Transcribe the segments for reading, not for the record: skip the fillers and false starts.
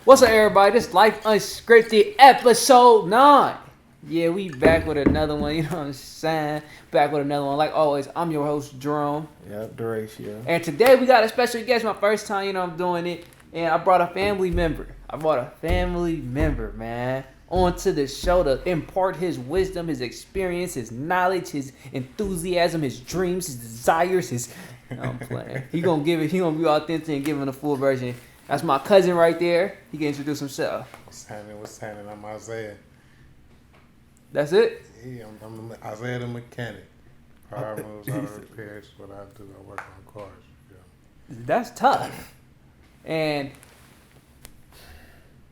What's up, everybody? This is Life Unscripted episode 9. Yeah, we back with another one, you know what I'm saying? Back with another one. Like always, I'm your host, Jerome. Yep, Duratio. And today we got a special guest, my first time, I'm doing it. And I brought a family member. Man, onto the show to impart his wisdom, his experience, his knowledge, his enthusiasm, his dreams, his desires, I'm playing. He gonna be authentic and give him the full version. That's my cousin right there. He can introduce himself. What's happening? I'm Isaiah. That's it? Yeah, I'm Isaiah the mechanic. Power moves, auto repairs, what I do. I work on cars. Yeah. That's tough. And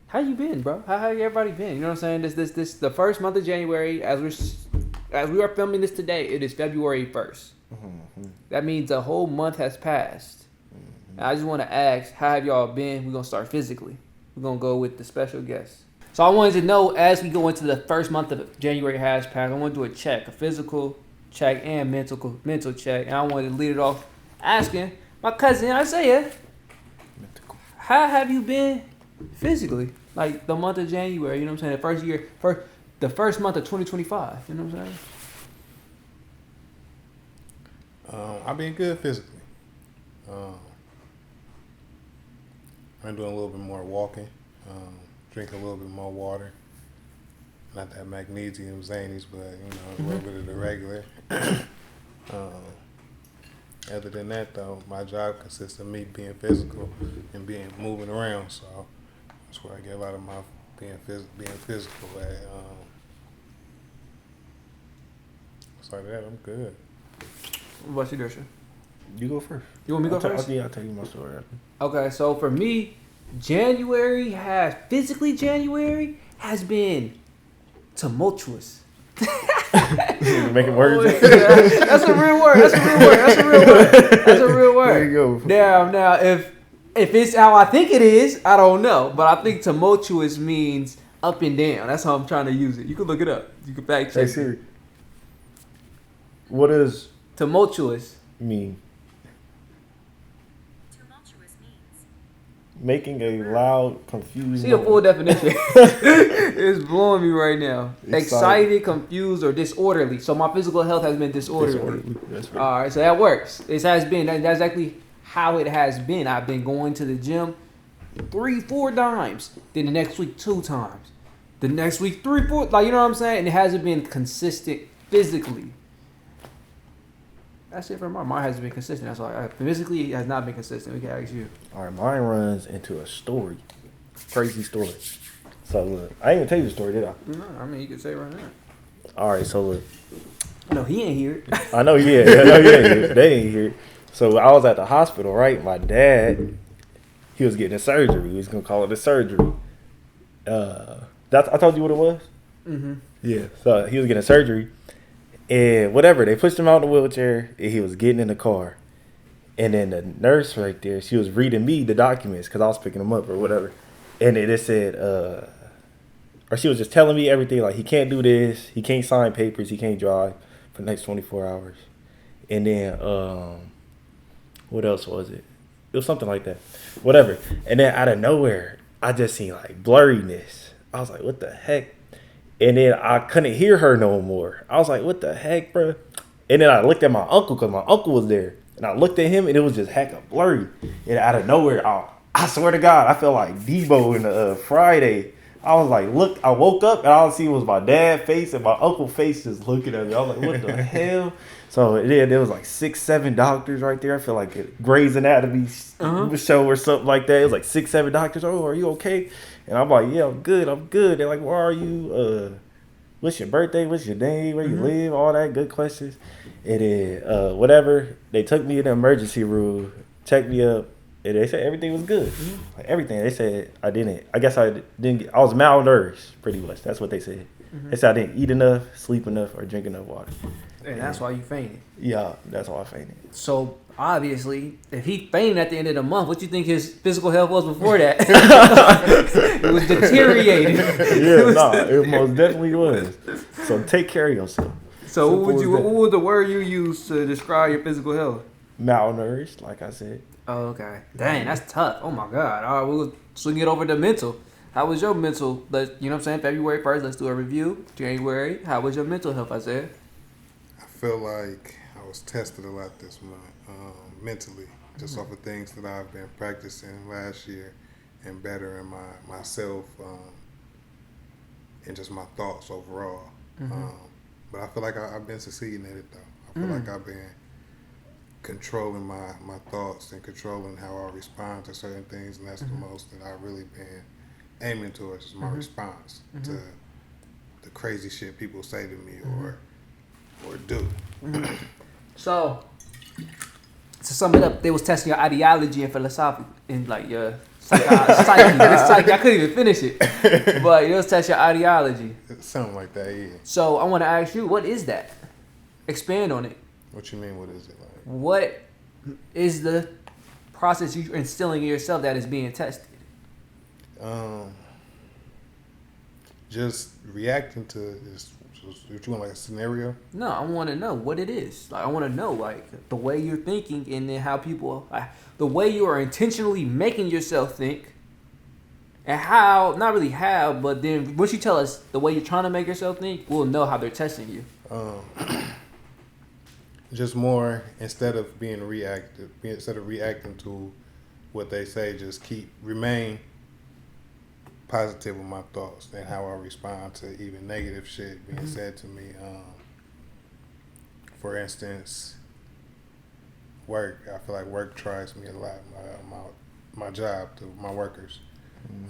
how you been, bro? How everybody been? You know what I'm saying? This the first month of January. As we are filming this today, it is February 1st. Mm-hmm. That means a whole month has passed. I just want to ask, how have y'all been? We're going to start physically. We're going to go with the special guest. So I wanted to know, as we go into the first month of January has passed, I want to do a check, a physical check and mental check. And I wanted to lead it off asking my cousin Isaiah, how have you been physically? Like the month of January, you know what I'm saying? The first month of 2025, you know what I'm saying? I've been good physically. I'm doing a little bit more walking, drinking a little bit more water. Not that magnesium zanies, but a little bit of the regular. Other than that, though, my job consists of me being physical and moving around. So that's where I get a lot of my being physical at. Besides that, I'm good. What about you, Dershon? You go first. You want me to go first? I'll tell you my story. Okay, so for me, January has been tumultuous. Making words. That's a real word. There you go. Now, if it's how I think it is, I don't know. But I think tumultuous means up and down. That's how I'm trying to use it. You can look it up. You can fact check. Hey Siri, what does tumultuous mean? Making a loud, confused. See the full definition. It's blowing me right now. Excited, confused, or disorderly. So my physical health has been disorderly. That's right. All right, so that works. It has been. That's exactly how it has been. I've been going to the gym 3-4 times. Then the next week 2 times. The next week 3-4. Like, you know what I'm saying? And it hasn't been consistent physically. That's it for mine. Mine hasn't been consistent. That's why physically it has not been consistent. We can ask you. All right, mine runs into a story. Crazy story. So look, I ain't even tell you the story, did I? No, I mean you can say it right now. All right, so look. No, he ain't here. I know he ain't here. They ain't here. So I was at the hospital, right? My dad, he was getting a surgery. We was gonna call it a surgery. I told you what it was. Mm-hmm. Yeah. So he was getting surgery. And whatever, they pushed him out in the wheelchair, and he was getting in the car. And then the nurse right there, she was reading me the documents because I was picking them up or whatever. And it said, or she was just telling me everything, like he can't do this, he can't sign papers, he can't drive for the next 24 hours. And then, what else was it? It was something like that. Whatever. And then out of nowhere, I just seen like blurriness. I was like, what the heck? And then I couldn't hear her no more. I was like, what the heck, bro? And then I looked at my uncle because my uncle was there. And I looked at him and it was just hecka blurry. And out of nowhere, I swear to God, I felt like Debo in the Friday. I was like, look, I woke up and all I see was my dad's face and my uncle's face just looking at me. I was like, what the hell? So there was like 6-7 doctors right there. I feel like a Grey's Anatomy show or something like that. It was like 6-7 doctors. Oh, are you okay? And I'm like, yeah, I'm good. They're like, where are you? What's your birthday? What's your name? Where you live? All that good questions. And then whatever. They took me in the emergency room, checked me up, and they said everything was good. Like everything. They said I was malnourished, pretty much. That's what they said. They said I didn't eat enough, sleep enough, or drink enough water. And that's why you fainted. Yeah, that's why I fainted. So obviously, if he fainted at the end of the month, what do you think his physical health was before that? It was deteriorating. It most definitely was. So take care of yourself. So what was the word you used to describe your physical health? Malnourished, like I said. Oh, okay. Dang, that's tough. Oh my God. All right, we'll swing it over to mental. How was your mental? You know what I'm saying? February 1st, let's do a review. January, how was your mental health, Isaiah? I feel like I was tested a lot this month, mentally, just off of things that I've been practicing last year and bettering myself and just my thoughts overall. But I feel like I've been succeeding at it, though. I feel like I've been controlling my thoughts and controlling how I respond to certain things, and that's the most that I've really been aiming towards is my response to the crazy shit people say to me or do. So, to sum it up, they was testing your ideology and philosophy and like your psyche. I couldn't even finish it, but it was testing your ideology. Something like that, yeah. So I want to ask you, what is that? Expand on it. What you mean? What is it like? What is the process you're instilling in yourself that is being tested? Just reacting to this. What you want, like a scenario? No, I want to know what it is. Like I want to know like the way you're thinking and then how people, the way you are intentionally making yourself think, and how, not really how, but then once you tell us the way you're trying to make yourself think, we'll know how they're testing you. Just more instead of being reactive, instead of reacting to what they say, just remain positive with my thoughts and how I respond to even negative shit being said to me. For instance, work. I feel like work tries me a lot. My job, to my workers.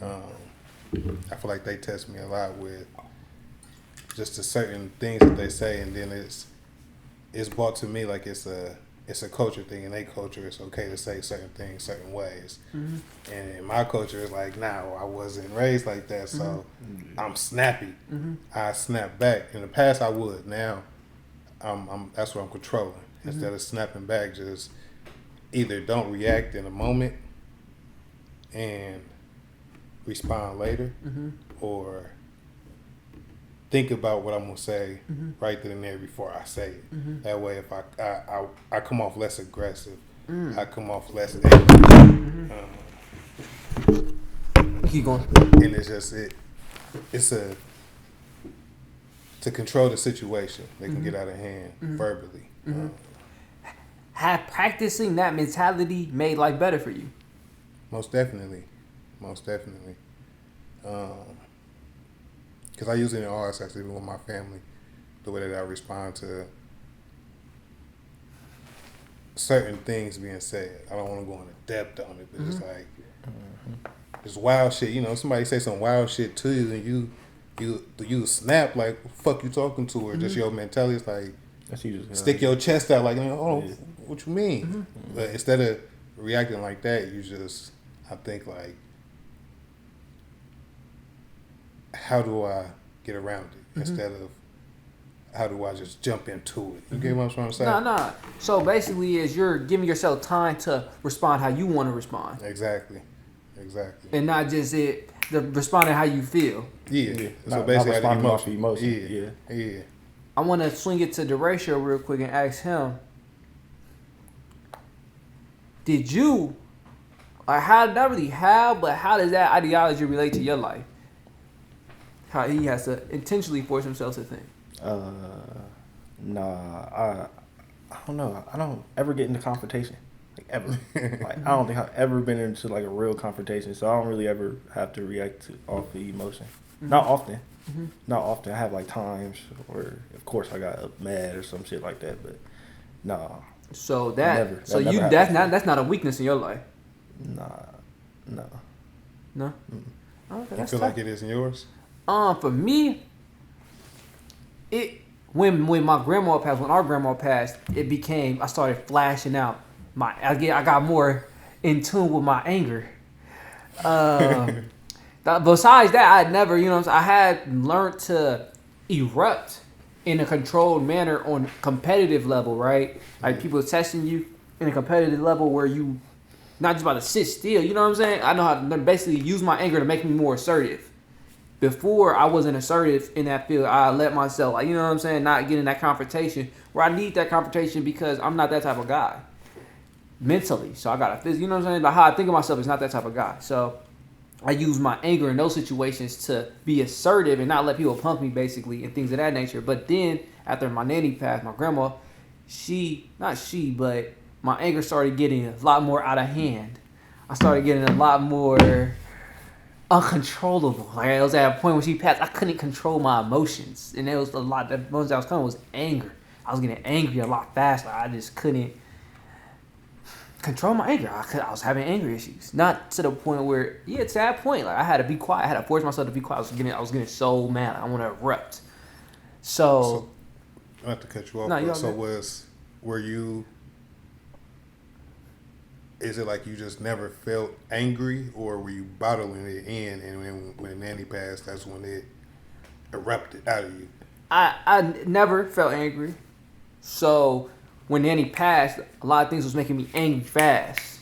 I feel like they test me a lot with just the certain things that they say, and then it's brought to me like it's a culture thing. In their culture, it's okay to say certain things certain ways. And in my culture, it's like, no, I wasn't raised like that, so I'm snappy. I snap back. In the past, I would. Now, that's what I'm controlling. Instead of snapping back, just either don't react in a moment and respond later, or think about what I'm gonna say right then and there before I say it. That way, if I come off less aggressive, I come off less angry. Keep going. And it's just it's to control the situation. They can get out of hand verbally. Have practicing that mentality made life better for you? Most definitely. Because I use it in all aspects, even with my family, the way that I respond to certain things being said. I don't want to go into depth on it, but it's like it's wild shit. You know, somebody say some wild shit to you, and you snap like, fuck you talking to, or just your mentality is like, stick your chest out like, oh, what you mean? But instead of reacting like that, you just, I think like, how do I get around it instead of how do I just jump into it? You get what I'm trying to say? No. So basically, is you're giving yourself time to respond how you want to respond. Exactly. And not just responding how you feel. Yeah. So basically, responding off emotion. Yeah. I want to swing it to Derecho real quick and ask him, did you, like, how does that ideology relate to your life? How he has to intentionally force himself to think. I don't know. I don't ever get into confrontation, like ever. Like I don't think I've ever been into like a real confrontation, so I don't really ever have to react off the emotion. Not often. Not often. I have like times where, of course, I got mad or some shit like that, but no. So never that's not a weakness in your life. No. Okay, you feel like it is in yours? For me, when our grandma passed, it became, I started flashing out I got more in tune with my anger. Besides that, I never, I had learned to erupt in a controlled manner on competitive level, right? Like people testing you in a competitive level where you not just about to sit still, you know what I'm saying? I know how to basically use my anger to make me more assertive. Before, I wasn't assertive in that field. I let myself, like, you know what I'm saying, not get in that confrontation where I need that confrontation because I'm not that type of guy. mentally. So I got to, you know what I'm saying? Like how I think of myself is not that type of guy. So I use my anger in those situations to be assertive and not let people punk me, basically, and things of that nature. But then after my nanny passed, my grandma, but my anger started getting a lot more out of hand. I started getting a lot more uncontrollable. Like I was at a point when she passed, I couldn't control my emotions, and there was a lot. The most I was coming was anger. I was getting angry a lot faster. I just couldn't control my anger. I was having anger issues, not to the point where, to that point, like I had to be quiet. I had to force myself to be quiet. I was getting so mad. I want to erupt. So not to cut you off. No, So were you? Is it like you just never felt angry, or were you bottling it in, and when Nanny passed, that's when it erupted out of you? I never felt angry. So when Nanny passed, a lot of things was making me angry fast.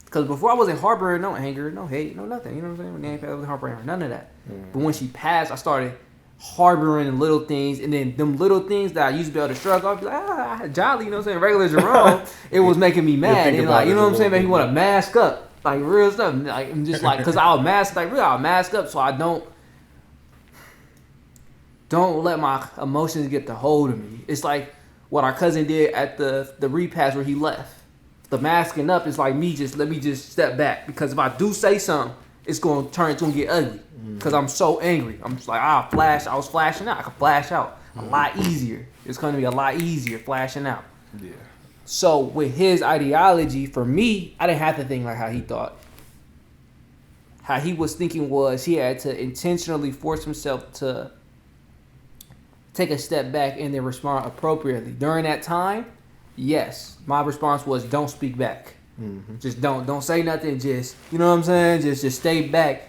Because before I wasn't harboring no anger, no hate, no nothing. You know what I'm saying? When Nanny passed, I wasn't harboring none of that. But when she passed, I started harboring little things, and then them little things that I used to be able to shrug off, be like, jolly, you know what I'm saying, regular Jerome, it was making me mad, and like, you know what I'm saying, make me want to mask up, like real stuff, like, I'm just like, because I'll mask up, so I don't let my emotions get the hold of me. It's like what our cousin did at the repast where he left. The masking up is like let me just step back, because if I do say something, it's going to get ugly, because I'm so angry. I'm just like, I was flashing out. I could flash out a lot easier. It's going to be a lot easier flashing out. Yeah. So with his ideology, for me, I didn't have to think like how he thought. How he was thinking was he had to intentionally force himself to take a step back and then respond appropriately. During that time, yes, my response was don't speak back. Just don't say nothing. Just, you know what I'm saying? Just stay back.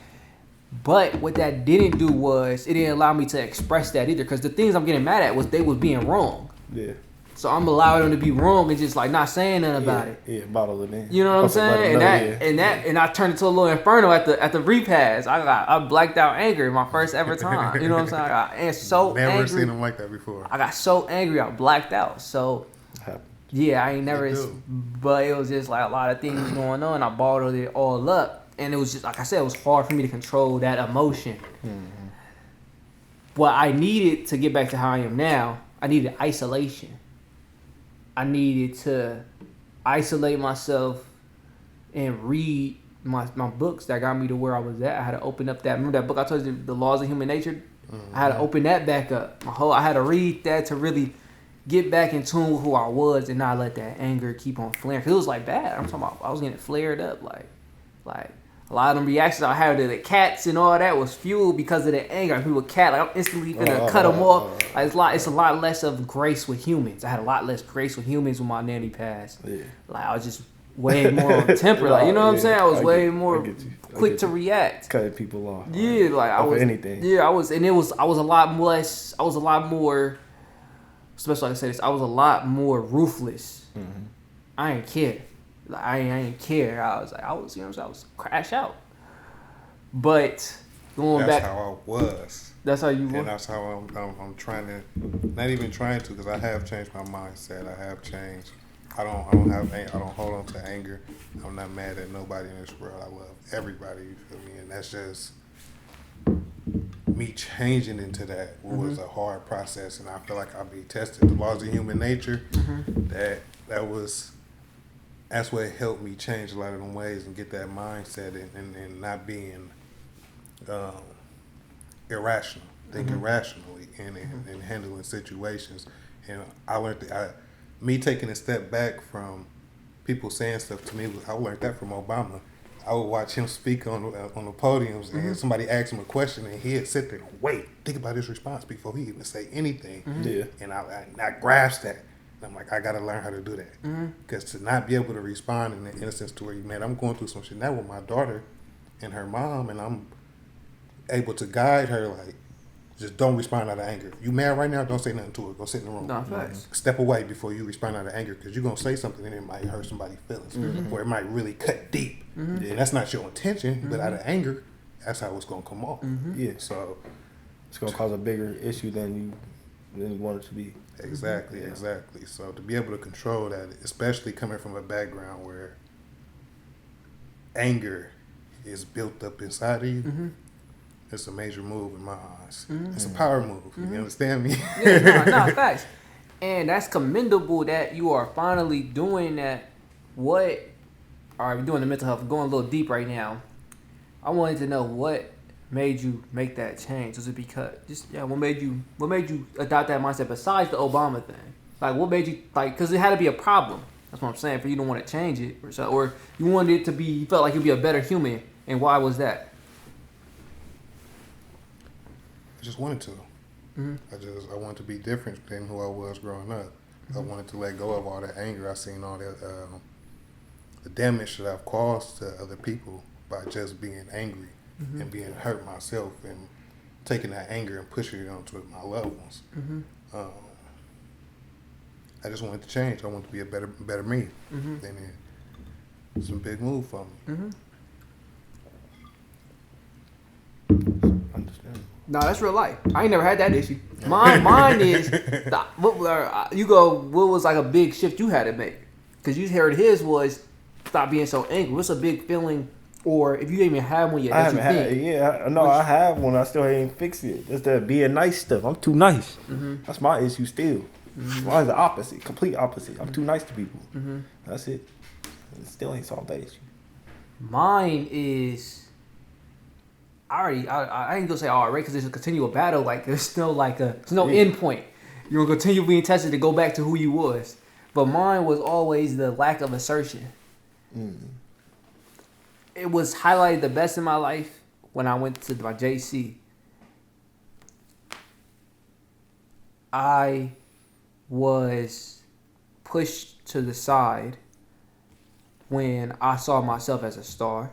But what that didn't do was it didn't allow me to express that either, because the things I'm getting mad at was they was being wrong. Yeah. So I'm allowing them to be wrong and just like not saying nothing about it. Yeah, bottle it in. You know what I'm saying? And I turned into a little inferno at the repass. I blacked out anger my first ever time. You know what I'm saying? I got so Never angry. seen him like that before. I got so angry I blacked out. So yeah, I ain't never. But it was just like a lot of things going on. I bottled it all up, and it was just like I said, it was hard for me to control that emotion. What I needed to get back to how I am now, I needed isolation. I needed to isolate myself and read my books that got me to where I was at. I had to open up that. Remember that book I told you, The Laws of Human Nature? I had to open that back up. I had to read that to really get back in tune with who I was and not let that anger keep on flaring. Cause it was like bad. I'm talking about, I was getting flared up. Like a lot of them reactions I had to the cats and all that was fueled because of the anger. People cat, like I'm instantly gonna cut them off. Like it's a lot less of grace with humans. I had a lot less grace with humans when my nanny passed. Yeah. Like I was just way more tempered. Like, you know what I'm saying? I was way more quick to react. Cutting people off. Yeah, like I was anything. Yeah, I was a lot more. Especially like I say this, I was a lot more ruthless. I ain't care. Like, I ain't care. I was, you know what I'm saying? I was crash out. But going back. That's how I was. That's how you were? And that's how I'm trying to, not even trying to, because I have changed my mindset. I have changed. I don't hold on to anger. I'm not mad at nobody in this world. I love everybody, you feel me? And that's just me changing into that was a hard process, and I feel like I'll be tested. The laws of human nature, that's what helped me change a lot of them ways and get that mindset and not being irrational, thinking rationally and handling situations. And I learned me taking a step back from people saying stuff to me. I learned that from Obama. I would watch him speak on the podiums, and somebody asked him a question, and he'd sit there and wait, think about his response before he even say anything. Yeah. And I grasped that. And I'm like, I got to learn how to do that. Because to not be able to respond in the innocence to where, man, I'm going through some shit now with my daughter and her mom, and I'm able to guide her, like, just don't respond out of anger. If you mad right now, don't say nothing to her. Go sit in the room. No, facts. Step away before you respond out of anger, because you're going to say something and it might hurt somebody's feelings, or it might really cut deep. And that's not your intention, but out of anger, that's how it's going to come off. Yeah. So it's going to cause a bigger issue than you than you want it to be. Exactly, Yeah. exactly. So to be able to control that, especially coming from a background where anger is built up inside of you, it's a major move in my eyes. It's a power move. You understand me? Yeah, no, facts. And that's commendable that you are finally doing that. What are you doing the mental health? Going a little deep right now. I wanted to know what made you make that change. Was it because what made you adopt that mindset besides the Obama thing? Like what made you because it had to be a problem. That's what I'm saying. For you to want to change it, or you wanted it to be, you felt like you'd be a better human. And why was that? I just wanted to. I wanted to be different than who I was growing up. I wanted to let go of all that anger. I seen all that the damage that I've caused to other people by just being angry and being hurt myself and taking that anger and pushing it onto my loved ones. I just wanted to change. I wanted to be a better me. And it's a big move for me. Understandable. No, that's real life. I ain't never had that issue. Mine is, what was like a big shift you had to make? Because you heard his was stop being so angry. What's a big feeling, or if you didn't even have one yet? I haven't had it. Yeah, I have one. I still ain't fixed it. It's that being nice stuff. I'm too nice. That's my issue still. Mine's the opposite, complete opposite. I'm too nice to people. That's it. It still ain't solved that issue. Mine is. I ain't gonna say already because it's a continual battle. Like there's still there's no end point. You're gonna continue being tested to go back to who you was. But mine was always the lack of assertion. It was highlighted the best in my life when I went to my JC. I was pushed to the side when I saw myself as a star.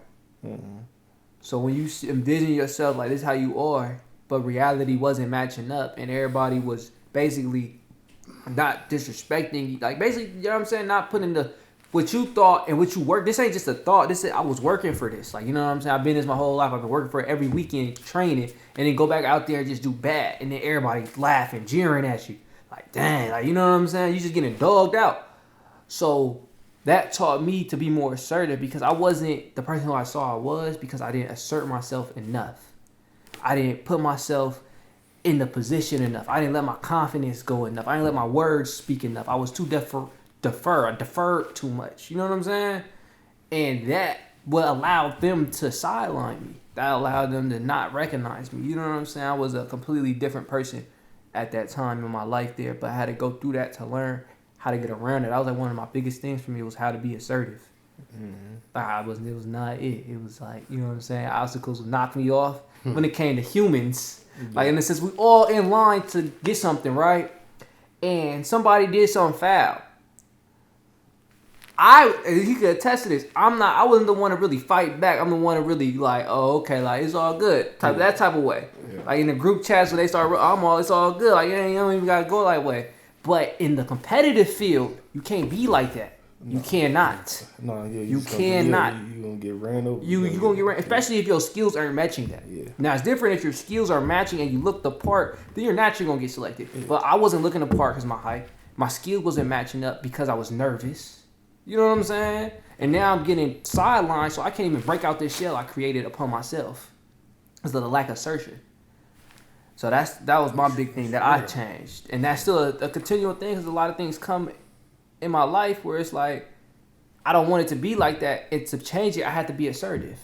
So when you envision yourself like this is how you are, but reality wasn't matching up and everybody was basically not disrespecting you. Like basically, you know what I'm saying? Not putting what you thought and what you worked. This ain't just a thought. This is, I was working for this. Like, you know what I'm saying? I've been this my whole life. I've been working for it every weekend, training, and then go back out there and just do bad. And then everybody laughing, jeering at you. Like, dang, like, you know what I'm saying? You just getting dogged out. So that taught me to be more assertive because I wasn't the person who I saw I was because I didn't assert myself enough. I didn't put myself in the position enough. I didn't let my confidence go enough. I didn't let my words speak enough. I was too defer. I deferred too much. You know what I'm saying? And that what allowed them to sideline me. That allowed them to not recognize me. You know what I'm saying? I was a completely different person at that time in my life there, but I had to go through that to learn how to get around it. That was like one of my biggest things for me was how to be assertive. It was not it. It was like, you know what I'm saying? Obstacles would knock me off when it came to humans. Like in the sense we all in line to get something, right? And somebody did something foul. You could attest to this. I wasn't the one to really fight back. I'm the one to really like, oh, okay, like it's all good. That type of way. Yeah. Like in the group chats where they start, it's all good. Like, you don't even gotta go that way. But in the competitive field, you can't be like that. You cannot. No, yeah, you cannot. You gonna get ran over. You gonna get ran, especially if your skills aren't matching that. Yeah. Now it's different if your skills are matching and you look the part, then you're naturally gonna get selected. Yeah. But I wasn't looking the part because my height, my skill wasn't matching up because I was nervous. You know what I'm saying? And now I'm getting sidelined, so I can't even break out this shell I created upon myself because of the lack of assertion. So that was my big thing that I changed, and that's still a continual thing because a lot of things come in my life where it's like I don't want it to be like that. And to change it, I had to be assertive.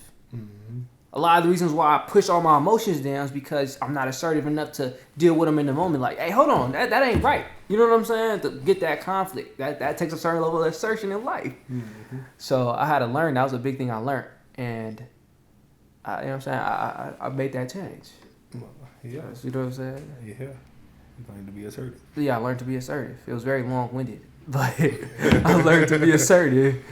A lot of the reasons why I push all my emotions down is because I'm not assertive enough to deal with them in the moment. Like, hey, hold on, that ain't right. You know what I'm saying? To get that conflict, that takes a certain level of assertion in life. So I had to learn. That was a big thing I learned, and you know what I'm saying? I made that change. Yeah. You know what I'm saying? Yeah. You learned to be assertive. Yeah, I learned to be assertive. It was very long-winded, but I learned to be assertive.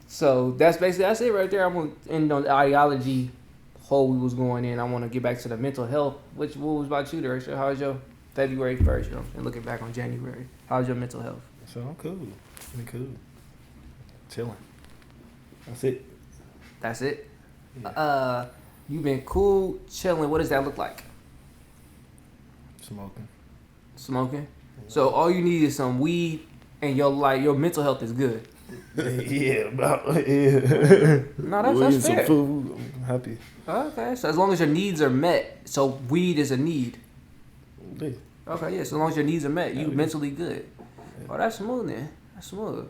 So that's it right there. I'm going to end on the ideology hole we was going in. I want to get back to the mental health. What was about you there? So how was your February 1st, you know, and looking back on January? How was your mental health? So I'm cool. I'm cool. Chilling. That's it. That's it? Yeah. You've been cool, chilling. What does that look like? Smoking. Smoking. So all you need is some weed, and your mental health is good. Yeah. No, Weed, that's some fair. food. I'm happy. Okay, so as long as your needs are met, so weed is a need. Yeah. Okay, yeah. So as long as your needs are met, you Yeah. mentally good. Oh, that's smooth then. That's smooth.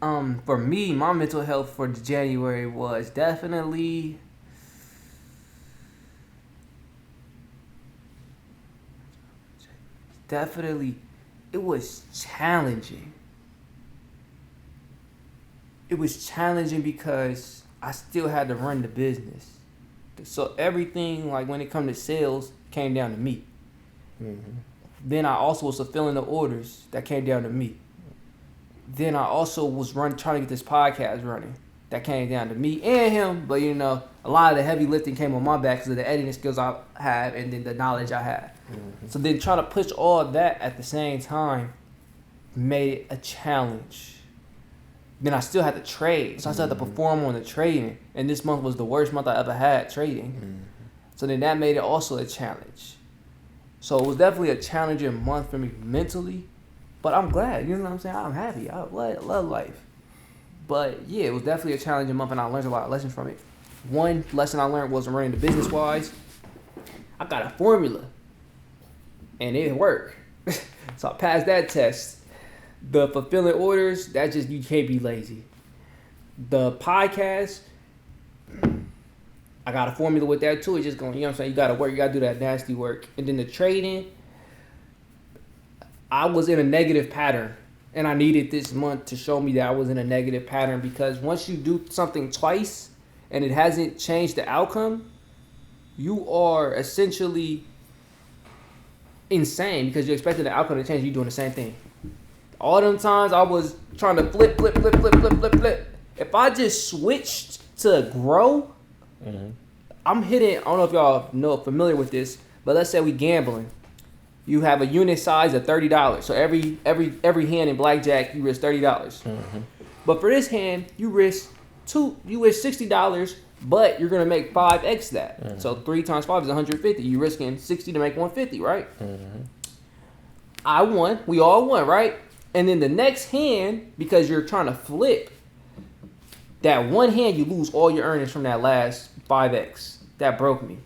For me, my mental health for January was definitely it was challenging. It was challenging because I still had to run the business. So everything, like when it come to sales, came down to me. Mm-hmm. Then I also was fulfilling the orders that came down to me. Then I also was trying to get this podcast running. That came down to me and him. But a lot of the heavy lifting came on my back because of the editing skills I have and then the knowledge I had. Mm-hmm. So then trying to push all of that at the same time made it a challenge. Then I still had to trade. So I still had to perform on the trading. And this month was the worst month I ever had trading. Mm-hmm. So then that made it also a challenge. So it was definitely a challenging month for me mentally. But I'm glad, you know what I'm saying? I'm happy. I love life. But yeah, it was definitely a challenging month and I learned a lot of lessons from it. One lesson I learned was running the business wise. I got a formula. And it worked. So I passed that test. The fulfilling orders, that just, you can't be lazy. The podcast, I got a formula with that too. It's just going, you know what I'm saying? You got to work. You got to do that nasty work. And then the trading, I was in a negative pattern. And I needed this month to show me that I was in a negative pattern because once you do something twice and it hasn't changed the outcome, you are essentially insane because you're expecting the outcome to change. You're doing the same thing. All them times I was trying to flip. If I just switched to grow, I'm hitting. I don't know if y'all familiar with this, but let's say we gambling. You have a unit size of $30. So every hand in blackjack you risk $30. But for this hand, you risk $60, but you're gonna make 5x that. So 3 times 5 is 150. You're risking 60 to make 150, right? I won. We all won, right? And then the next hand, because you're trying to flip, that one hand you lose all your earnings from that last 5x. That broke me.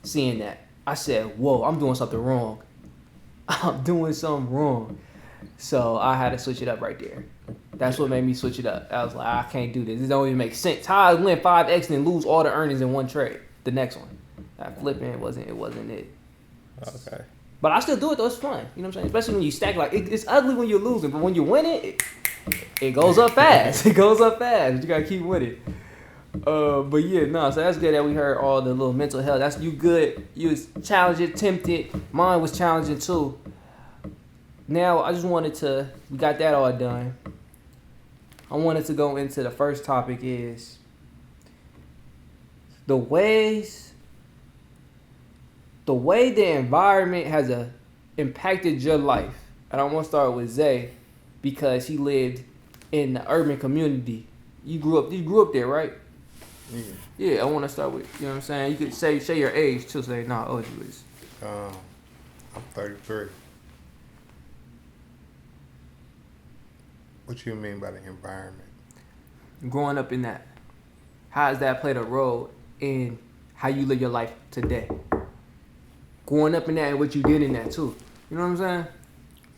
Seeing that, I said, "Whoa, I'm doing something wrong. I'm doing something wrong." So I had to switch it up right there. That's what made me switch it up. I was like, I can't do this. This don't even make sense. How I win 5x and lose all the earnings in one trade? The next one, that flipping wasn't it. Okay. But I still do it though. It's fun. You know what I'm saying? Especially when you stack. Like it's ugly when you're losing, but when you win it goes up fast. It goes up fast. You gotta keep winning. But yeah, no. So that's good that we heard all the little mental health. That's you good. You was challenging, tempted. Mine was challenging too. Now I just we got that all done. I wanted to go into the first topic is the way the environment has impacted your life. And I want to start with Zay because he lived in the urban community. You grew up there, right? Yeah, I want to start with, you know what I'm saying? You could say your age too, say, nah, OG is. I'm 33. What you mean by the environment? Growing up in that, how has that played a role in how you live your life today? Growing up in that and what you did in that too. You know what I'm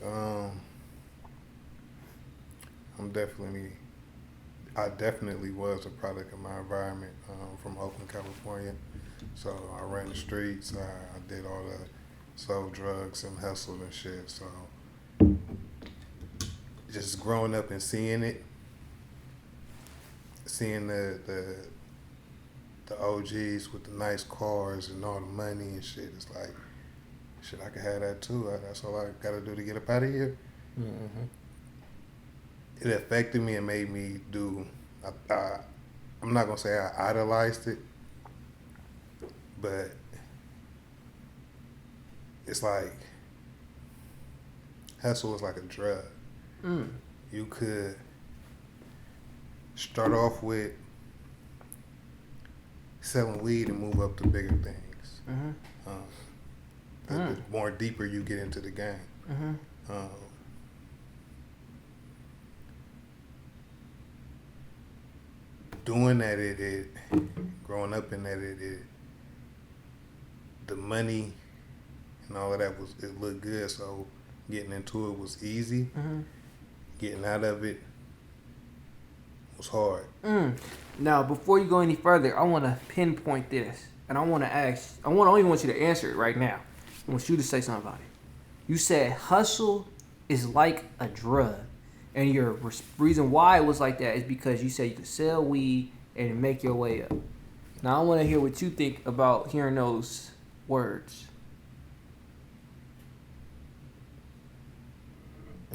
saying? I definitely was a product of my environment. From Oakland, California. So I ran the streets. I did all the sold drugs and hustled and shit. So just growing up and seeing the OGs with the nice cars and all the money and shit, it's like, shit, I could have that too. That's all I gotta do to get up out of here. It affected me and made me do. I'm not gonna say I idolized it, but it's like hustle was like a drug. You could start off with selling weed and move up to bigger things. The more deeper you get into the game. Doing that, it growing up in that, the money and all of that it looked good. So getting into it was easy. Getting out of it was hard. Now, before you go any further, I want to pinpoint this, and I want to ask. I don't even want you to answer it right now. I want you to say something about it. You said hustle is like a drug, and your reason why it was like that is because you said you could sell weed and make your way up. Now, I want to hear what you think about hearing those words.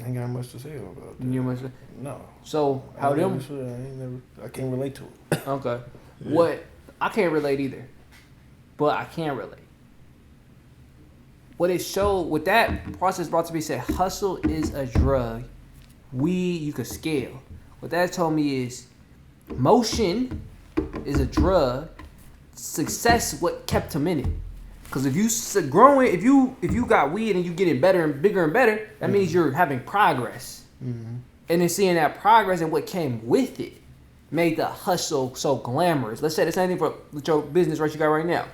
I ain't got much to say about that. You much? No. So how them? I can't relate to it. Okay. Yeah. What I can't relate either, but I can relate. What it showed, what that process brought to me, said hustle is a drug. Weed you could scale. What that told me is motion is a drug. Success what kept him in it. Because if you growing, if you got weed and you getting better and bigger, that means you're having progress. And then seeing that progress and what came with it made the hustle so glamorous. Let's say the same thing for your business you got right now.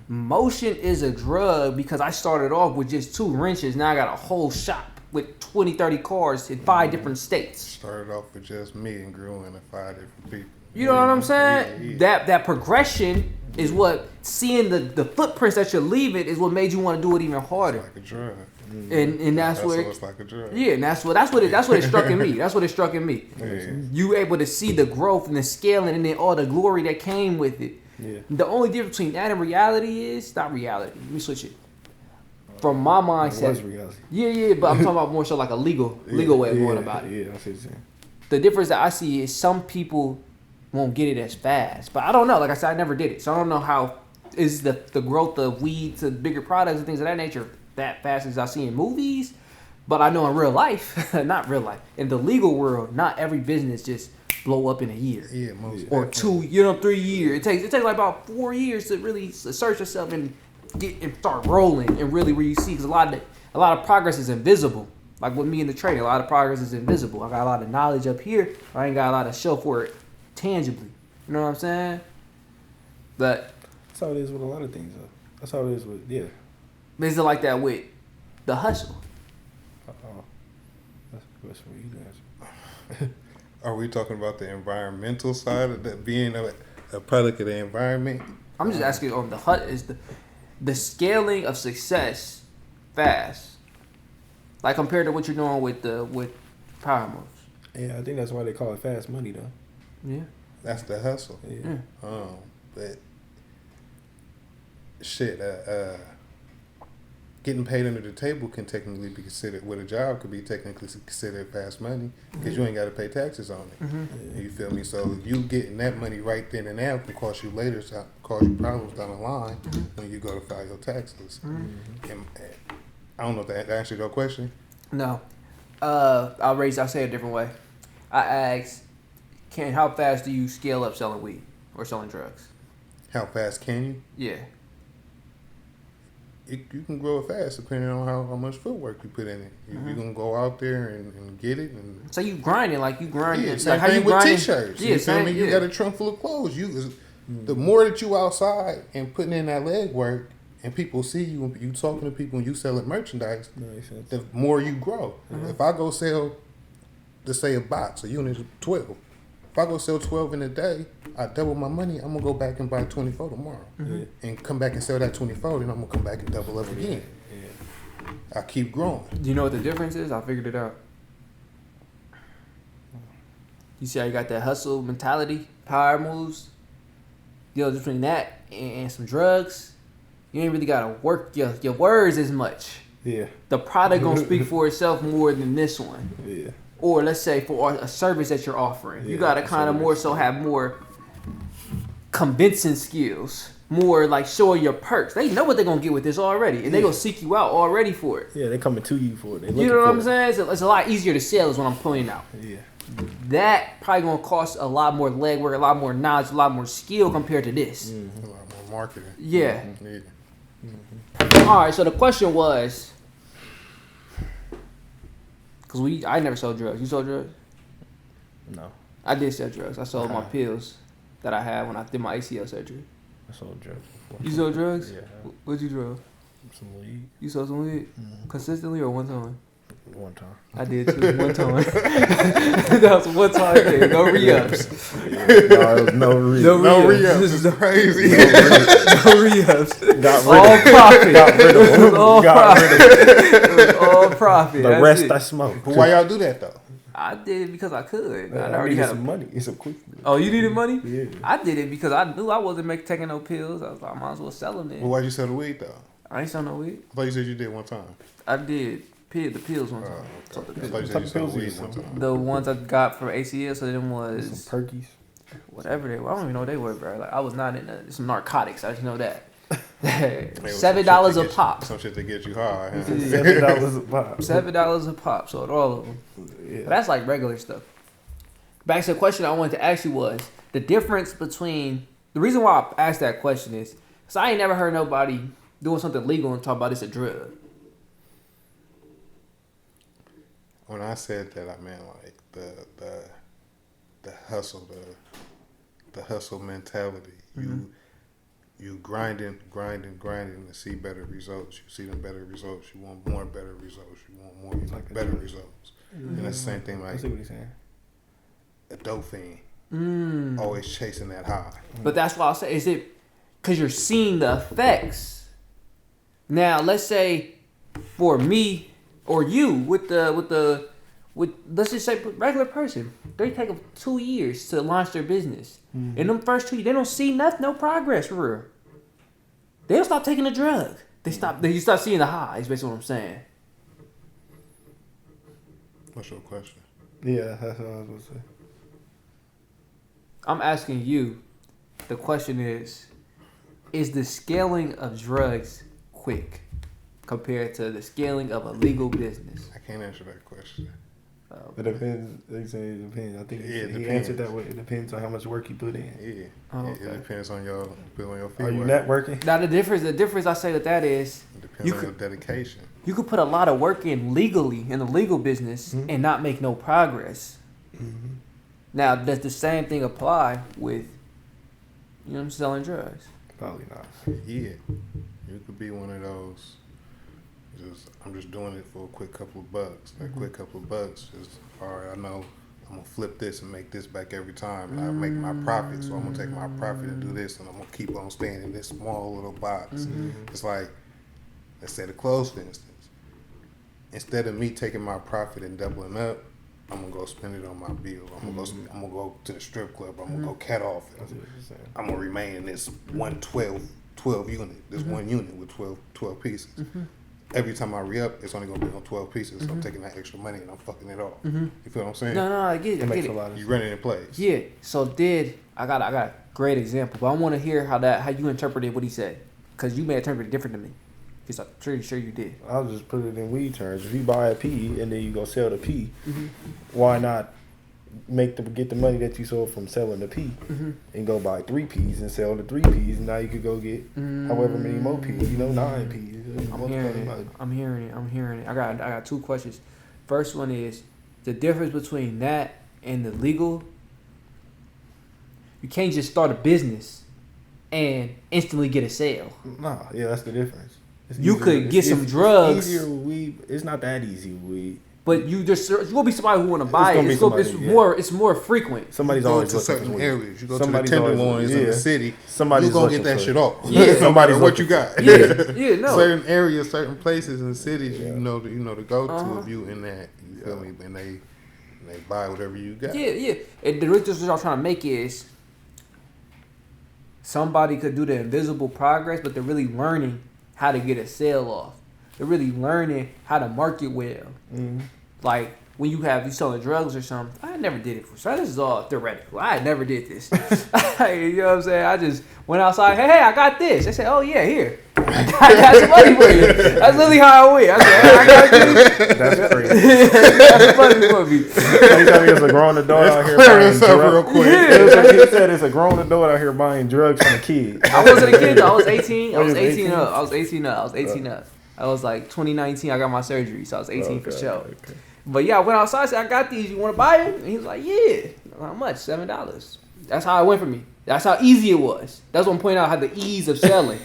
Motion is a drug because I started off with just 2 wrenches. Now I got a whole shop with 20, 30 cars in 5 different states. Started off with just me and grew into 5 different people. You know what I'm saying? Yeah. That progression is what, seeing the footprints that you're leaving is what made you want to do it even harder. It's like a drug. And that's where it's like a drug. Yeah, and that's what it struck in me. That's what it struck in me. Yeah. You able to see the growth and the scaling and then all the glory that came with it. Yeah. The only difference between that and reality is not reality. Let me switch it. From my mindset. It was reality. Yeah, but I'm talking about more so like a legal way of going about it. Yeah, I see what you're saying. The difference that I see is some people won't get it as fast. But I don't know. Like I said, I never did it. So I don't know how is the growth of weed to bigger products and things of that nature that fast as I see in movies. But I know in real life, not real life, in the legal world, not every business just blow up in a year. Yeah, most Or definitely. 2, 3 years. It takes like about 4 years to really assert yourself and get and start rolling and really where you see, because a lot of progress is invisible. Like with me in the trade, a lot of progress is invisible. I got a lot of knowledge up here. I ain't got a lot of show for it tangibly. You know what I'm saying? But That's how it is with a lot of things, though. That's how it is with, yeah. is it like that with the hustle? That's a question for you guys. Are we talking about the environmental side of that, being a product of the environment? I'm just asking on is the scaling of success fast, like compared to what you're doing with power moves. Yeah, I think that's why they call it fast money, though. Yeah. That's the hustle. Yeah. But shit, getting paid under the table can technically be considered, with a job could be technically considered fast money because you ain't got to pay taxes on it. You feel me? So you getting that money right then and now can cost you later, cause you problems down the line when you go to file your taxes. And I don't know if that answered your question. No. I'll say it a different way. I asked, how fast do you scale up selling weed or selling drugs? How fast can you? Yeah. You can grow it fast depending on how much footwork you put in it. You're going to go out there and get it. And so you grinding like you grinding. Yeah, like same how thing you with grinding? T-shirts. Yeah, You feel me? You yeah. got a trunk full of clothes. The more that you outside and putting in that leg work and people see you and you talking to people and you selling merchandise, the more you grow. If I go sell, let's say a box, a unit of 12. If I go sell 12 in a day, I double my money. I'm gonna go back and buy 24 tomorrow, and come back and sell that 24. Then I'm gonna come back and double up again. I keep growing. Do you know what the difference is? I figured it out. You see how you got that hustle mentality, power moves. You know, between that and some drugs, you ain't really gotta work your words as much. Yeah. The product gonna speak for itself more than this one. Yeah. Or let's say for a service that you're offering, you gotta kind of more so have more convincing skills, more like showing your perks. They know what they're gonna get with this already, and they gonna seek you out already for it. Yeah, they coming to you for it. You know what I'm saying? So it's a lot easier to sell, is what I'm pointing out. Yeah. That probably gonna cost a lot more legwork, a lot more knowledge, a lot more skill compared to this. A lot more marketing. Yeah. All right, so the question was, because I never sold drugs. You sold drugs? No, I did sell drugs. I sold my pills that I had when I did my ACL surgery. I sold drugs before. You sold drugs? Yeah. What'd you drug? Some weed. You sold some weed? Consistently or one time? One time. I did too. One time. That was one time thing. No re-ups. No re-ups. No re-ups. This is crazy. No re-ups. Got All profit. Got rid of It was all profit. It was all profit. The That's rest it. I smoked. But why y'all do that though? I did it because I could. I already had some money. It's a quick. Oh, you needed money? Yeah. I did it because I knew I wasn't taking no pills. I was like, I might as well sell them then. Well, why'd you sell the weed though? I ain't selling no weed. I thought you said you did one time. I did the pills one time. Sold the I pills. thought you said you sold weed one time. The ones I got from ACL, so them was Some perkies. whatever they were. I don't even know what they were, bro. Like I was not in some narcotics. I just know that. It was $7 some a shit pop. Some shit to get you high. Huh? $7 a pop. $7 a pop. Sold all of them. Yeah. But that's like regular stuff. Back to the question I wanted to ask you was the difference between the reason why I asked that question is because I ain't never heard nobody doing something legal and talk about it's a drug. When I said that, I meant like the hustle, the hustle mentality. You grinding to see better results. You see them better results. You want more better results. You want more better results. And that's the same thing like I see what he's saying. a dope fiend. Always chasing that high. But that's why I say, is it because you're seeing the effects? Now, let's say for me or you with let's just say regular person, they take 2 years to launch their business. In them first 2 years, they don't see no progress for real. They'll stop taking the drug. You start seeing the high. Is basically what I'm saying. What's your question? Yeah, that's what I was going to say. I'm asking you. The question is the scaling of drugs quick compared to the scaling of a legal business? I can't answer that question. It depends. They say it depends. I think he answered that way. It depends on how much work you put in. Yeah. Okay. It depends on your feet. Are you networking? Now the difference I say with that is It depends on your dedication. you could put a lot of work in legally in the legal business and not make no progress. Now does the same thing apply with selling drugs? Probably not. Yeah. You could be one of those. I'm just doing it for a quick couple of bucks. That quick couple of bucks is all right. I know I'm gonna flip this and make this back every time, and I make my profit. So I'm gonna take my profit and do this, and I'm gonna keep on staying in this small little box. It's like, let's say the clothes, for instance. Instead of me taking my profit and doubling up, I'm gonna go spend it on my bill. I'm gonna go to the strip club. I'm gonna go cat off. I'm gonna remain in this 12 unit. This one unit with 12 pieces. Every time I re-up, it's only going to be on 12 pieces. So I'm taking that extra money and I'm fucking it off. You feel what I'm saying? No, I get it. It makes a lot of You sense. run it in place. Yeah. So I got a great example, but I want to hear how you interpreted what he said, because you may interpret it different than me. Because I'm pretty sure you did. I'll just put it in weed terms. If you buy a P and then you go sell the P, why not get the money that you sold from selling the P and go buy 3 Ps and sell the 3 Ps, and now you could go get however many more Ps, 9 Ps. I'm hearing it. I got 2 questions. First one is the difference between that and the legal. You can't just start a business and instantly get a sale. Nah, yeah, that's the difference. You could get some drugs. It's easier with weed. It's not that easy with weed. But you gonna be somebody who want to buy it. It's more frequent. Somebody's You go always to looking certain for areas. You go Somebody's to the always tenderloins looking, in the yeah. city. Somebody's You gonna looking get that for shit it. off. Yeah. No matter what you got. Yeah, no. Certain areas, certain places and cities, you know to go to if you in that. You feel me? And they buy whatever you got. Yeah. And the real difference I'm trying to make is somebody could do the invisible progress, but they're really learning how to get a sale off. They're really learning how to market well. Like when you selling drugs or something. I never did it so this is all theoretical. I never did this. You know what I'm saying? I just went outside. Hey, I got this. They said, oh yeah, here. I got some money for you. That's literally how I went. I said, I got you. That's crazy. That's funny for me. He told me it's a grown adult out here buying drugs. He said it's a grown adult out here buying drugs from a kid. I wasn't a kid though. I was 18. I was 18 up. I was 18 up. I was like 2019. I got my surgery, so I was 18 for sure. Okay. But yeah, I went outside. I said, I got these. You want to buy them? And he was like, yeah. How much? $7. That's how it went for me. That's how easy it was. That's what I'm pointing out, how the ease of selling.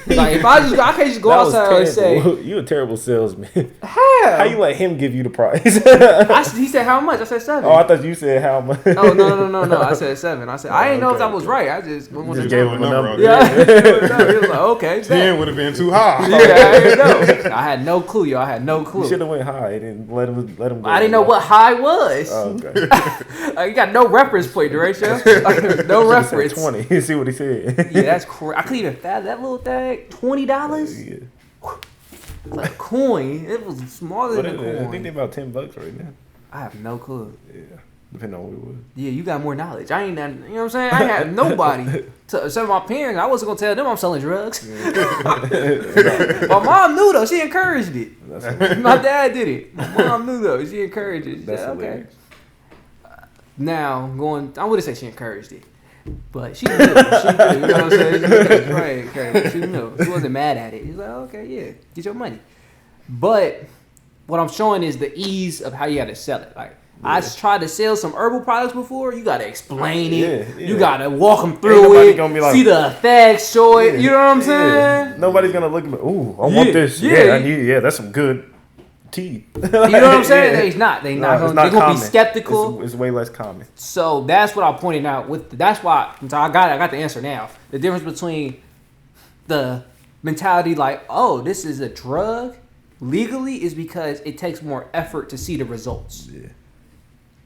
Like if I can't just go outside and say, you a terrible salesman. How you let him give you the price? He said how much? I said $7. Oh, I thought you said how much. Oh no. I said $7. I said I didn't know if that was right. I just gave him a number. Yeah. He was like, okay. 10 would have been too high. Yeah, I didn't know. I had no clue, y'all. I had no clue. You should have went high and let him go. I didn't know what high was. Oh, okay. You got no reference point, Derecho. No reference. 20. You see what he said? Yeah, that's crazy. I couldn't even fathom that little thing. $20. Yeah. Like a coin. It was smaller than a coin. I think they're about $10 right now. I have no clue. Yeah, depending on what it was. Yeah, you got more knowledge. I ain't that. You know what I'm saying? I had nobody. Some of my parents, I wasn't gonna tell them I'm selling drugs. My mom knew though. She encouraged it. My dad did it. My mom knew though. She encouraged it. She That's said, hilarious. Okay. Now I wouldn't say she encouraged it. But she knew. You know what I'm saying? She knew. She wasn't mad at it. She's like, okay, yeah, get your money. But what I'm showing is the ease of how you got to sell it. Like, I tried to sell some herbal products before. You got to explain it. Yeah. You got to walk them through it. Gonna be like, see the effects, show it. You know what I'm saying? Nobody's going to look at me, ooh, I want this. Yeah, I need that's some good tea. You know what I'm saying? They're not going to be skeptical. It's way less common. So that's what I pointed out. That's why I got the answer now. The difference between the mentality like, oh, this is a drug legally is because it takes more effort to see the results. Yeah.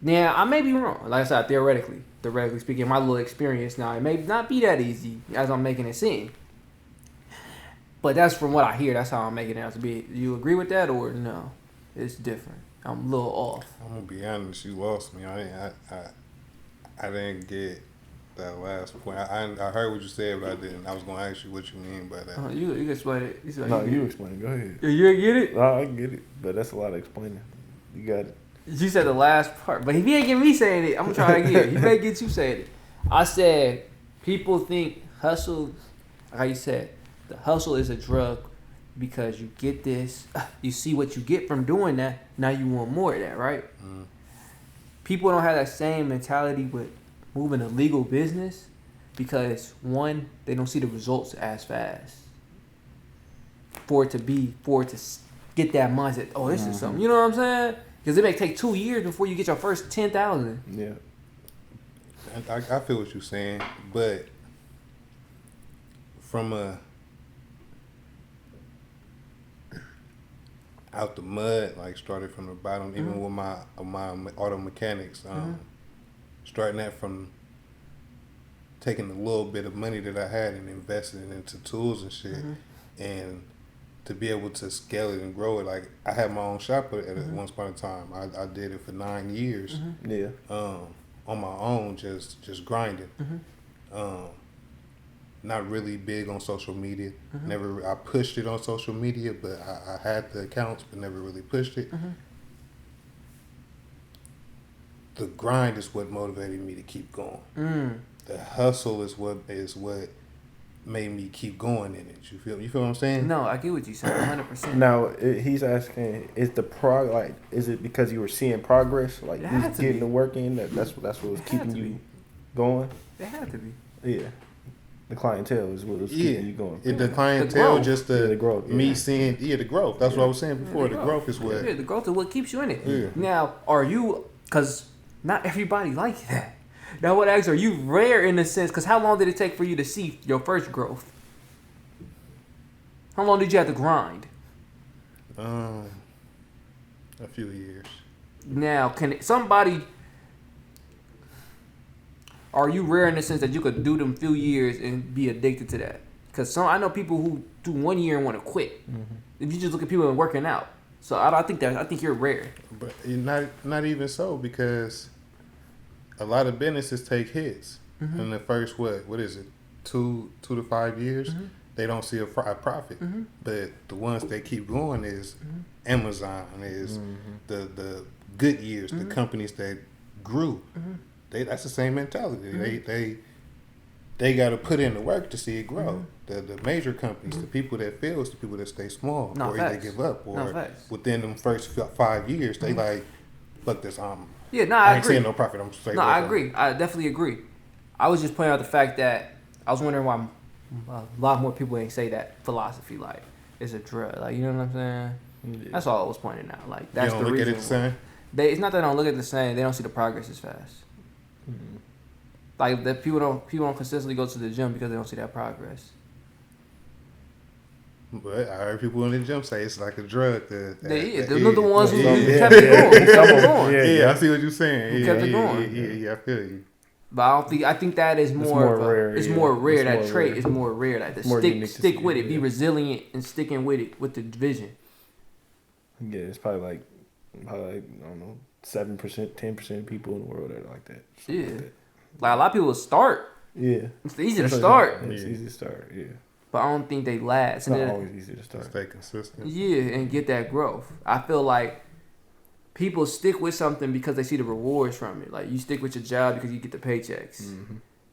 Now, I may be wrong. Like I said, theoretically speaking, my little experience now, it may not be that easy as I'm making it seem. But that's from what I hear. That's how I'm making it out to be. Do you agree with that or no? It's different. I'm a little off. I'm gonna be honest. You lost me. I didn't get that last point. I heard what you said, but I didn't. I was gonna ask you what you mean by that. You can explain it. You explain it. Go ahead. You get it? No, I get it. But that's a lot of explaining. You got it. You said the last part, but if he ain't get me saying it, I'm gonna try again. He may get you saying it. I said people think hustle, like how you said. The hustle is a drug because you get this, you see what you get from doing that, now you want more of that, right? Mm. People don't have that same mentality with moving a legal business because, one, they don't see the results as fast. For it to get that mindset, oh, this is something, you know what I'm saying? Because it may take 2 years before you get your first 10,000. Yeah. I feel what you're saying, but from out the mud, like started from the bottom, mm-hmm. even with my auto mechanics, starting that from taking a little bit of money that I had and investing it into tools and shit, mm-hmm. and to be able to scale it and grow it. Like I had my own shop at mm-hmm. once upon a time. I did it for 9 years, mm-hmm. yeah, on my own, just grinding. Mm-hmm. Not really big on social media. Mm-hmm. I pushed it on social media, but I had the accounts, but never really pushed it. Mm-hmm. The grind is what motivated me to keep going. Mm. The hustle is what made me keep going in it. You feel what I'm saying? No, I get what you're saying, 100%. Now he's asking, is it because you were seeing progress, like you was getting the work in? That's what was keeping you going. It had to be. Yeah. The clientele is what was keeping you going. The clientele, just the growth. Me seeing the growth. That's what I was saying before. The growth is what. Yeah, the growth is what keeps you in it. Yeah. Now, are you? Because not everybody like that. Now, what ask? Are you rare in the sense? Because how long did it take for you to see your first growth? How long did you have to grind? A few years. Now, can somebody? Are you rare in the sense that you could do them few years and be addicted to that? Because I know people who do 1 year and want to quit. Mm-hmm. If you just look at people working out, so I think you're rare. But not even so, because a lot of businesses take hits mm-hmm. in the first what is it 2 to 5 years, mm-hmm. they don't see a profit. But the ones that keep going is Amazon, is the good years, the companies that grew. That's the same mentality. They got to put in the work to see it grow. The major companies, the people that fail, is the people that stay small, or they give up, or within them first 5 years, they like, fuck this. I ain't agree. seeing no profit. I'm straight. No, I agree. I definitely agree. I was just pointing out the fact that I was wondering why a lot more people ain't say that philosophy, like, it's a drug. Like, you know what I'm saying? Yeah. That's all I was pointing out. Like, that's the reason. You don't look at it the same? It's not that they don't look at it the same. They don't see the progress as fast. Like, that people don't consistently go to the gym because they don't see that progress. But I heard people in the gym say it's like a drug. They're the ones who kept it going. Yeah, I see what you're saying. Who kept it going. Yeah, I feel you. But I think that is more rare. It's more rare. That trait rare. Is more rare. Like, stick with it. Be resilient and sticking with it, with the vision. Yeah, it's probably I don't know, 7%, 10% of people in the world that are like that. Like a lot of people start. Yeah. It's easy to start. It's easy to start, yeah. But I don't think they last. It's not always easy to start. Stay consistent. Yeah, and get that growth. I feel like people stick with something because they see the rewards from it. Like, you stick with your job because you get the paychecks.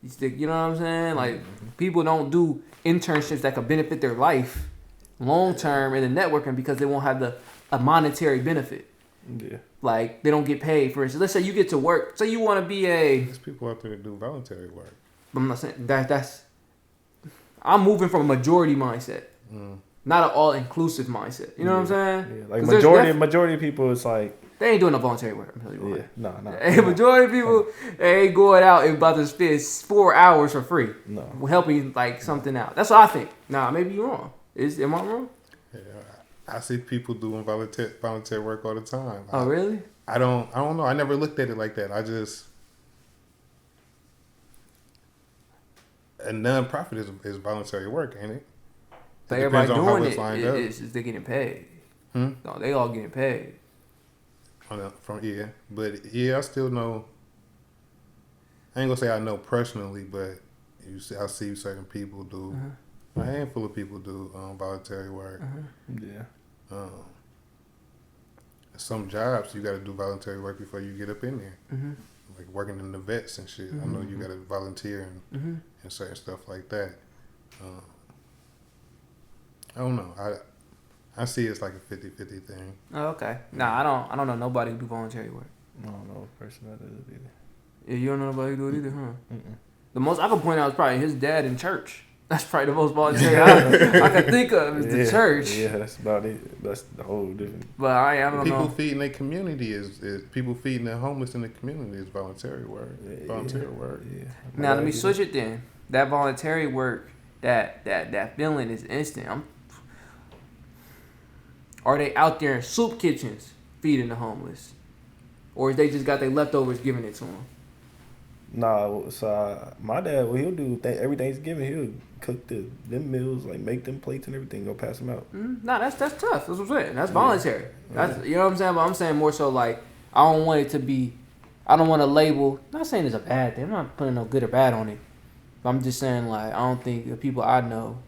You stick, you know what I'm saying? Like, people don't do internships that could benefit their life long term in the networking because they won't have a monetary benefit. Yeah. Like, they don't get paid. For instance, let's say you get to work. Say you want to be There's people out there that do voluntary work. I'm not saying that's. I'm moving from a majority mindset, not an all-inclusive mindset. You know what I'm saying? Yeah. Like majority of people, it's like they ain't doing no voluntary work. I'm telling you what. No. Majority of people, they ain't going out and about to spend 4 hours for free. No. Helping like something out. That's what I think. Nah, maybe you're wrong. Am I wrong? Yeah, I see people doing voluntary work all the time. Oh, really? I don't know. I never looked at it like that. A non-profit is voluntary work, ain't it? But everybody doing it is they getting paid. No, they all getting paid. But I still know. I ain't gonna say I know personally, but I see certain people do. A handful of people do voluntary work. Yeah. Some jobs you got to do voluntary work before you get up in there. Like working in the vets and shit. I know you got to volunteer and certain stuff like that. I don't know. I see it's like a 50-50 thing. Oh, okay. Nah, I don't know nobody who do voluntary work. I don't know a person that does it either. Yeah, you don't know nobody who do it either, huh? The most I can point out is probably his dad in church. That's probably the most voluntary I can think of is the church. Yeah, that's about it. That's the whole different. But I don't know. People feeding their community is people feeding the homeless in the community is voluntary work. Volunteer work. Yeah. Now let me switch it then. That voluntary work, that feeling is instant. Are they out there in soup kitchens feeding the homeless, or is they just got their leftovers giving it to them? Nah, so my dad, what he'll do every Thanksgiving, he'll cook them meals, like make them plates and everything, go pass them out. Nah, that's tough. That's what I'm saying. That's voluntary. That's you know what I'm saying. But I'm saying more so like I don't want it to be. I don't want to label. I'm not saying it's a bad thing. I'm not putting no good or bad on it. But I'm just saying like I don't think the people I know,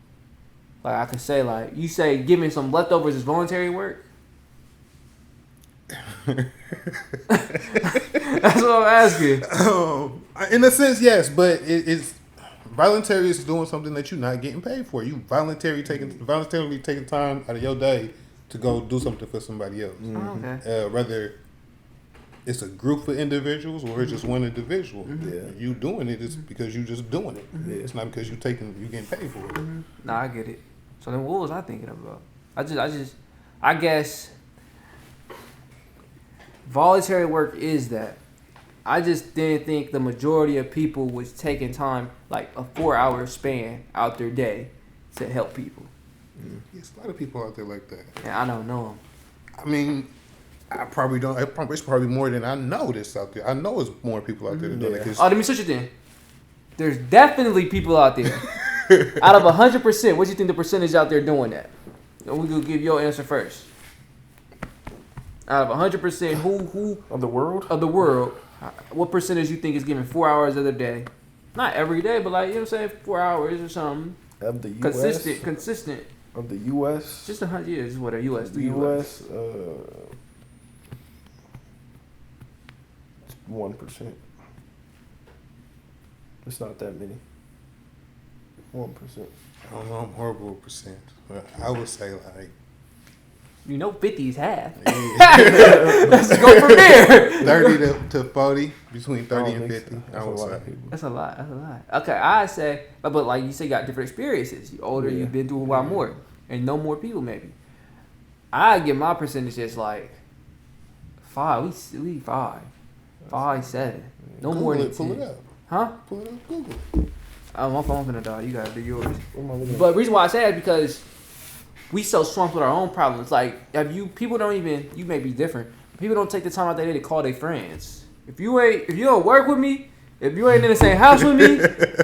like I can say like you say giving some leftovers is voluntary work. That's what I'm asking. In a sense, yes, but it's voluntary is doing something that you're not getting paid for. You voluntarily taking time out of your day to go do something for somebody else. Okay. Whether it's a group of individuals or it's just one individual. You doing it is because you just doing it. It's not because you getting paid for it. Nah, I get it. So then what was I thinking about? I guess voluntary work is that. I just didn't think the majority of people was taking time, like a 4-hour span out their day to help people. There's a lot of people out there like that. Yeah, I don't know them. I mean, I probably don't. It's probably more than I know this out there. I know it's more people out there that do it. Oh, let me switch it then. There's definitely people out there. Out of 100%, what do you think the percentage out there doing that? We will give your answer first. Out of 100%, who of the world? What percentage you think is giving 4 hours of their day? Not every day, but like, you know what I'm saying, 4 hours or something. Of the U.S. Consistent. Of the U.S. Just 100 years is what a U.S. The U.S. 1%. It's not that many. 1%. I don't know. I'm horrible with percent, but I would say like. 50 is half. Yeah. Let's go from there. 30 to 40, between 30 and 50. That's a lot of people. That's a lot. Okay, I say, but like you say, you got different experiences. You're older, you've been through a lot more, and know more people maybe. I give my percentage as like 5. We 5, 7. No Google more than it, pull 10. it up. Huh? Pull it up, Google. Oh, my phone's gonna die. You gotta do yours. But the reason why I say that is because we so swamped with our own problems. Like, people don't even, you may be different. People don't take the time out there to call their friends. If you don't work with me, if you ain't in the same house with me,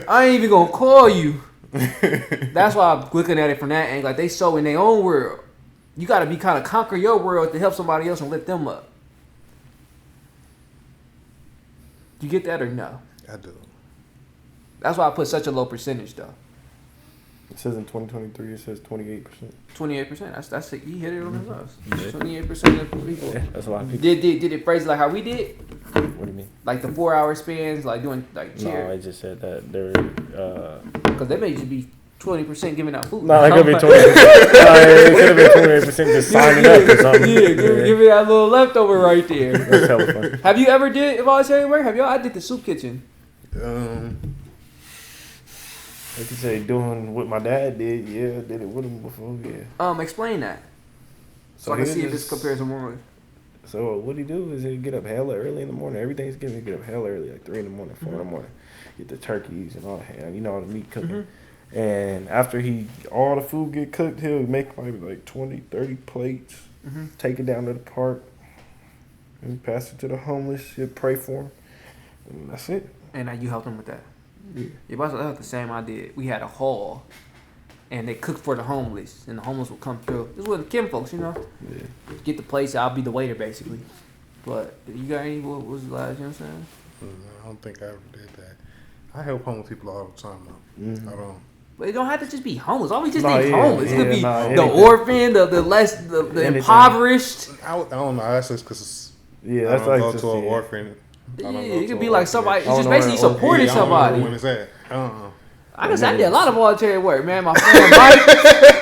I ain't even gonna call you. That's why I'm looking at it from that angle. Like, they so in their own world. You gotta be kind of conquer your world to help somebody else and lift them up. Do you get that or no? I do. That's why I put such a low percentage though. It says in 2023, it says 28%. 28%. That's it. He hit it on his nose. Yeah. 28% of people. Yeah, that's a lot of people. Did it phrase it like how we did? What do you mean? Like the 4-hour spans, like doing like cheer. No, I just said that they're. Because they may just be 20% giving out food. No, it could be 20%. It could have been 28% just signing up or something. Yeah, give me that little leftover right there. That's hella funny. Have you ever did voluntary work? I did the soup kitchen. Like you say, doing what my dad did, yeah, did it with him before, yeah. Explain that. So I can see if this compares more. So what he do is he get up hella early in the morning. Every Thanksgiving he get up hella early, like 3 in the morning, 4 in the morning. Get the turkeys and all that, all the meat cooking. And after all the food get cooked, he'll make like 20, 30 plates, take it down to the park, and pass it to the homeless. He'll pray for them, and that's it. And now you helped them with that. Yeah. Yeah, but that's the same I did. We had a hall, and they cooked for the homeless, and the homeless would come through. This was the Kim folks, Yeah. Get the place, I'll be the waiter, basically. But you got any, what was the last, you know what I'm saying? I don't think I ever did that. I help homeless people all the time, though. I don't. But it don't have to just be homeless. Always just be homeless. It could be the anything. orphan, the impoverished. I don't know. That's just because That's I like don't go just to an orphan. Yeah, it could be like somebody. It's I don't just know basically where- supporting Yeah, I don't somebody. know when it's at. I guess I did a lot of voluntary work, man. My friend Mike,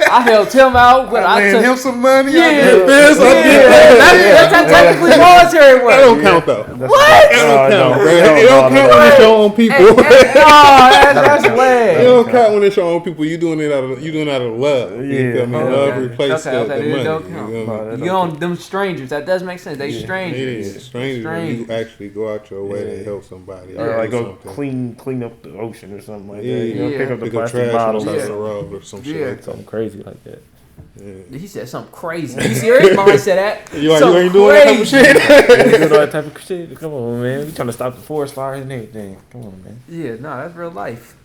I helped him out, but I lent took him some money. Yeah, I did this. I did that's that. technically voluntary work. That don't count though. What? That don't count, bro. No, It don't count when it's your own people. That's It way. don't count when it's your own people. You doing it out of love. You feel me? Love replaces the money. It don't count. You know what I mean? You don't them strangers. That does make sense. They strangers. Yeah, strangers. When you actually go out your way to help somebody. Or like do go something. clean up the ocean or something like that. Yeah, You know, yeah. pick up the Pick up plastic trash bottles on or the side of the road or some shit like that. something crazy like that. Yeah. He said something crazy. You serious? Mama said that. You ain't doing that type of shit. You doing all that type of shit? Come on, man. We trying to stop the forest fires and everything. Come on, man. Yeah, no, that's real life.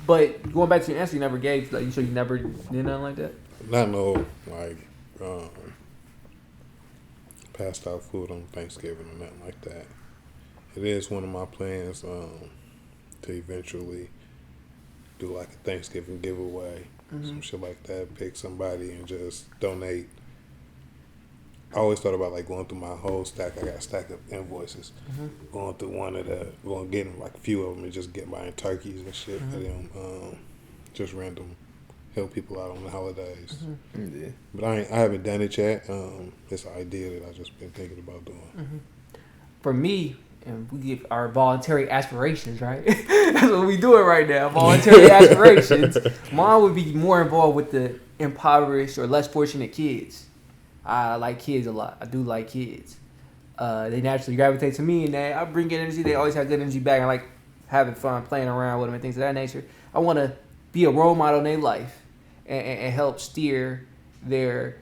But going back to your answer, you never gave. Like, you sure you never did nothing like that? Not no like passed out food on Thanksgiving or nothing like that. It is one of my plans to eventually do like a Thanksgiving giveaway, some shit like that. Pick somebody and just donate. I always thought about like going through my whole stack. I got a stack of invoices. Going through going getting like a few of them and just get buying turkeys and shit for them. Just random help people out on the holidays. Yeah. But I haven't done it yet. It's an idea that I just been thinking about doing. For me, and we give our voluntary aspirations, right? That's what we doing right now. Voluntary aspirations. Mine would be more involved with the impoverished or less fortunate kids. I like kids a lot. I do like kids. They naturally gravitate to me, and I bring good energy. They always have good energy back. I like having fun, playing around with them and things of that nature. I want to be a role model in their life and help steer their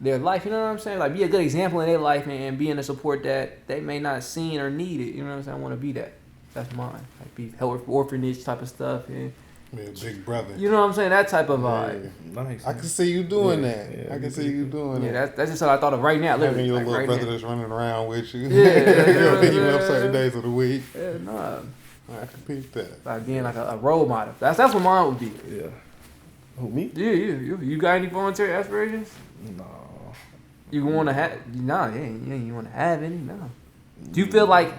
life. You know what I'm saying? Like, be a good example in their life and be in the support that they may not seen or needed. You know what I'm saying? I want to be that. That's mine. Like, be help orphanage type of stuff. And, Be a big brother. you know what I'm saying? That type of vibe. Nice. I can see you doing that. Yeah, I can see you doing Yeah, that. that's just what I thought of right now. Having Literally, your like little right brother now. that's running around with you. Yeah. He'll pick you up certain days of the week. Yeah, nah. I can peep that. Like being like a role model. That's what mine would be. Yeah. Who, me? Yeah, you got any voluntary aspirations? No. You want to have? Nah, you want to have any? No. Do you feel like?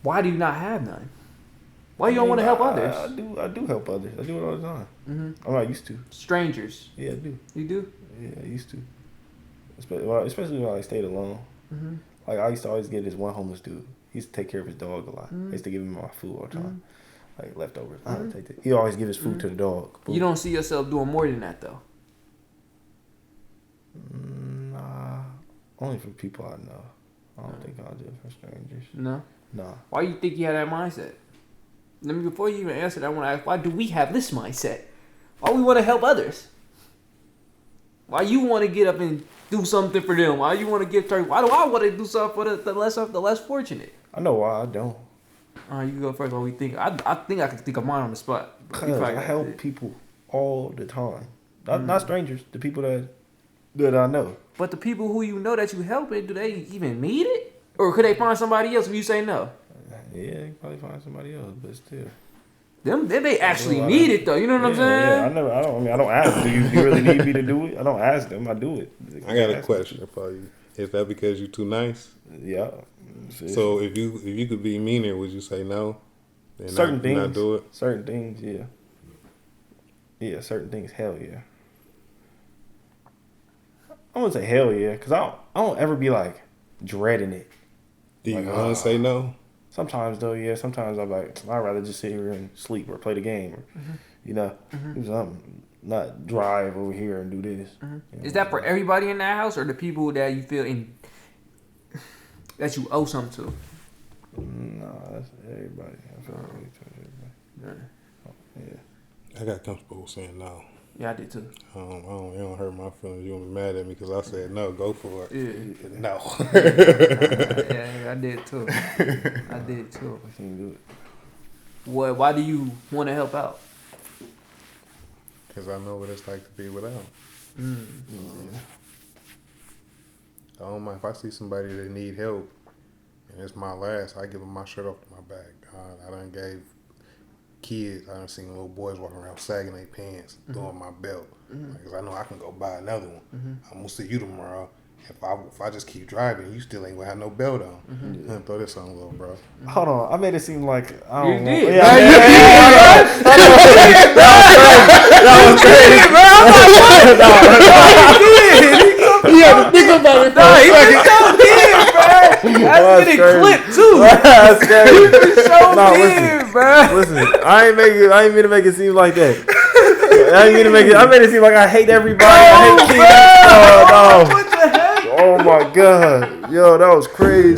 Why do you not have none? Why you don't want to help others? I do help others. I do it all the time. Mm-hmm. I'm not used to. Strangers. Yeah, I do. You do? Yeah, I used to. Especially when I stayed alone. Mm-hmm. Like, I used to always get this one homeless dude. He used to take care of his dog a lot. Mm-hmm. I used to give him my food all the time. Mm-hmm. Like, leftovers. Mm-hmm. Take that. He always give his food to the dog. You don't see yourself doing more than that, though? Nah. Only for people I know. I don't think I'll do it for strangers. No? Nah. Why you think you have that mindset? Let me, before you even answer that, I want to ask, why do we have this mindset? Why we want to help others? Why you want to get up and do something for them? Why you want to give turkey? Why do I want to do something for the less fortunate? I know why I don't. You go first. What we think? I think I can think of mine on the spot. Because I help people all the time. Not strangers. The people that I know. But the people who you know that you helping, do they even need it? Or could they find somebody else if you say no? Yeah, they can probably find somebody else, but still. They may actually need it though. You know what I'm saying? Yeah, I don't ask. Do you really need me to do it? I don't ask them. I do it. I got a question for you. Is that because you're too nice? Yeah. So if you could be meaner, would you say no? And certain things. Not do it. Certain things, yeah. Yeah, certain things. Hell yeah. I wouldn't say hell yeah, because I don't ever be like dreading it. Do you like, want to say no? Sometimes though, yeah. Sometimes I'm like, I'd rather just sit here and sleep or play the game or, do something. Not drive over here and do this. Mm-hmm. You know? Is that for everybody in that house or the people that you feel that you owe something to? No, that's everybody. I feel like everybody. Yeah. I got comfortable with saying no. Yeah, I did too. It don't hurt my feelings. You won't be mad at me because I said no. Go for it. Yeah. No. I did too. I did too. I can't do it. Why do you want to help out? Because I know what it's like to be without. Mm-hmm. I don't mind if I see somebody that need help and it's my last, I give them my shirt off to my back. I done gave kids, I done seen little boys walking around sagging their pants, throwing my belt. Because I know I can go buy another one. I'm going to see you tomorrow. If I just keep driving, you still ain't going to have no belt on. Throw this on, little bro. Hold on, I made it seem like I don't You know. did. Yeah, That was crazy, bro. That's getting clipped too. That's crazy. You been so big, bro. Listen, I ain't mean to make it seem like that. I made it seem like I hate everybody. I hate kids. What the heck? Oh my god, yo, that was crazy.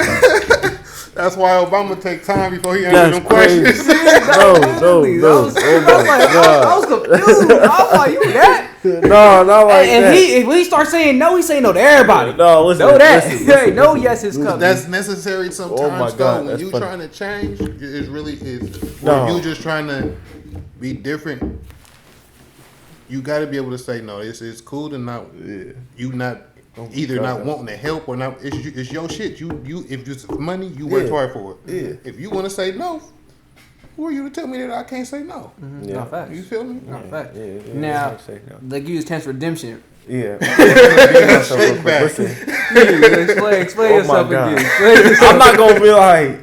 That's why Obama take time before he That's answer them questions. No. Oh my god. I was confused. I was like, you that? No, not like And that. if he starts saying no, he saying no to everybody. No, listen. Know that. Listen. No, yes is coming. That's necessary sometimes. Oh my God, when that's you funny. trying to change, it's really or No. you just trying to be different. You got to be able to say no. It's cool to not you not either not wanting to help or not. It's your shit. You if it's money, you work hard for it. Yeah. If you want to say no, who are you to tell me that I can't say no? Yeah. Not facts. You feel me? Not facts. Yeah, Now, say no. like you use tense redemption. Yeah. Shake back. Listen, Explain Oh yourself my God. again. Explain yourself. I'm not gonna be like,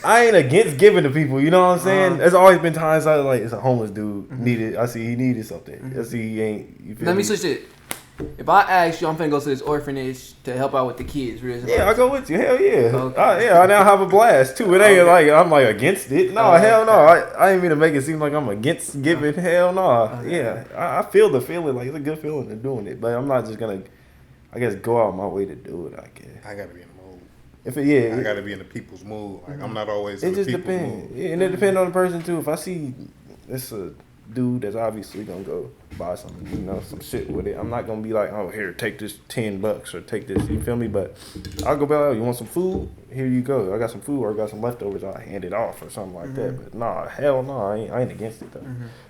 I ain't against giving to people. You know what I'm saying? There's always been times I like it's a homeless dude needed. I see he needed something. I see he ain't. You feel Let me switch it. If I ask you, I'm finna go to this orphanage to help out with the kids. Yeah, I go with you. Hell yeah. Okay. I now have a blast too. It ain't like I'm like against it. No, hell no. I ain't mean to make it seem like I'm against giving. Hell no. Yeah, I feel the feeling. Like it's a good feeling to doing it, but I'm not just gonna, I guess, go out my way to do it. I guess. I gotta be in the mood. If it, I gotta be in the people's mood. Like I'm not always. It in the just people's depends. mood. Yeah, and it depends on the person too. If I see it's a dude that's obviously gonna go buy something, some shit with it, I'm not gonna be like, oh, here, take this $10 or take this. You feel me? But I'll go buy. Oh, you want some food? here you go. I got some food or I got some leftovers. I'll hand it off or something like that. But nah, hell no, I ain't against it though.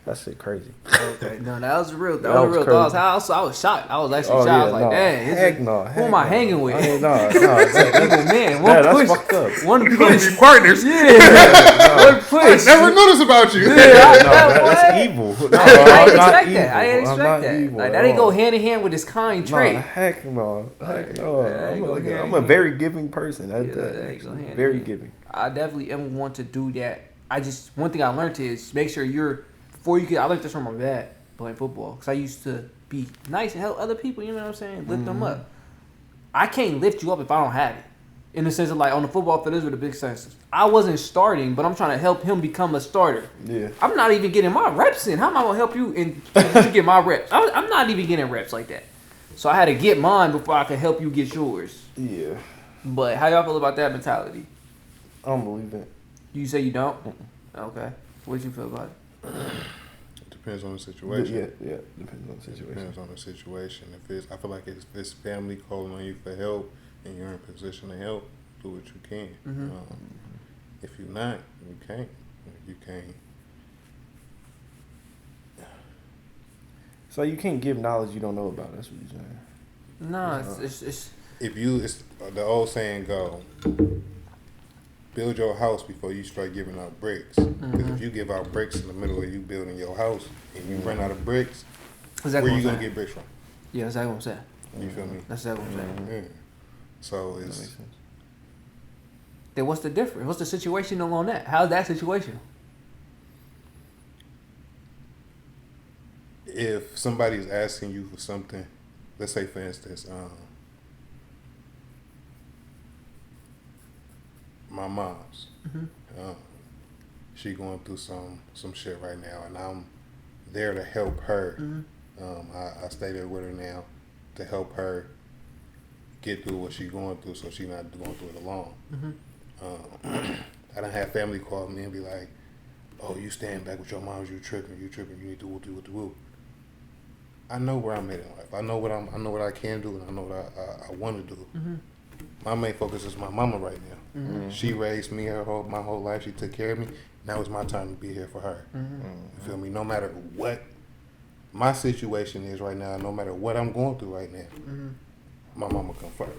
That shit crazy. Okay, no, that was real. That was real thoughts. I was shocked. I was actually shocked. I was like, dang, heck no. Who am I hanging with? Evil man. That's fucked up. One We're push. gonna be partners. One push. I never noticed about you. That's evil. No, I didn't expect evil. that. I didn't expect that. Evil Like that didn't go hand in hand with his kind trait. Heck no. Heck no. Yeah, I'm a very giving person. Very giving. I definitely am want to do that. One thing I learned is make sure I learned this from my dad playing football. Because I used to be nice and help other people, you know what I'm saying? Lift them up. I can't lift you up if I don't have it. In the sense of like on the football field, this was the big sense. I wasn't starting, but I'm trying to help him become a starter. Yeah. I'm not even getting my reps in. How am I going to help you you get my reps? I'm not even getting reps like that. So I had to get mine before I could help you get yours. Yeah. But how y'all feel about that mentality? I don't believe that. You say you don't? Okay. What do you feel about it? It depends on the situation. Yeah. Depends on the situation. Depends on the situation. I feel like if it's family calling on you for help and you're in a position to help, do what you can. If you're not, you can't. You can't. So you can't give knowledge you don't know about. That's what you're saying. No, it's It's the old saying go, build your house before you start giving out bricks. Because if you give out bricks in the middle of you building your house and you run out of bricks, exactly where you going to get bricks from? Yeah, that's exactly what I'm saying. You feel me? That's exactly what I'm saying. Yeah. So That makes sense. Then what's the difference? What's the situation on that? How's that situation? if somebody's asking you for something, let's say for instance, my mom's, she going through some shit right now, and I'm there to help her. I stay there with her now to help her get through what she's going through, so she's not going through it alone. I done had family call me and be like, "Oh, you stand back with your mom? You tripping? You need to do." I know where I'm at in life. I know what I can do, and I know what I want to do. My main focus is my mama right now. She raised me my whole life. She took care of me. Now it's my time to be here for her. You feel me? No matter what my situation is right now, no matter what I'm going through right now, my mama come first.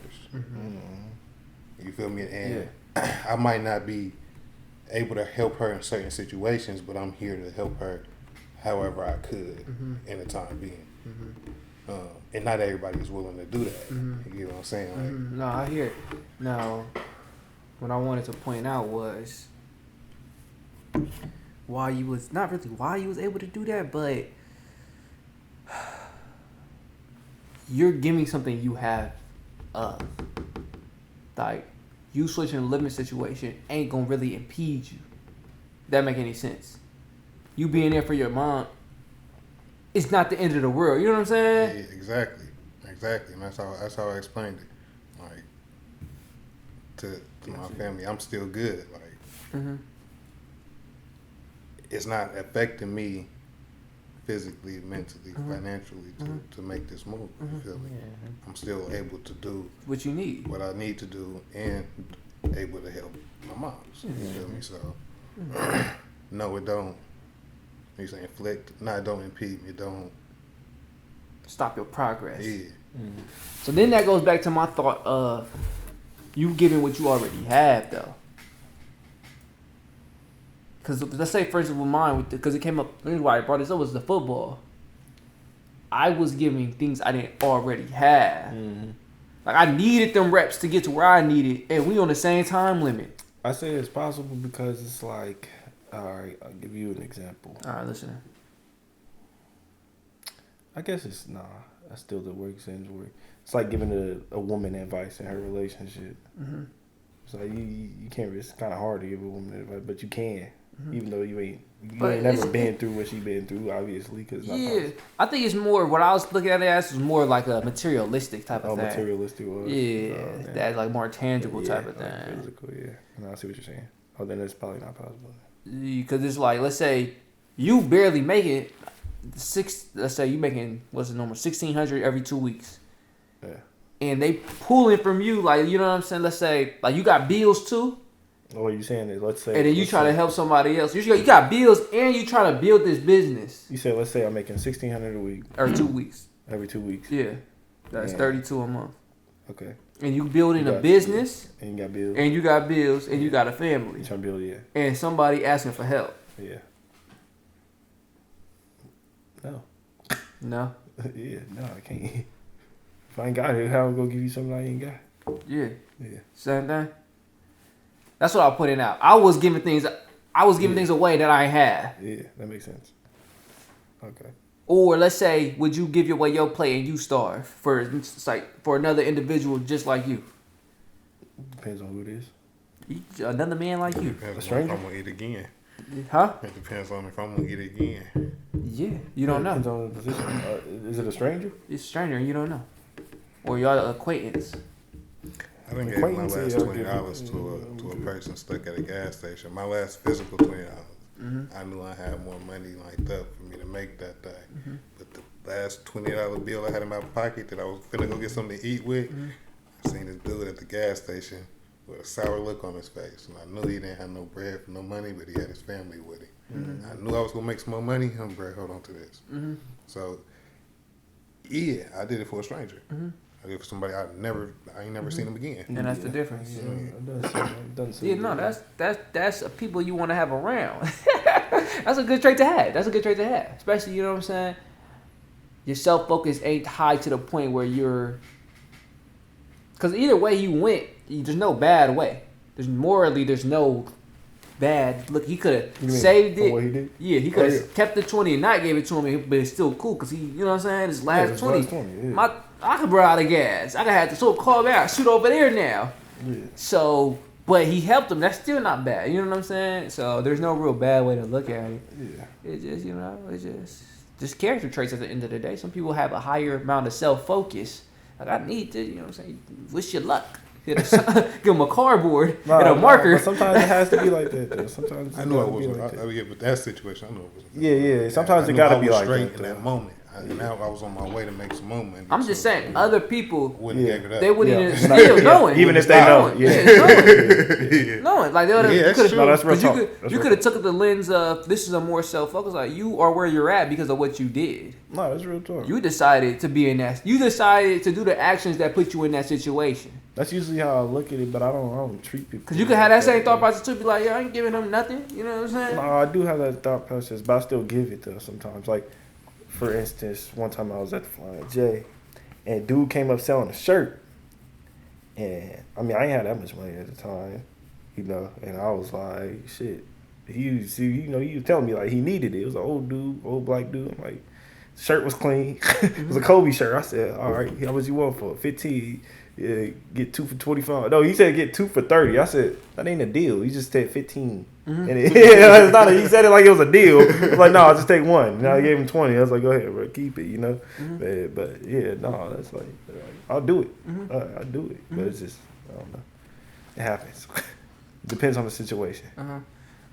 You feel me? And I might not be able to help her in certain situations, but I'm here to help her however I could in the time being. And not everybody is willing to do that. You know what I'm saying? Like, No, I hear it. Now, what I wanted to point out was why you was able to do that, but you're giving something you have like you switching a living situation ain't gonna really impede you. That make any sense? You being there for your mom, it's not the end of the world. You know what I'm saying? yeah, exactly. And that's how I explained it. Like to my family, I'm still good. Like it's not affecting me physically, mentally, financially to make this move. You feel me? I'm still able to do What you need. what I need to do and able to help my mom. You feel me? So no, it don't. You say inflict? No, it don't impede me. It don't Stop your progress. Yeah. So then that goes back to my thought of you giving what you already have, though. Because let's say, for instance, with mine, because it came up, the reason why I brought this up was the football. I was giving things I didn't already have. Like, I needed them reps to get to where I needed, and we on the same time limit. I say it's possible because it's like, all right, I'll give you an example. All right, listen. I guess it's that's still the work sense where it's like giving a woman advice in her relationship. It's like you can't. It's kind of hard to give a woman advice, but you can, even though you ain't never been through what she been through, obviously. Cause I think it's more what I was looking at it as was more like a materialistic type of thing. Materialistic was. That like more tangible type of thing. Like physical, No, I see what you're saying. Oh, then it's probably not possible. Because it's like, let's say you barely make it. Let's say you making what's the number 1,600 every 2 weeks. Yeah. and they pulling from you, like, you know what I'm saying? Let's say, like, you got bills too. What you saying is, let's say, and then you try to help somebody else. You got bills, and you try to build this business. You said, let's say I'm making $1,600 a week or 2 weeks. Every 2 weeks. Yeah, that's 32 a month. Okay. And you building a business, and you got bills, and you got bills, and you got a family. You trying to build, and somebody asking for help. Yeah. No. No. Yeah, no, I can't. If I ain't got it, how am I gonna give you something I ain't got? Yeah. Yeah. Same thing. That's what I'm putting out. I was giving things away that I ain't had. Yeah, that makes sense. Okay. Or let's say, would you give away your plate and you starve for another individual just like you? Depends on who it is. Another man like you. Depends A on stranger? if I'm gonna eat again. Huh? It depends on if I'm gonna eat again. Yeah, you don't know. Depends on the position. Is it a stranger? It's a stranger and you don't know. Or y'all acquaintance. I done gave my last $20 to a person stuck at a gas station. My last physical $20. I knew I had more money lined up for me to make that day. But the last $20 bill I had in my pocket that I was finna go get something to eat with, I seen this dude at the gas station with a sour look on his face. And I knew he didn't have no bread for no money, but he had his family with him. I knew I was gonna make some more money. I'm like, hold on to this. So, yeah, I did it for a stranger. I did it for somebody I ain't never seen him again. And that's the difference. Yeah, no, that's people you want to have around. That's a good trait to have. Especially, you know what I'm saying? Your self-focus ain't high to the point where you're... Because either way you went, there's no bad way. There's no bad. Look, he could have saved it. What he did? Yeah, he could have kept the 20 and not gave it to him, but it's still cool because he, you know what I'm saying? His last 20. I could run out of gas. I could have to call back, shoot over there now. Yeah. So, but he helped him. That's still not bad. You know what I'm saying? So there's no real bad way to look at it. Yeah. It's just, it's just character traits at the end of the day. Some people have a higher amount of self-focus. Like, I need to, you know what I'm saying? Wish you luck. Give him a cardboard and a marker. But sometimes it has to be like that, though. Sometimes I knew I wasn't. With that situation, I knew it wasn't. Yeah. Sometimes it gotta be like that. In that moment. Now I was on my way to make some more money. I'm just saying, other people wouldn't have gave it up. They wouldn't even still knowing. Even if they know. Knowing. Like, that's real talk. You could have took the lens of, this is a more self-focus. Like, you are where you're at because of what you did. No, that's real talk. You decided to be in that. You decided to do the actions that put you in that situation. That's usually how I look at it, but I don't treat people. Because you could have that same thought process too. Be like, I ain't giving them nothing. You know what I'm saying? No, I do have that thought process, but I still give it though sometimes. Like, for instance, one time I was at the Flying J, and dude came up selling a shirt. And, I mean, I ain't had that much money at the time, and I was like, shit. He was telling me, like, he needed it. It was an old black dude. I'm like, the shirt was clean. It was a Kobe shirt. I said, all right, how much you want for it? 15. Yeah, get 2 for 25. No, he said get 2 for 30. I said, that ain't a deal. He just said 15. And it's not he said it like it was a deal. I was like, no, I'll just take one. And I gave him 20. I was like, go ahead, bro, keep it, But yeah, no, that's like, I'll do it. I'll do it. But it's just, I don't know. It happens. Depends on the situation.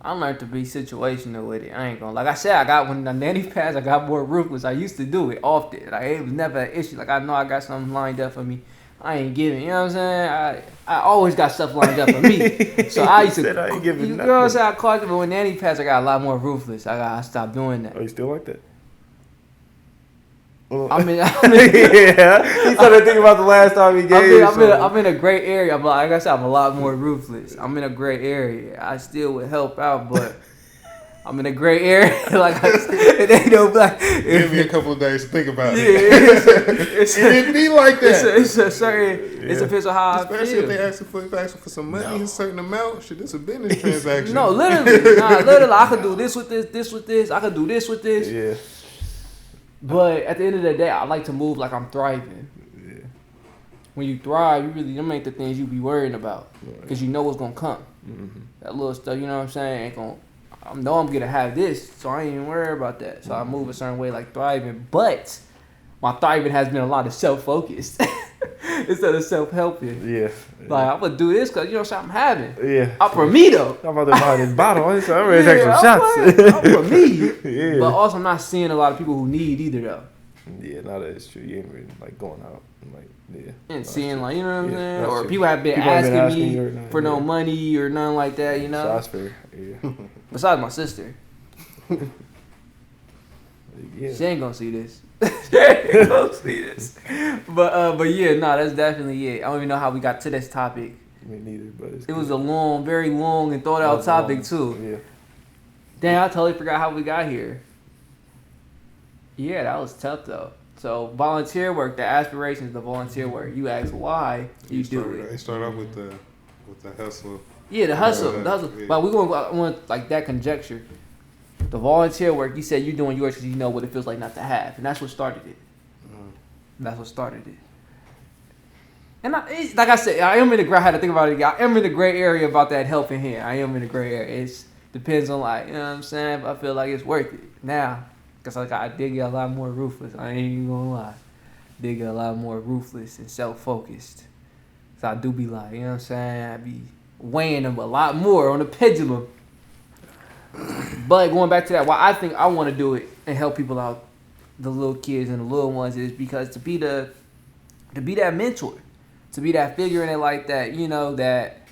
I learned to be situational with it. I ain't gonna, like I said, when the nanny passed, I got more ruthless. I used to do it often. Like, it was never an issue. Like, I know I got something lined up for me. I ain't giving, you know what I'm saying? I always got stuff lined up for me. So I used to, I ain't giving you know what I'm saying? I caught it, but when Nanny passed, I got a lot more ruthless. I stopped doing that. Oh, you still like that? I mean, yeah. He started thinking about the last time he gave. I'm in a gray area. But like I said, I'm a lot more ruthless. I'm in a gray area. I still would help out, but I'm in a gray area. Like I said, it ain't no black. Give me a couple of days to think about it. It didn't be like that. It's a certain. It's a piece of how Especially I feel. if they asking for some money, a certain amount. Shit, it's a business transaction. No, literally. I could do this with this. I could do this with this. Yeah. But at the end of the day, I like to move like I'm thriving. Yeah. When you thrive, them ain't the things you be worrying about. Because you know what's going to come. Mm-hmm. That little stuff, you know what I'm saying, ain't going to... I know I'm going to have this, so I ain't even worried about that. So I move a certain way like thriving. But my thriving has been a lot of self-focused instead of self-helping. Yeah. Like, I'm going to do this because, you know what I'm saying, I'm having. Yeah. For me, though. I'm about to buy this bottle. I'm ready to take some shots. I'm for me. Yeah. But also, I'm not seeing a lot of people who need either, though. Yeah, now that it's true, you ain't really like going out and like and seeing like, you know what I'm saying, that's or true. people have been People have asking, been asking me you or not, for no money or nothing like that, you know. So that's fair. Yeah. Besides my sister, Yeah. she ain't gonna see this. She ain't gonna see this. But yeah, no, that's definitely it. I don't even know how we got to this topic. Me neither, but It was a long, very long and thought out topic too. Yeah. Damn, I totally forgot how we got here. Yeah, that was tough though. So volunteer work, the aspirations of volunteer work. You ask why you do it. They start off with the hustle. Yeah, the hustle, Yeah, the hustle. yeah. But we want like that conjecture. The volunteer work, you said you're doing yours because you know what it feels like not to have, and that's what started it. That's what started it. And like I said, I am in the gray. I had to think about it again. I am in the gray area about that helping hand. I am in the gray area. It depends on like, you know what I'm saying. But I feel like it's worth it now, because like I did get a lot more ruthless. I ain't even gonna lie. Did get a lot more ruthless and self-focused. So I do be like, you know what I'm saying. I be weighing them a lot more on the pendulum. But going back to that, why I think I want to do it and help people out, the little kids and the little ones, is because to be that mentor, to be that figure in it like that, you know, that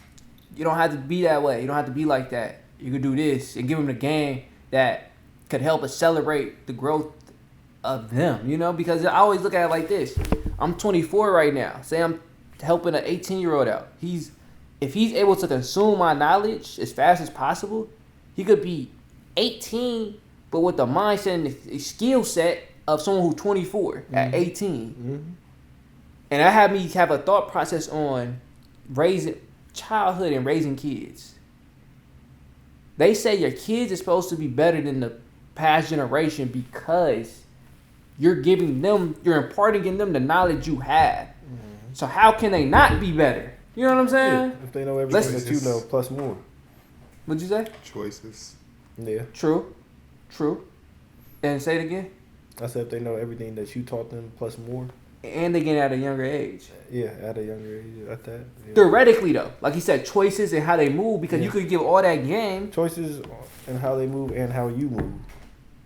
you don't have to be that way, you don't have to be like that. You could do this and give them the game that could help accelerate the growth of them, you know, because I always look at it like this. I'm 24 right now. Say I'm helping an 18-year-old out. If he's able to consume my knowledge as fast as possible, he could be 18, but with the mindset and the skill set of someone who's 24 at 18. Mm-hmm. And that had me have a thought process on raising childhood and raising kids. They say your kids are supposed to be better than the past generation because you're imparting in them the knowledge you have. Mm-hmm. So how can they not be better? You know what I'm saying? Yeah, if they know everything that you know, plus more. What'd you say? Choices. Yeah. True. And say it again. I said if they know everything that you taught them, plus more. And they get at a younger age. Yeah, at a younger age. At that. Yeah. Theoretically, though, like you said, choices and how they move, because you could give all that game. Choices and how they move and how you move.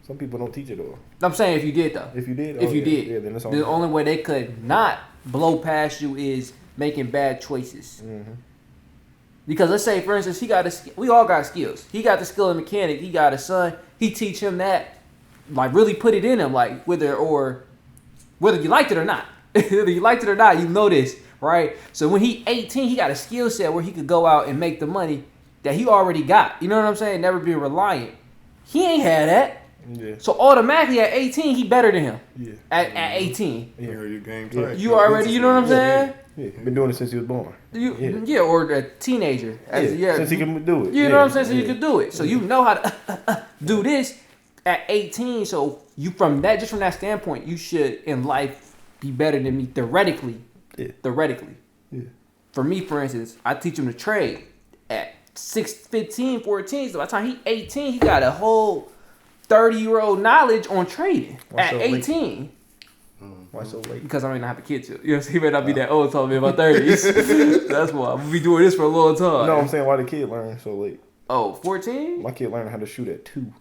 Some people don't teach it all. I'm saying if you did, though. If you did. Yeah, then it's the only way they could not blow past you is making bad choices. Mm-hmm. Because let's say, for instance, we all got skills. He got the skill of mechanic. He got a son. He teach him that, like really put it in him, like whether you liked it or not. Whether you liked it or not, you know this, right? So when he 18, he got a skill set where he could go out and make the money that he already got. You know what I'm saying? Never be reliant. He ain't had that. Yeah. So automatically at 18, he better than him. Yeah. At 18. Yeah, your game tight. You already, you know what I'm saying? Yeah. Been doing it since he was born. Or a teenager. Since he can do it. You know what I'm saying? So you can do it. So you know how to do this at 18. So just from that standpoint, you should in life be better than me theoretically. Yeah. Theoretically. Yeah. For me, for instance, I teach him to trade at 15, 14. So by the time he's 18, he got a whole 30-year-old knowledge on trading at 18. Why so late? Because I may not have a kid too. You know, so he may not be that old talking me in my 30s. That's why I'm gonna be doing this for a long time. No, I'm saying why the kid learn so late. Oh, 14? My kid learned how to shoot at 2.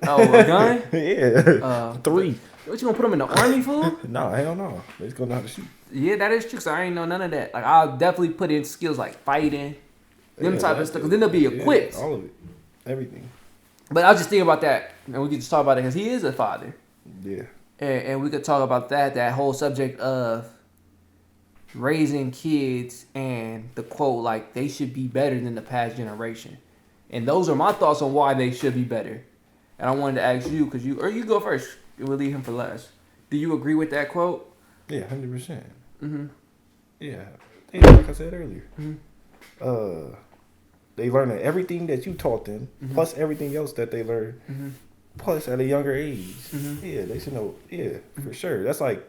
Oh, a gun? Yeah. 3. What, you gonna put him in the army, fool? No, hell no. They just gonna know how to shoot. Yeah, that is true. So I ain't know none of that. Like I'll definitely put in skills like fighting, them type of stuff. Cause then they'll be equipped. All of it, everything. But I was just thinking about that, and we could just talk about it because he is a father. Yeah. And we could talk about that whole subject of raising kids and the quote like they should be better than the past generation. And those are my thoughts on why they should be better. And I wanted to ask you, because you go first. We'll leave him for last. Do you agree with that quote? Yeah, 100%. Mm-hmm. Yeah. Like I said earlier. Mm-hmm. They learn everything that you taught them, plus everything else that they learned, plus at a younger age. Mm-hmm. Yeah, they should know. Yeah, for sure. That's like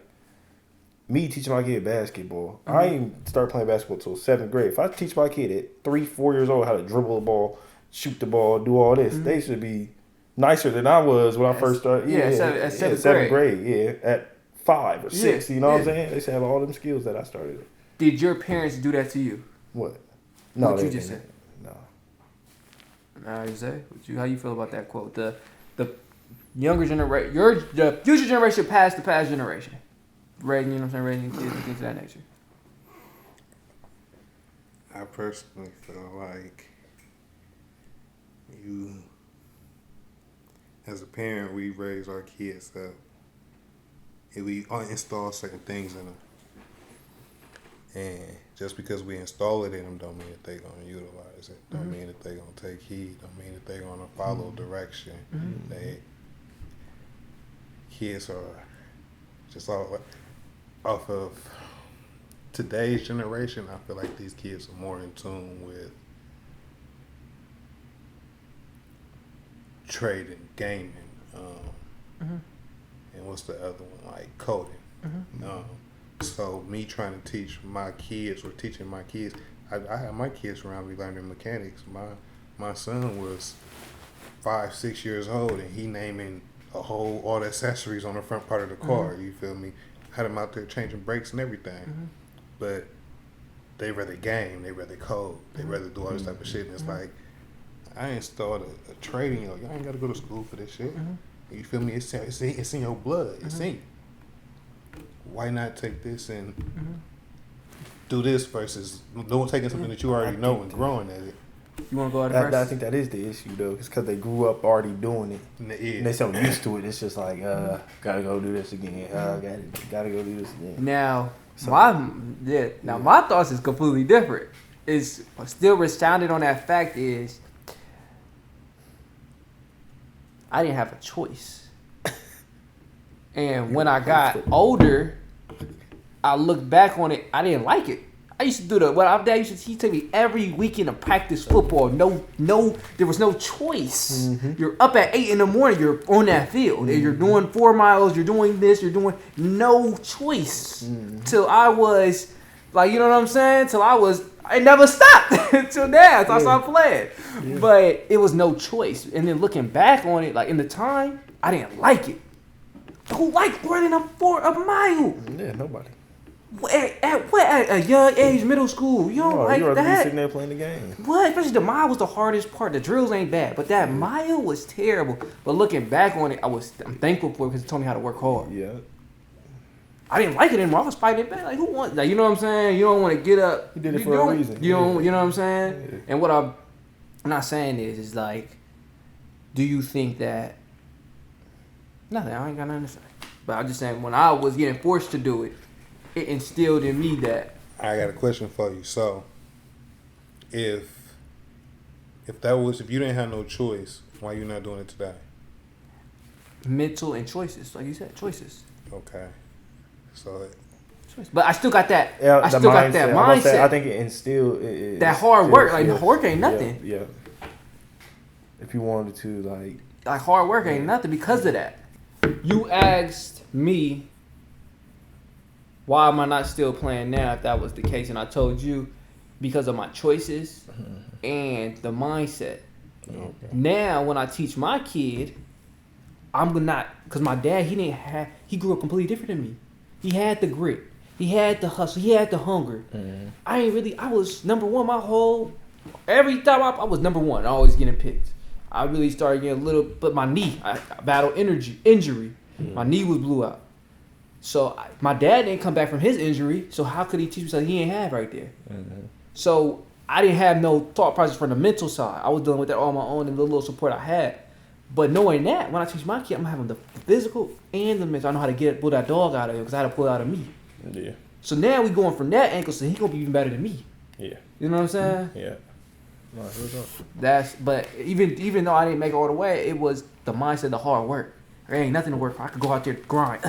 me teaching my kid basketball. I ain't start playing basketball till 7th grade. If I teach my kid at 3-4 years old how to dribble the ball, shoot the ball, do all this, they should be nicer than I was when I first started. Yeah, at 7th grade. Yeah, at 5 or 6. You know what I'm saying? They should have all them skills that I started with. Did your parents do that to you? What? No, what you just said? No. How you say? How you feel about that quote? The younger generation, the future generation past the past generation. Raising, you know what I'm saying, raising kids and things of that nature. I personally feel like you, as a parent, we raise our kids up. And we install certain things in them. And just because we install it in them don't mean that they're going to utilize it. Don't mean that they're going to take heed. Don't mean that they're going to follow direction. Kids are just all off of today's generation. I feel like these kids are more in tune with trading, gaming, and what's the other one, like coding. So me trying to teach my kids or teaching my kids, I have my kids around me learning mechanics. My son was 5-6 years old and he naming all the accessories on the front part of the car. You feel me? Had him out there changing brakes and everything. But they rather game, they rather code, they rather do all this type of shit. And it's like, I installed a trading. Y'all ain't got to go to school for this shit. You feel me? It's in your blood. It's in you. Why not take this and do this versus taking something that you already know and growing at it? You want to go out first? I think that is the issue, though. It's because they grew up already doing it. And they're so used to it. It's just like, gotta go do this again. Gotta go do this again. Now, my thoughts is completely different. It's still resounded on that fact is I didn't have a choice. And when I got older, I looked back on it. I didn't like it. I used to do he took me every weekend to practice football. No, there was no choice. You're up at 8 a.m. You're on that field. And you're doing 4 miles. You're doing this. You're doing no choice. Till I was, like, you know what I'm saying? I never stopped until now. Until I started playing. Yeah. But it was no choice. And then looking back on it, like in the time, I didn't like it. Who likes running a mile? Yeah, nobody. At a young age, middle school, you don't like you that. Be sitting there playing the game. What? Especially the mile was the hardest part. The drills ain't bad, but that mile was terrible. But looking back on it, I'm thankful for it because it taught me how to work hard. Yeah. I didn't like it anymore. I was fighting it back. Like, who wants? Like, you know what I'm saying? You don't want to get up. You did it for a reason. You know what I'm saying? Yeah. And what I'm not saying is like, do you think that? Nothing. I ain't got nothing to say. But I'm just saying, when I was getting forced to do it, it instilled in me that. I got a question for you. So, if you didn't have no choice, why you not doing it today? Mental and choices, like you said, choices. Okay. So. But I still got that. Yeah, I still got that mindset. I think it instilled that hard work. Like hard work ain't nothing. Yeah. If you wanted to, like hard work ain't nothing because of that. You asked me, why am I not still playing now if that was the case? And I told you, because of my choices and the mindset. Okay. Now, when I teach my kid, because my dad, he grew up completely different than me. He had the grit. He had the hustle. He had the hunger. I was number one every time I was number one, always getting picked. I really started getting but my knee, I battled injury. My knee was blew out. So my dad didn't come back from his injury, so how could he teach me something he didn't have right there? So I didn't have no thought process from the mental side. I was dealing with that on my own and the little support I had. But knowing that, when I teach my kid, I'm having the physical and the mental. I know how to pull that dog out of him because I had to pull it out of me. Yeah. So now we going from that ankle, so he gonna be even better than me. Yeah. You know what I'm saying? Yeah. But even though I didn't make it all the way, it was the mindset, the hard work. There ain't nothing to work for. I could go out there and grind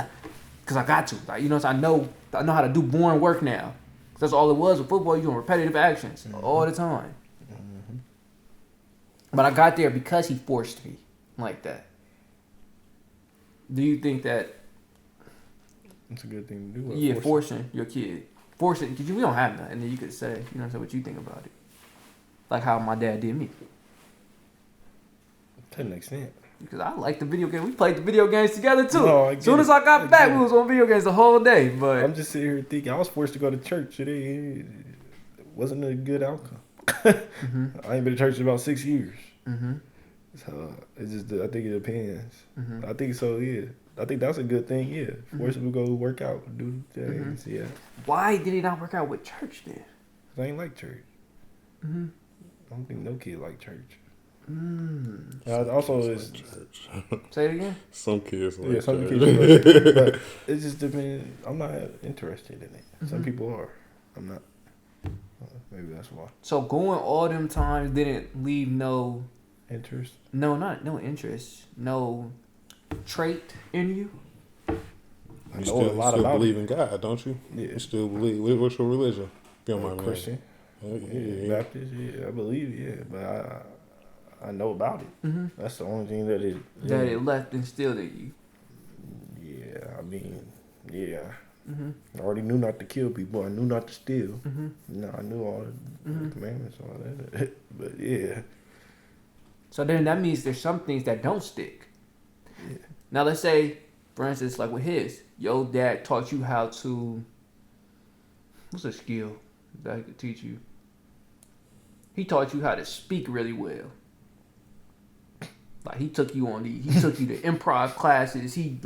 because I got to. Like, you know, so I know how to do boring work now. That's all it was with football. You doing repetitive actions all the time. But I got there because he forced me like that. Do you think that? It's a good thing to do. Yeah, forcing your kid, because we don't have nothing, and then you could say, what you think about it. Like how my dad did me. To an extent. Because I like the video game. We played the video games together too. As soon as I got back, we was on video games the whole day. But I'm just sitting here thinking, I was forced to go to church today. It wasn't a good outcome. I ain't been to church in about 6 years. So it's just, I think it depends. Mm-hmm. I think so. Yeah, I think that's a good thing. Yeah, force them to go work out, do things. Yeah, Why did it not work out with church then? 'Cause I ain't like church. Mm-hmm. I don't think no kid like church. Mm. Also, it's church. Say it again. Some kids like yeah, some church. kids like church, but it just depends. I'm not interested in it. Some people are. I'm not. Maybe that's why. So going all them times didn't leave no Interest. no interest, no trait in you. I You know a lot still about believe it. in God, don't you? Yeah. You still believe. What's your religion? If you don't mind me Christian. asking. Yeah, Baptist. Yeah, I believe. Yeah, but I know about it. Mm-hmm. That's the only thing that it. That it left instilled in you. Yeah, I mean, yeah. Mm-hmm. I already knew not to kill people. I knew not to steal. Mm-hmm. No, I knew all the commandments, all that. But yeah. So then that means there's some things that don't stick. Yeah. Now let's say, for instance, like with his, your dad taught you how to. What's a skill that he could teach you? He taught you how to speak really well. Like he took you to improv classes. He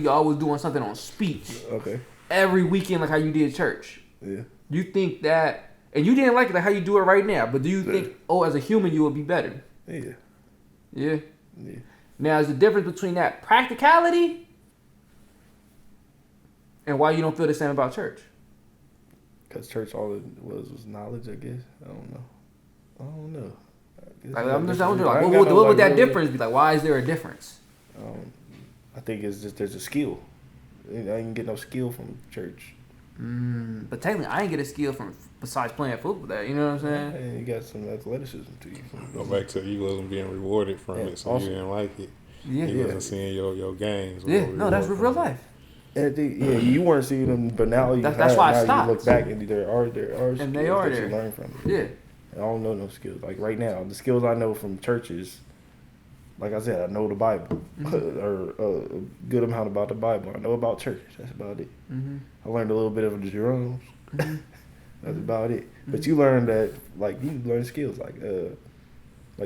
always doing something on speech. Okay. Every weekend, like how you did church. Yeah. You think that, and you didn't like it like how you do it right now, but do you think, as a human, you would be better? Yeah. Yeah. Yeah. Now, is the difference between that practicality and why you don't feel the same about church? Because church, all it was knowledge, I guess. I don't know. Like, I'm just wondering, like, what would that difference be? Like, why is there a difference? I think it's just there's a skill. I didn't get no skill from church. But technically, I ain't get a skill from besides playing football. That you know what I'm saying? And you got some athleticism to you. Go back to you wasn't being rewarded from it, so also, you didn't like it. Yeah, You wasn't seeing your games. yeah. No, that's real life. And you weren't seeing them, but now you. That's why I now stopped. You look back and there are skills And they are that there. you learn from it. Yeah. I don't know no skills. Like right now, the skills I know from churches, like I said, I know the Bible, or a good amount about the Bible. I know about church. That's about it. I learned a little bit of the Jerome's. That's about it. But you learn that, like, you learn skills like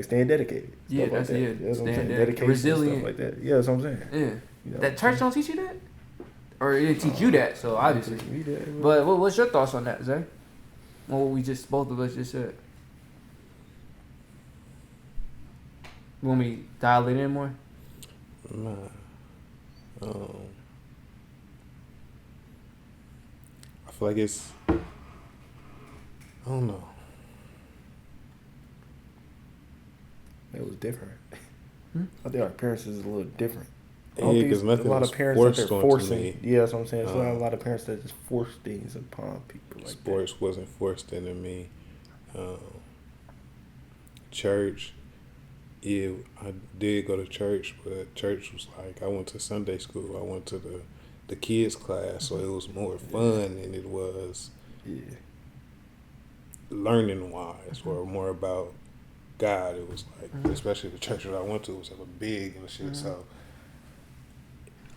staying dedicated. Yeah, stuff that's like that. it. You know what I'm Staying saying? dedicated, Dedication, resilient. stuff like that. Yeah, that's what I'm saying. Yeah. You know, That church don't teach you that? Or it didn't teach you that, so obviously. But what's your thoughts on that, Zay? What both of us just said. You want me to dial it in more? Nah. I feel like it's. I don't know. It was different. I think our parents is a little different. I Yeah, don't think because it's nothing a lot was of parents that forced they're onto forcing. me. Yeah, that's what I'm saying. It's not a lot of parents that just force things upon people like Sports wasn't forced into me. Church, yeah, I did go to church, but church was like I went to Sunday school. I went to the kids class, so it was more fun than it was learning wise or more about God. It was like, especially the church that I went to was like big and shit. So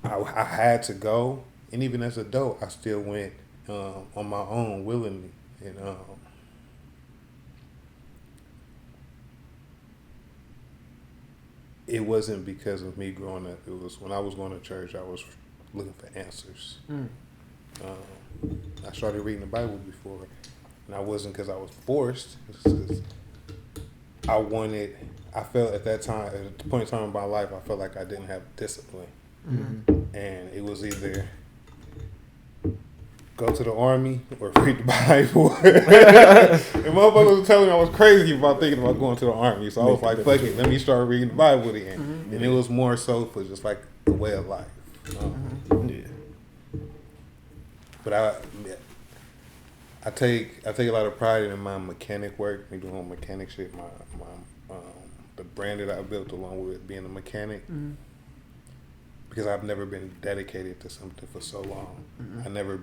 I had to go, and even as an adult, I still went on my own willingly, and it wasn't because of me growing up. It was when I was going to church, I was looking for answers. I started reading the Bible before, and I wasn't because I was forced. It's 'cause I felt at that time, at the point in time in my life, I felt like I didn't have discipline. And it was either go to the army or read the Bible. And motherfuckers was telling me I was crazy about thinking about going to the army. So I was like, fuck it, let me start reading the Bible then. And it was more so for just like a way of life. But I take a lot of pride in my mechanic work, me doing mechanic shit, my the brand that I built along with being a mechanic. Because I've never been dedicated to something for so long. I never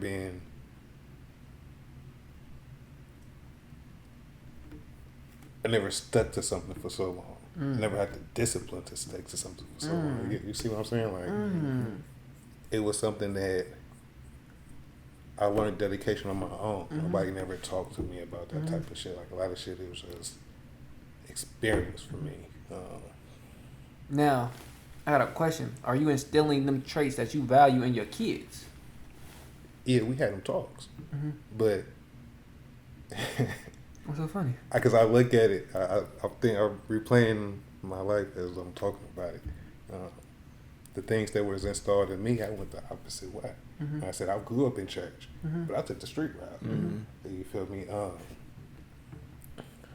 stuck to something for so long. I never had the discipline to stick to something for so long. You see what I'm saying? Like, it was something that I learned dedication on my own. Nobody never talked to me about that type of shit. Like, a lot of shit, it was just experience for me. Now, I got a question. Are you instilling them traits that you value in your kids? Yeah, we had them talks, but What's so funny? because I look at it, I think I'm replaying my life as I'm talking about it. The things that was installed in me, I went the opposite way. I said I grew up in church, but I took the street route. You feel me?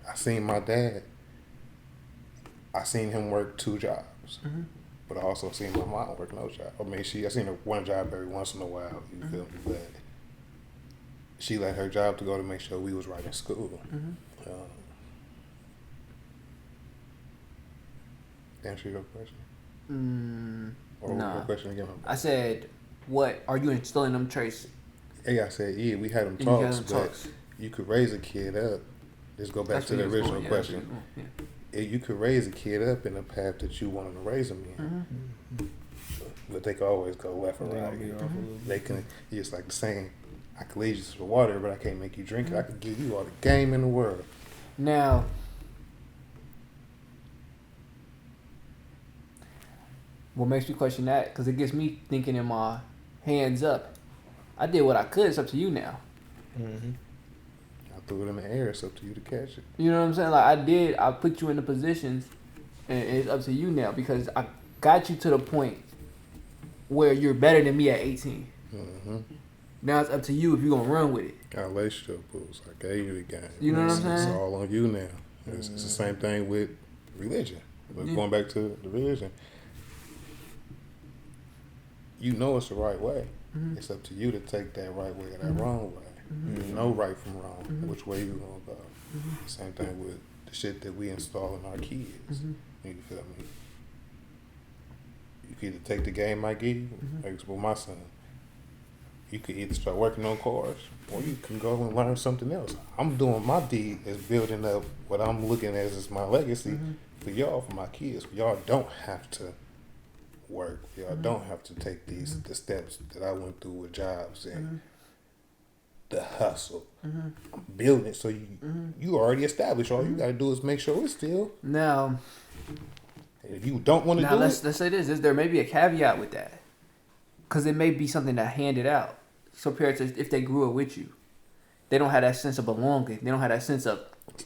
I seen my dad. I seen him work 2 jobs, but I also seen my mom work no job. I mean, I seen her one job every once in a while. You feel me? But she let her job to go to make sure we was right in school. Answer your question. Or Nah. your question again? I said, what are you instilling them traits? Hey, I said, yeah, we had them You had talks, them but talks. you could raise a kid up. Let's go back That's to where the he was original going, question. Yeah. You could raise a kid up in the path that you want to raise them in, but they can always go left or right. They can. It's like the saying, "I can lead you to the water, but I can't make you drink it. I can give you all the game in the world." Now, what makes me question that? Because it gets me thinking in my hands up. I did what I could. It's up to you now. I threw it in the air. It's up to you to catch it. You know what I'm saying? Like I put you in the positions, and it's up to you now because I got you to the point where you're better than me at 18. Now it's up to you if you're gonna run with it. Got a relationship rules. I gave you the game. You know what I'm It's saying? all on you now. It's the same thing with religion. But going back to the religion, you know it's the right way. It's up to you to take that right way or that wrong way. You know right from wrong, which way you gonna go. Same thing with the shit that we install in our kids. You feel me? You can either take the game I give you, like with my son. You could either start working on cars, or you can go and learn something else. I'm doing my deed is building up what I'm looking at as my legacy for y'all, for my kids. Y'all don't have to work. Y'all don't have to take the steps that I went through with jobs and the hustle. I'm building it so you already established. All you gotta do is make sure it's still. Now, If you don't want to do let's it, say this: there may be a caveat with that, because it may be something that handed out. So compared to if they grew up with you, they don't have that sense of belonging. They don't have that sense of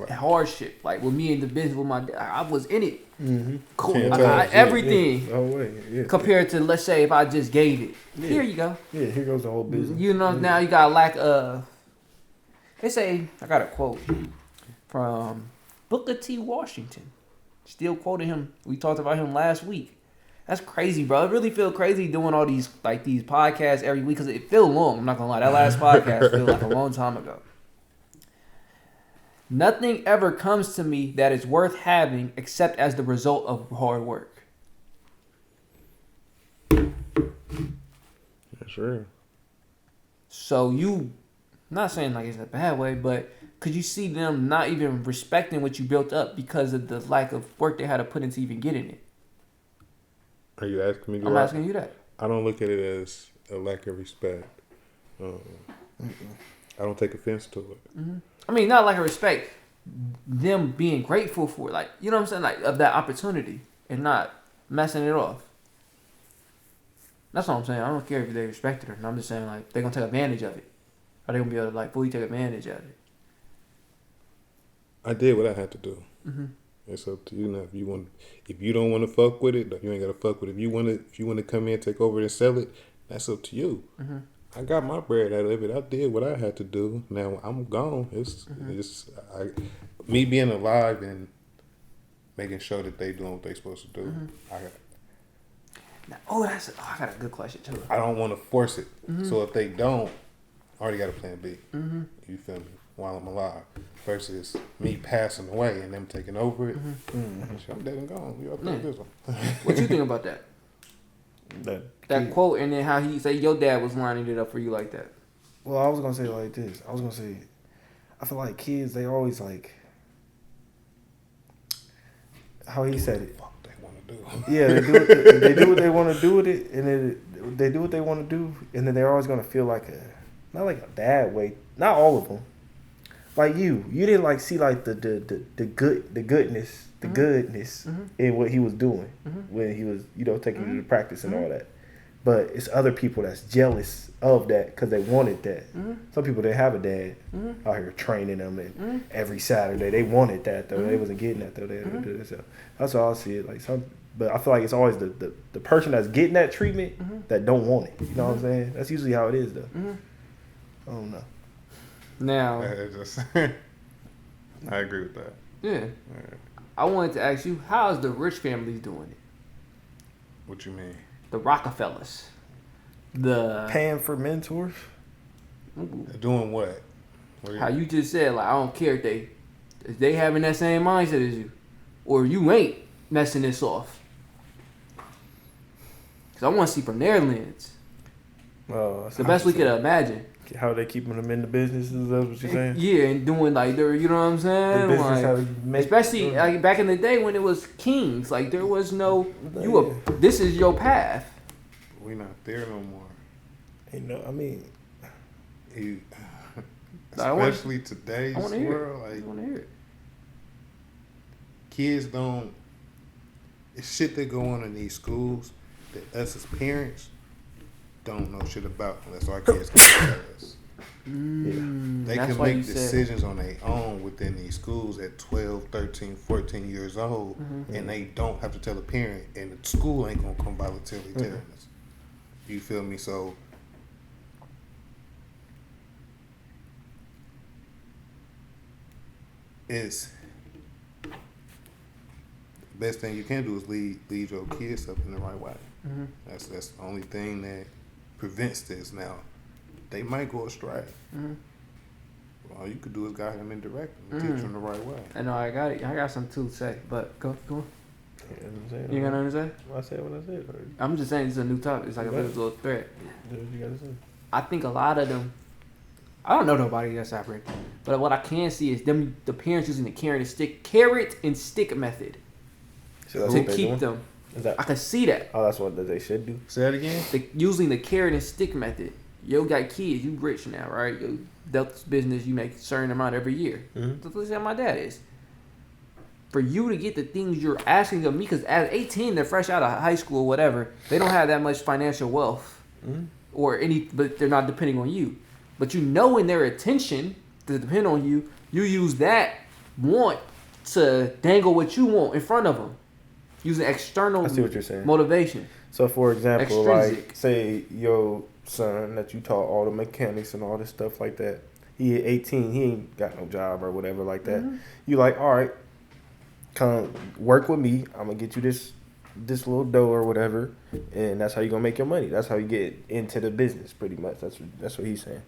hardship. Like with me in the business with my dad, I was in it. Cool. Everything. Oh wait, yeah. Compared to, let's say, if I just gave it. Here you go. Yeah, here goes the whole business. You know, now you got a lack of. They say, I got a quote from Booker T. Washington. Still quoting him. We talked about him last week. That's crazy, bro. I really feel crazy doing all these podcasts every week because it feels long. I'm not gonna lie. That last podcast feels like a long time ago. Nothing ever comes to me that is worth having except as the result of hard work. That's real. So you, not saying like it's a bad way, but could you see them not even respecting what you built up because of the lack of work they had to put into even getting it? are you asking me? I'm asking you that. I don't look at it as a lack of respect. I don't take offense to it. I mean, not like a respect, them being grateful for it. Like, you know what I'm saying? Like, of that opportunity and not messing it off. That's all I'm saying. I don't care if they respect it or not. I'm just saying, like, they're going to take advantage of it. Are they going to be able to, like, fully take advantage of it? I did what I had to do. It's up to you now. If you don't want to fuck with it, you ain't gotta fuck with it. If you want to come in, take over and sell it, that's up to you. I got my bread out of it. I did what I had to do. Now I'm gone. Me being alive and making sure that they doing what they supposed to do. Now, I got a good question too. I don't want to force it. So if they don't, I already got a plan B. You feel me? While I'm alive, versus me passing away and them taking over it. I'm dead and gone. You take this one. What you think about that? That quote, and then how he say your dad was lining it up for you like that. Well, I was gonna say it like this. I feel like kids, they always like how he said it. Fuck, they want to do. Yeah, they do what they want to do with it, and then they do what they want to do, and then they're always gonna feel like not like a bad way. Not all of them, like you didn't like see like the goodness in what he was doing when he was taking you to practice and all that. But it's other people that's jealous of that because they wanted that. Some people didn't have a dad out here training them, and every Saturday they wanted that though. They wasn't getting that though. They had to do this. So that's how I see it. Like but I feel like it's always the person that's getting that treatment that don't want it. You know what I'm saying? That's usually how it is though. I don't know. Now, I agree with that. Yeah. I wanted to ask you, how is the rich families doing it? What you mean? The Rockefellers. The paying for mentors? Doing what? How you just said, like, I don't care if they having that same mindset as you. Or you ain't messing this off. Because I want to see from their lens. It's the best we could imagine. How they keeping them in the businesses, that's what you're saying? Yeah, and doing like you know what I'm saying? The business like, especially like back in the day when it was kings, like there was no this is your path. We not there no more. I mean, especially today's world, I want to hear it. Kids don't. It's shit that go on in these schools that us as parents don't know shit about unless our kids can tell us. They can make decisions on their own within these schools at 12, 13, 14 years old, and they don't have to tell a parent, and the school ain't gonna come voluntarily telling us. You feel me? So it's the best thing you can do is lead your kids up in the right way. That's the only thing that prevents this. Now, they might go astray. All you could do is guide them in direct and teach them the right way. I know I got it. I got something to say, but go on. You got nothing to say? I said what I said. I'm just saying it's a new topic. It's like a little thread. What you gotta say? I think a lot of them. I don't know nobody that's operating, but what I can see is the parents using the carrot and stick method to keep them. I can see that. Oh, that's what they should do. Say that again. Using the carrot and stick method. Yo got kids, you rich now, right? Yo dealt this business, you make a certain amount every year. That's how my dad is. For you to get the things you're asking of me, because at 18 they're fresh out of high school or whatever, they don't have that much financial wealth but they're not depending on you. But in their attention to depend on you, you use that want to dangle what you want in front of them. Using external I see what you're saying. Motivation. So, for example, Extrinsic. like, say your son that you taught all the mechanics and all this stuff like that, he at 18, he ain't got no job or whatever like that. You like, all right, come work with me. I'm going to get you this little dough or whatever, and that's how you going to make your money. That's how you get into the business, pretty much. That's what he's saying.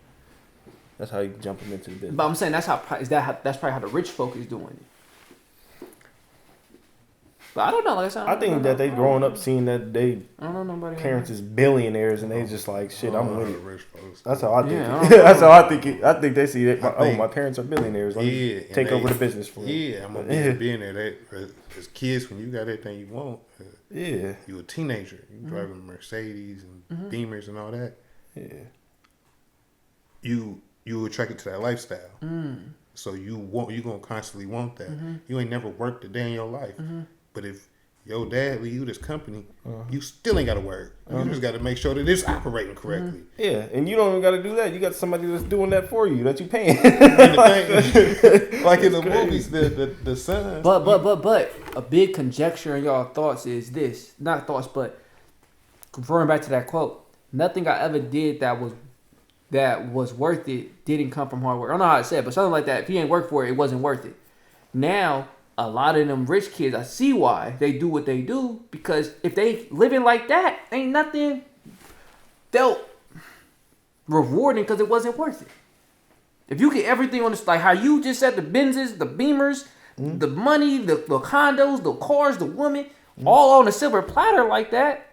That's how you jump him into the business. But I'm saying that's probably how the rich folk is doing it. But I don't know. Like I said, I think that they growing up seeing that they I don't know nobody parents is billionaires and they just like shit. I'm with it. Rich folks. That's how I think. Yeah, That's how I think it. I think they see it. My parents are billionaires. Let me take over the business for them. Yeah, I'm gonna be a billionaire. As kids, when you got everything you want, you a teenager. You driving Mercedes and Beamers and all that. Yeah, you attracted to that lifestyle. So you gonna constantly want that. You ain't never worked a day in your life. But if your dad leave you this company, you still ain't got to work. You just got to make sure that it's operating correctly. Yeah, and you don't even got to do that. You got somebody that's doing that for you, that you paying. Like in the movies, the son. But a big conjecture in y'all thoughts is this. Not thoughts, but referring back to that quote. Nothing I ever did that was worth it didn't come from hard work. I don't know how I said it, but something like that. If you ain't work for it, it wasn't worth it. Now, a lot of them rich kids, I see why they do what they do, because if they living like that, ain't nothing felt rewarding because it wasn't worth it. If you get everything on this, like how you just said, the Benzes, the Beamers, the money, the condos, the cars, the women, all on a silver platter like that,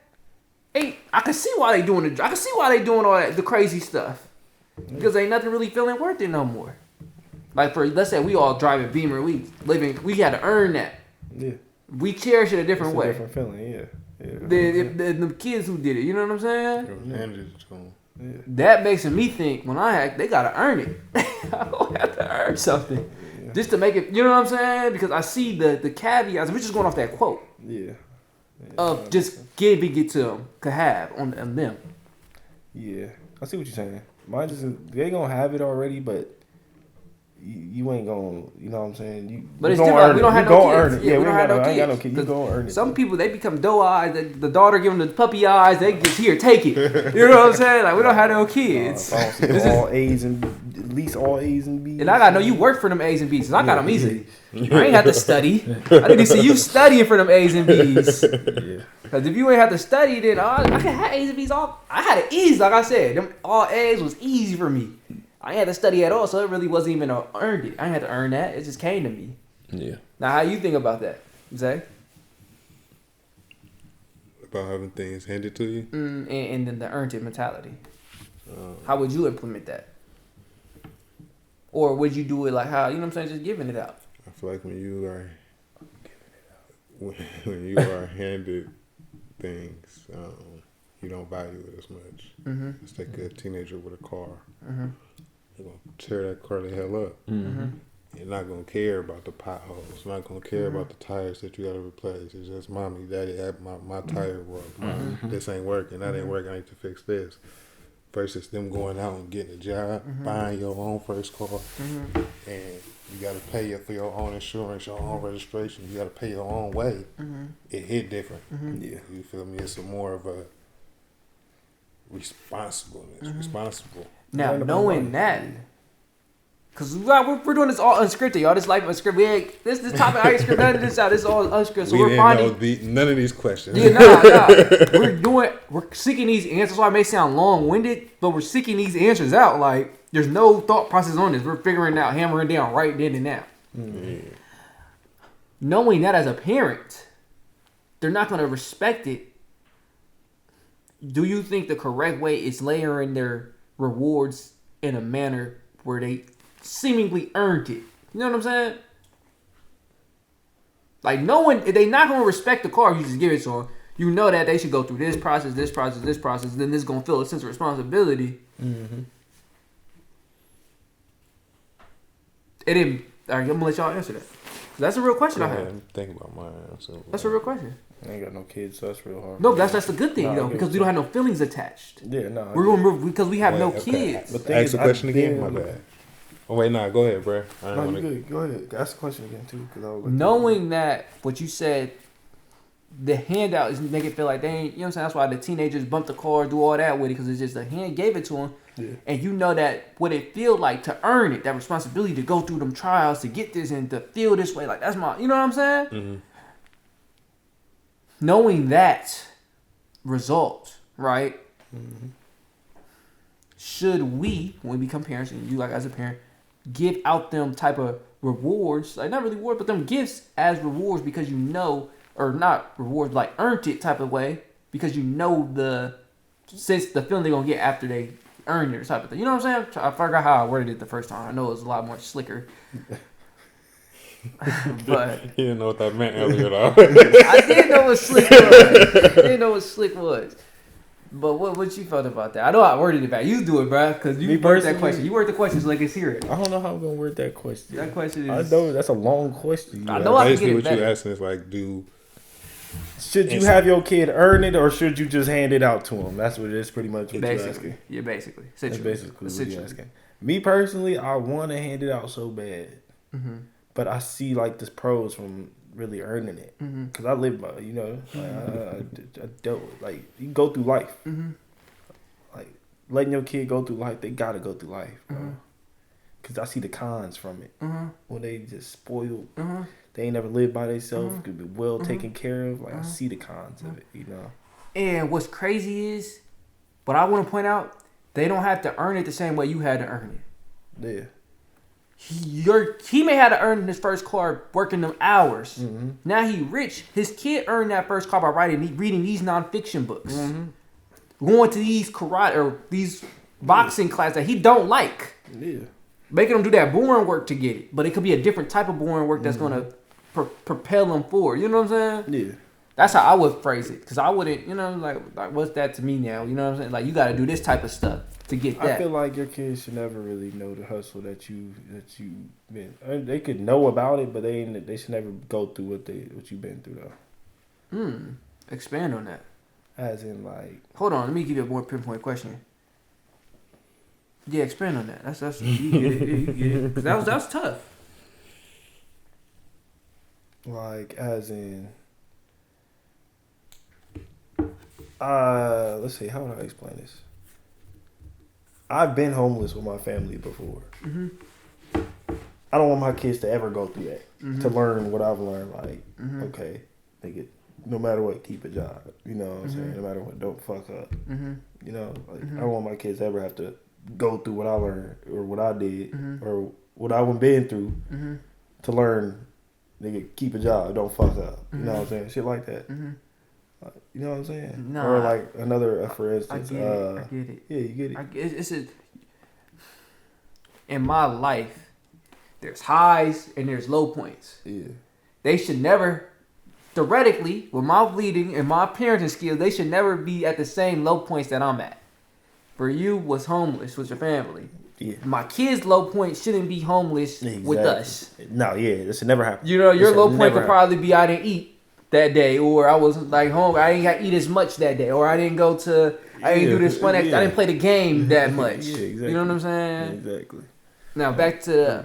I can see why they doing it. I can see why they doing all that, the crazy stuff, because ain't nothing really feeling worth it no more. Like let's say we all driving Beamer, we had to earn that. Yeah. We cherish it a different way. Different feeling, yeah. The kids who did it, you know what I'm saying? That makes me think when they gotta earn it. I don't have to earn something just to make it. You know what I'm saying? Because I see the caveats. We're just going off that quote. Yeah. Of just giving it to them, could have on them. Yeah, I see what you're saying. Mine just they gonna have it already, but you ain't gonna, you know what I'm saying? But it's different. We don't have no kids. Yeah, we don't have no kids. I ain't got no kids. You gonna earn it. Some people, they become doe eyes. The daughter give them the puppy eyes. They just here, take it. You know what I'm saying? Like we don't have no kids. I don't see all A's and at least all A's and B's. And I gotta know you work for them A's and B's. So I got them easy. I ain't have to study. I need to see you studying for them A's and B's. Yeah. Because if you ain't have to study, then I could have A's and B's all. I had it easy, like I said. Them all A's was easy for me. I ain't had to study at all, so it really wasn't even earned it. I ain't had to earn that. It just came to me. Yeah. Now, how you think about that, Zay? About having things handed to you? And then the earned it mentality. How would you implement that? Or would you do it like how, you know what I'm saying, just giving it out? I feel like when you are handed things, you don't value it as much. Mm-hmm. Let's take a teenager with a car. Mm-hmm. You're going to tear that car the hell up. Mm-hmm. You're not going to care about the potholes. Not going to care about the tires that you got to replace. It's just, mommy, daddy, my tire broke. This ain't working. That ain't working. I need to fix this. Versus them going out and getting a job, buying your own first car, and you got to pay for your own insurance, your own registration. You got to pay your own way. It hit different. Yeah. You feel me? It's more of a responsible. Now, knowing that, because we're doing this all unscripted, y'all. This Life Unscripted. This topic, I ain't scripted none of this out. This is all unscripted. So we're finding none of these questions. Yeah, nah. We're seeking these answers. So it may sound long-winded, but we're seeking these answers out. Like, there's no thought process on this. We're figuring out, hammering down right then and now. Knowing that as a parent, they're not going to respect it. Do you think the correct way is layering their rewards in a manner where they seemingly earned it? You know what I'm saying? Like, knowing they're not going to respect the car if you just give it to them. You know that they should go through this process, then this is going to feel a sense of responsibility. And then, all right, I'm going to let y'all answer that. That's a real question I have. Think about my answer. That's a real question. I ain't got no kids, so that's real hard. No, that's the good thing, though, because we don't have no feelings attached. Yeah, no. We're going to move because we have no kids. But ask the question again, my bad. Oh, wait, nah, go ahead, bro. No, you good. Go ahead. Ask the question again, too. Knowing that what you said, the handout is make it feel like they ain't, you know what I'm saying? That's why the teenagers bump the car, do all that with it, because it's just the hand gave it to them. Yeah. And you know that what it feel like to earn it, that responsibility to go through them trials, to get this and to feel this way, like that's my, you know what I'm saying? Knowing that result, right? Should we, when we become parents, and you like as a parent, give out them type of rewards, like not really rewards, but them gifts as rewards because you know, or not rewards, like earned it type of way, because you know the feeling they're going to get after they earn it type of thing. You know what I'm saying? I forgot how I worded it the first time. I know it was a lot more slicker. But you didn't know what that meant earlier, though. I didn't know what slick was. But what you felt about that? I know I worded it back. You do it, bro, because you worded that question. You worded the question so they can hear it. I don't know how I'm gonna word that question. That question is. I know that's a long question. I know I can get it what better. you're asking is like, should you have your kid earn it, or should you just hand it out to him? That's what it is, pretty much. What you're asking. Yeah, basically. That's basically what you're asking. Me personally, I want to hand it out so bad, but I see like this pros from really earning it, because I live by, you know, I dealt with, like, you go through life, like letting your kid go through life. They gotta go through life, bro. Because I see the cons from it when they just spoiled. They ain't never lived by themselves. Could be well taken care of. Like I see the cons of it, you know. And what's crazy is, what I want to point out, they don't have to earn it the same way you had to earn it. Yeah. He may have to earn his first car working them hours. Now he rich. His kid earned that first car by reading these nonfiction books, going to these karate or these boxing classes that he don't like. Yeah, making him do that boring work to get it, but it could be a different type of boring work that's gonna propel him forward. You know what I'm saying? Yeah. That's how I would phrase it, because I wouldn't, like what's that to me now? You know what I'm saying? Like, you got to do this type of stuff to get that. I feel like your kids should never really know the hustle that you been. They could know about it, but they should never go through what you've been through though. Expand on that. As in, like, hold on, let me give you a more pinpoint question. Yeah, expand on that. That's you get it. You get it. 'Cause that was tough. Like, as in, let's see, how would I explain this? I've been homeless with my family before. Mm-hmm. I don't want my kids to ever go through that. Mm-hmm. To learn what I've learned. Like, okay, no matter what, keep a job. You know what I'm saying? No matter what, don't fuck up. Mm-hmm. You know, like, I don't want my kids to ever have to go through what I learned or what I did or what I've been through to learn. Nigga, keep a job, don't fuck up. You know what I'm saying? Shit like that. You know what I'm saying? No, or like another, for instance. I get it. Yeah, you get it. In my life, there's highs and there's low points. Yeah. They should never, theoretically, with my bleeding and my parenting skills, they should never be at the same low points that I'm at. For you was homeless with your family. Yeah. My kids' low point shouldn't be homeless with us. No, yeah, this should never happen. You know, your low point could probably be I didn't eat that day, or I was like home. I didn't got to eat as much that day, or I didn't go to. I didn't do this fun. I didn't play the game that much. Yeah, exactly. You know what I'm saying? Exactly. Now back to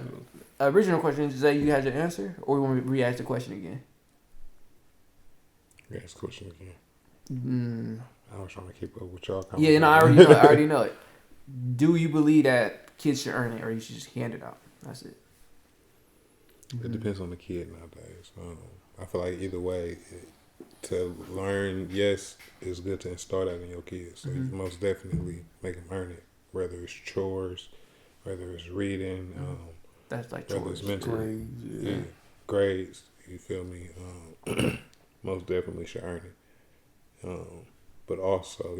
the original question. Is that you had your answer, or you want me to re-ask the question again? Re-ask the question again. I was trying to keep up with y'all. Yeah, no, I already know it. Do you believe that kids should earn it, or you should just hand it out? That's it. It depends on the kid nowadays. I feel like either way, to learn, yes, it's good to install that in your kids. So you most definitely make them earn it, whether it's chores, whether it's reading, that's like whether chores. it's mental, grades. You feel me? Most definitely should earn it. But also,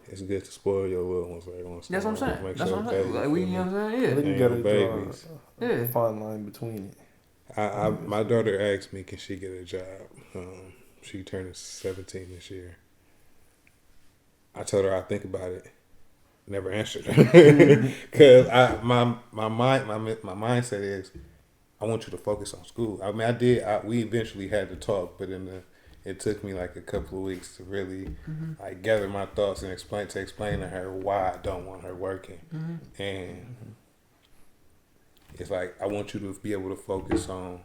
it's good to spoil your little ones every once in a while. That's what I'm saying. That's what I'm saying. Like, you know what I'm saying? Yeah. You gotta babies. A fine line between it. My daughter asked me, can she get a job? She turned 17 this year. I told her I'd think about it. Never answered because my mindset is I want you to focus on school. I mean, we eventually had to talk, but it took me like a couple of weeks to really like gather my thoughts and explain to her why I don't want her working. And it's like I want you to be able to focus on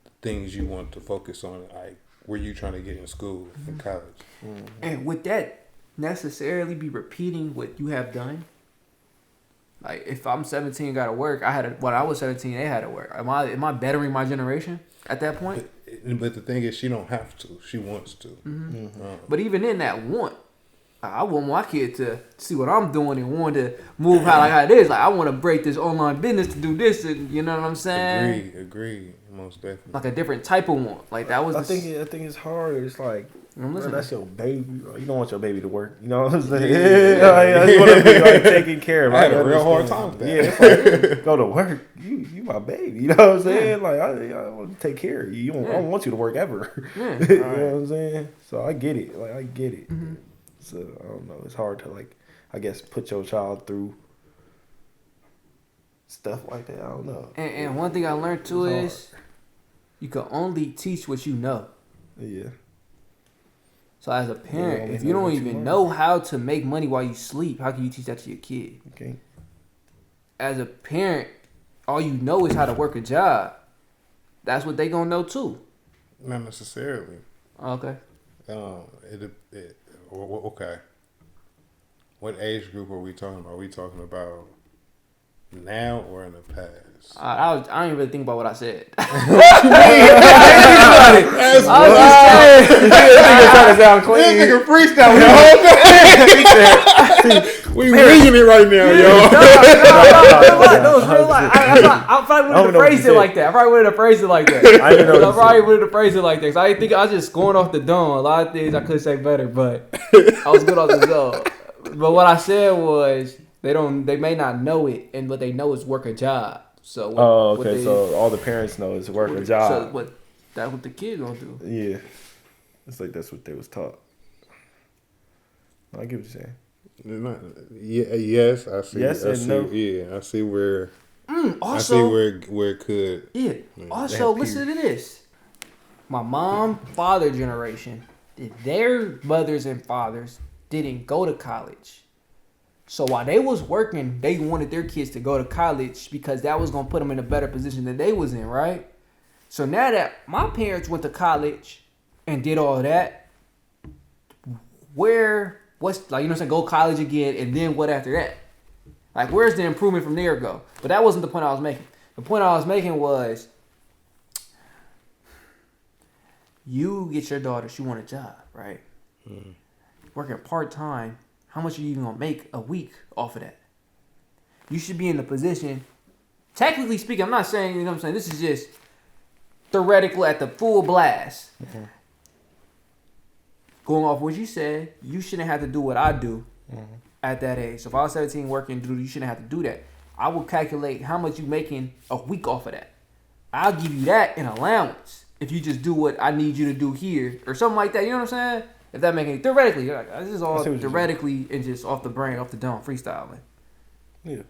the things you want to focus on, like where you trying to get in school in college. And would that necessarily be repeating what you have done? Like if I'm 17, gotta work. When I was 17, they had to work. Am I bettering my generation at that point? But the thing is, she don't have to. She wants to. But even in that want, I want my kid to see what I'm doing and want to move how it is. Like I want to break this online business to do this, and you know what I'm saying? Agreed. Most definitely. Like a different type of want. Like that was. I think it's hard. It's like. Bro, that's your baby. You don't want your baby to work. You know what I'm saying? Yeah. You want to be like taken care of. I had a real hard time with that. Yeah, it's like, go to work. You my baby. You know what I'm saying? Like I want to take care of you. I don't want you to work ever. You know what I'm saying? So I get it. Like I get it. So I don't know. It's hard to like, I guess, put your child through stuff like that. I don't know. And one thing I learned too is you can only teach what you know. Yeah. So as a parent, if you don't even know how to make money while you sleep, how can you teach that to your kid? Okay. As a parent, all you know is how to work a job. That's what they gonna know too. Not necessarily. Okay. Okay. What age group are we talking about? Are we talking about now or in the past? I didn't really think about what I said. Trying to sound clean. This nigga freestyle the whole thing. We reading it right now, yo. No, it's real life. I probably wouldn't have phrased it like that. I probably wouldn't have phrased it like that. So I think I was just going off the dome. A lot of things I could say better, but I was good off the dome. But what I said was they may not know it, and what they know is work a job. So so all the parents know is work a job. So That's what the kid gonna do. Yeah. It's like that's what they was taught. I get what you're saying. Yes, I see. Yes I and see. no. Yeah, I see where. Also, I see where it could. Yeah. Also, listen to this. My mom, father generation, their mothers and fathers didn't go to college. So while they was working, they wanted their kids to go to college because that was gonna put them in a better position than they was in, right? So now that my parents went to college and did all that, what's like, you know what I'm saying, go college again, and then what after that? Like, where's the improvement from there go? But that wasn't the point I was making. The point I was making was, you get your daughter, she want a job, right? Mm-hmm. Working part-time, how much are you even going to make a week off of that? You should be in the position, technically speaking, I'm not saying, you know what I'm saying, this is just theoretical at the full blast. Mm-hmm. Going off what you said, you shouldn't have to do what I do at that age. So if I was 17 working, you shouldn't have to do that. I will calculate how much you making a week off of that. I'll give you that in allowance if you just do what I need you to do here or something like that. You know what I'm saying? If that makes any theoretically, you're like, this is all theoretically and just off the brain, off the dome, freestyling. Yeah.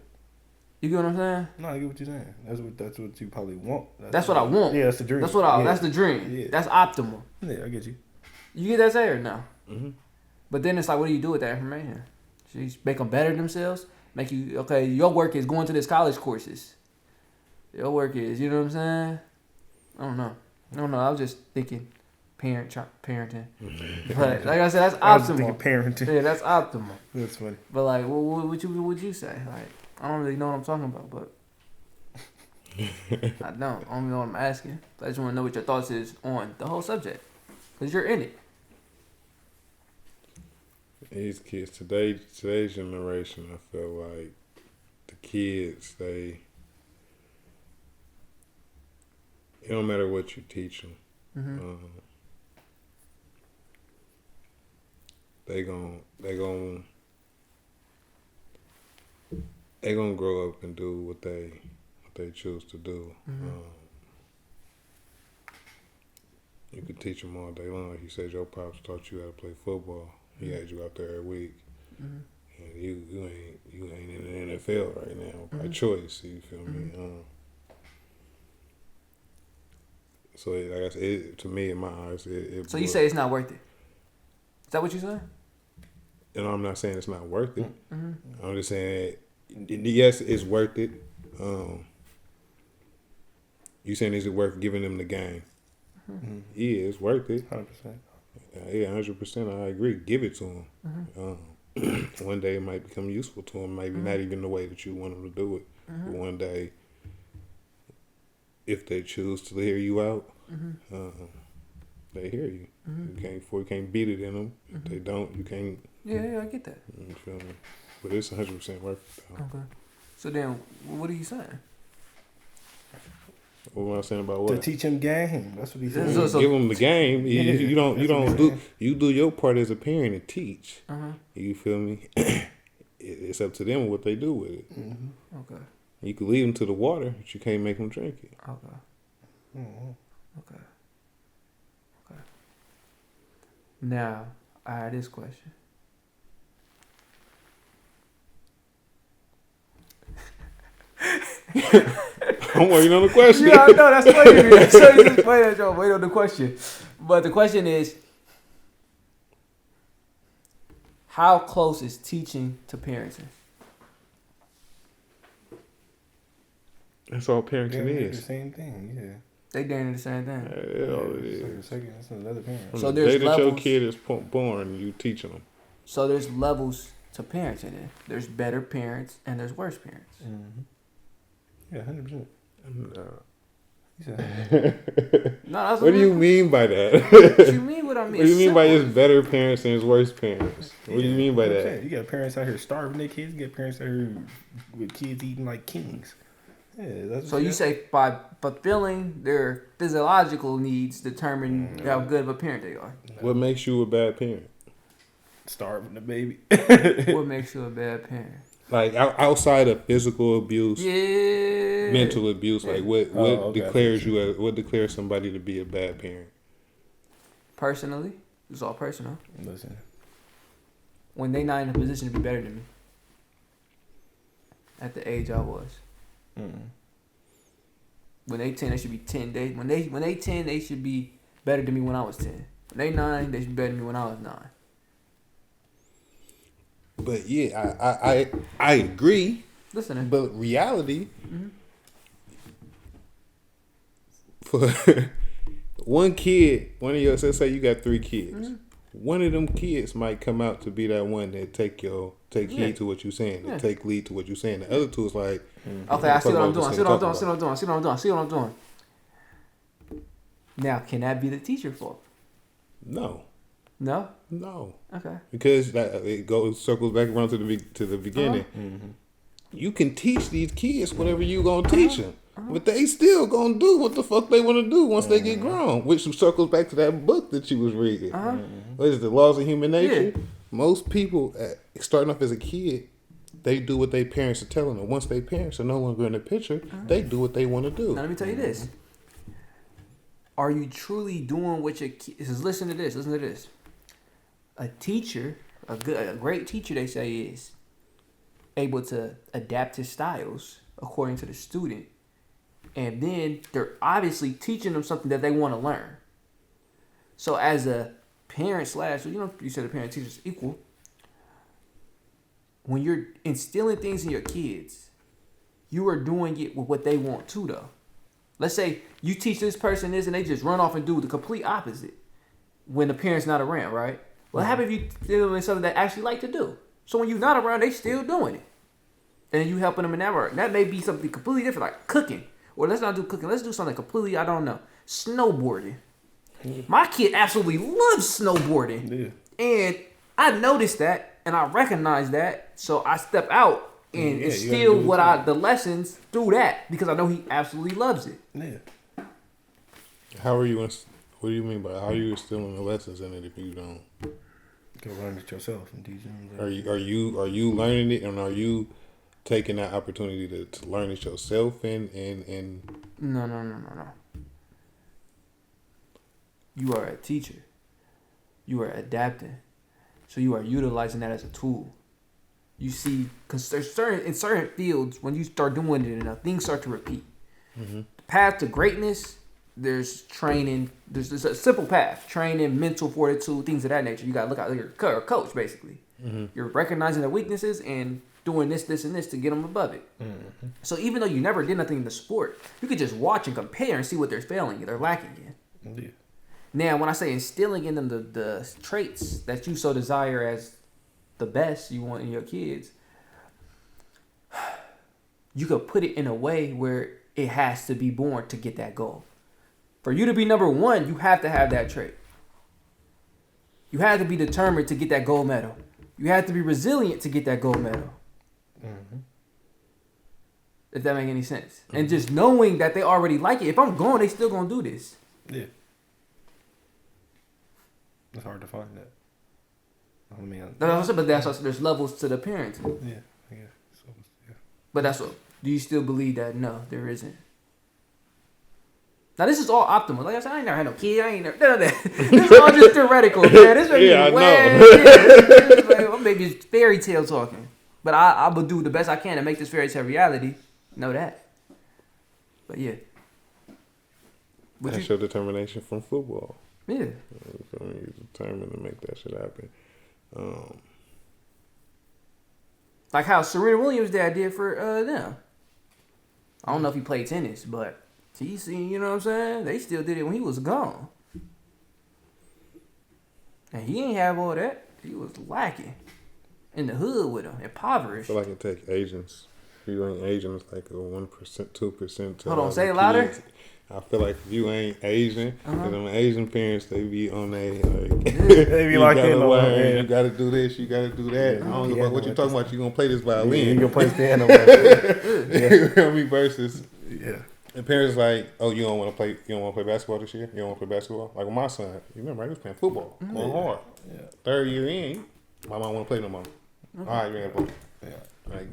You get what I'm saying? No, I get what you're saying. That's what you probably want. That's what I want. Yeah, that's the dream. That's the dream. Yeah. That's optimal. Yeah, I get you. You get that say or no? Mm-hmm. But then it's like, what do you do with that information? She's make them better themselves. Make you okay. Your work is going to this college courses. Your work is, you know what I'm saying? I don't know. I was just thinking, parenting. Mm-hmm. But like I said, that's optimal. I was thinking parenting. Yeah, that's optimal. That's funny. But like, what would you say? Like, I don't really know what I'm talking about, but I don't know what I'm asking. I just want to know what your thoughts is on the whole subject, because you're in it. These kids today's generation, I feel like the kids, it don't matter what you teach them. Mm-hmm. They gonna grow up and do what they choose to do. Mm-hmm. You can teach them all day long. Like you said, your pops taught you how to play football. He had you out there every week. Mm-hmm. And you ain't in the NFL right now by choice. You feel me? So like I said, to me, in my eyes, so you say it's not worth it? Is that what you saying? And I'm not saying it's not worth it. Mm-hmm. I'm just saying, yes, it's worth it. You saying is it worth giving them the game? Mm-hmm. Yeah, it's worth it. 100%. Yeah, 100%. I agree. Give it to them. Mm-hmm. One day it might become useful to them. Maybe not even the way that you want them to do it. Mm-hmm. But one day, if they choose to hear you out, they hear you. Mm-hmm. You can't beat it in them. If they don't, you can't. Yeah, I get that. You feel me? But it's 100% worth it. Though. Okay. So then, what are you saying? What am I saying about what? To teach him game. That's what he said. So give him the game. You do your part as a parent and teach. Uh-huh. You feel me? It's up to them what they do with it. Mm-hmm. Okay. You can lead them to the water, but you can't make them drink it. Okay. Mm-hmm. Okay. Now, I had this question. I'm waiting on the question. Yeah, I know, that's funny. So you just play that joke, wait on the question. But the question is, how close is teaching to parenting? That's all parenting is. The same thing, yeah. They doing the same thing. That's another parent. So there's the day that your kid is born, you teaching them. So there's levels to parenting. There's better parents and there's worse parents. Mm-hmm. Yeah, 100%. No, what do you mean by that? What you mean? What I mean? What do you mean by it's better parents and it's worse parents? What do you mean by that? You got parents out here starving their kids. You got parents out here with kids eating like kings. Yeah, so you say by fulfilling their physiological needs determine how good of a parent they are. What makes you a bad parent? Starving the baby. What makes you a bad parent? Like outside of physical abuse, mental abuse, like what declares somebody to be a bad parent? Personally, it's all personal. Listen. When they not in a position to be better than me at the age I was. When they 10, they should be 10. When they 10, they should be better than me when I was 10. When they 9, they should be better than me when I was 9. But yeah, I agree. Listening. But reality, for one kid, one of your, let's say you got 3 kids. One of them kids might come out to be that one that take heed to what you're saying, that take lead to what you're saying. The other 2 is like, okay, I see what I'm doing. Now, can that be the teacher's fault? No. No. Okay. Because it circles back around to the beginning. You can teach these kids whatever you gonna teach them, but they still gonna do what the fuck they want to do once they get grown. Which circles back to that book that you was reading. What is the laws of human nature? Yeah. Most people, starting off as a kid, they do what their parents are telling them. Once their parents are no longer in the picture, they do what they want to do. Now let me tell you this: are you truly doing what your kids? Listen to this. A teacher, a great teacher, they say, is able to adapt his styles according to the student, and then they're obviously teaching them something that they want to learn. So as a parent you said the parent teacher's equal. When you're instilling things in your kids, you are doing it with what they want to, though. Let's say you teach this person this and they just run off and do the complete opposite when the parent's not around, right? What happens if you tell them something they actually like to do? So when you're not around, they still doing it. And you helping them in that work. That may be something completely different, like cooking. Or let's not do cooking. Let's do something completely, I don't know. Snowboarding. My kid absolutely loves snowboarding. Yeah. And I noticed that and I recognize that. So I step out and instill the lessons through that because I know he absolutely loves it. Yeah. What do you mean by how are you instilling the lessons in it if you don't? Go learn it yourself and teach them. Are you learning it and are you taking that opportunity to learn it yourself and No. You are a teacher. You are adapting. So you are utilizing that as a tool. You see, because there's in certain fields, when you start doing it enough, things start to repeat. The path to greatness, there's training. There's a simple path: training, mental fortitude, things of that nature. You got to look out. You're a coach, basically. You're recognizing their weaknesses and doing this, and this to get them above it. So even though you never did nothing in the sport, you could just watch and compare and see what they're failing, they're lacking in. Yeah. Now, when I say instilling in them the traits that you so desire as the best you want in your kids, you could put it in a way where it has to be born to get that goal. For you to be number 1, you have to have that trait. You have to be determined to get that gold medal. You have to be resilient to get that gold medal. If that make any sense. And just knowing that they already like it. If I'm gone, they still gonna do this. Yeah. It's hard to find that. I mean, but that's also, there's levels to the parenting. Yeah, I guess. So, yeah. But that's what. Do you still believe that? No, there isn't. Now this is all optimal. Like I said, I ain't never had no kid. I ain't never none of that. This is all just theoretical, man. This may be way. I'm maybe fairy tale talking. But I will do the best I can to make this fairy tale reality. Know that. But yeah. That's your determination from football. Yeah. You're determined to make that shit happen. Like how Serena Williams' dad did for them. I don't know if he played tennis, but TC, you know what I'm saying? They still did it when he was gone. And he ain't have all that. He was lacking. In the hood with him, impoverished. I feel like it take Asians. If you ain't Asian, it's like a 1%, 2%. Hold on, say it louder. I feel like if you ain't Asian, because them Asian parents, they be on they like, they be like, you gotta do this, you gotta do that. I don't know what you talking about. You gonna play this violin? You gonna play piano? You know me versus. Yeah. And parents like, oh, you don't want to play. You don't want to play basketball this year. You don't want to play basketball. Like with my son, you remember he was playing football, going hard. Yeah. 3rd year in, my mom want to play no more. All right, you ain't play. Yeah. Like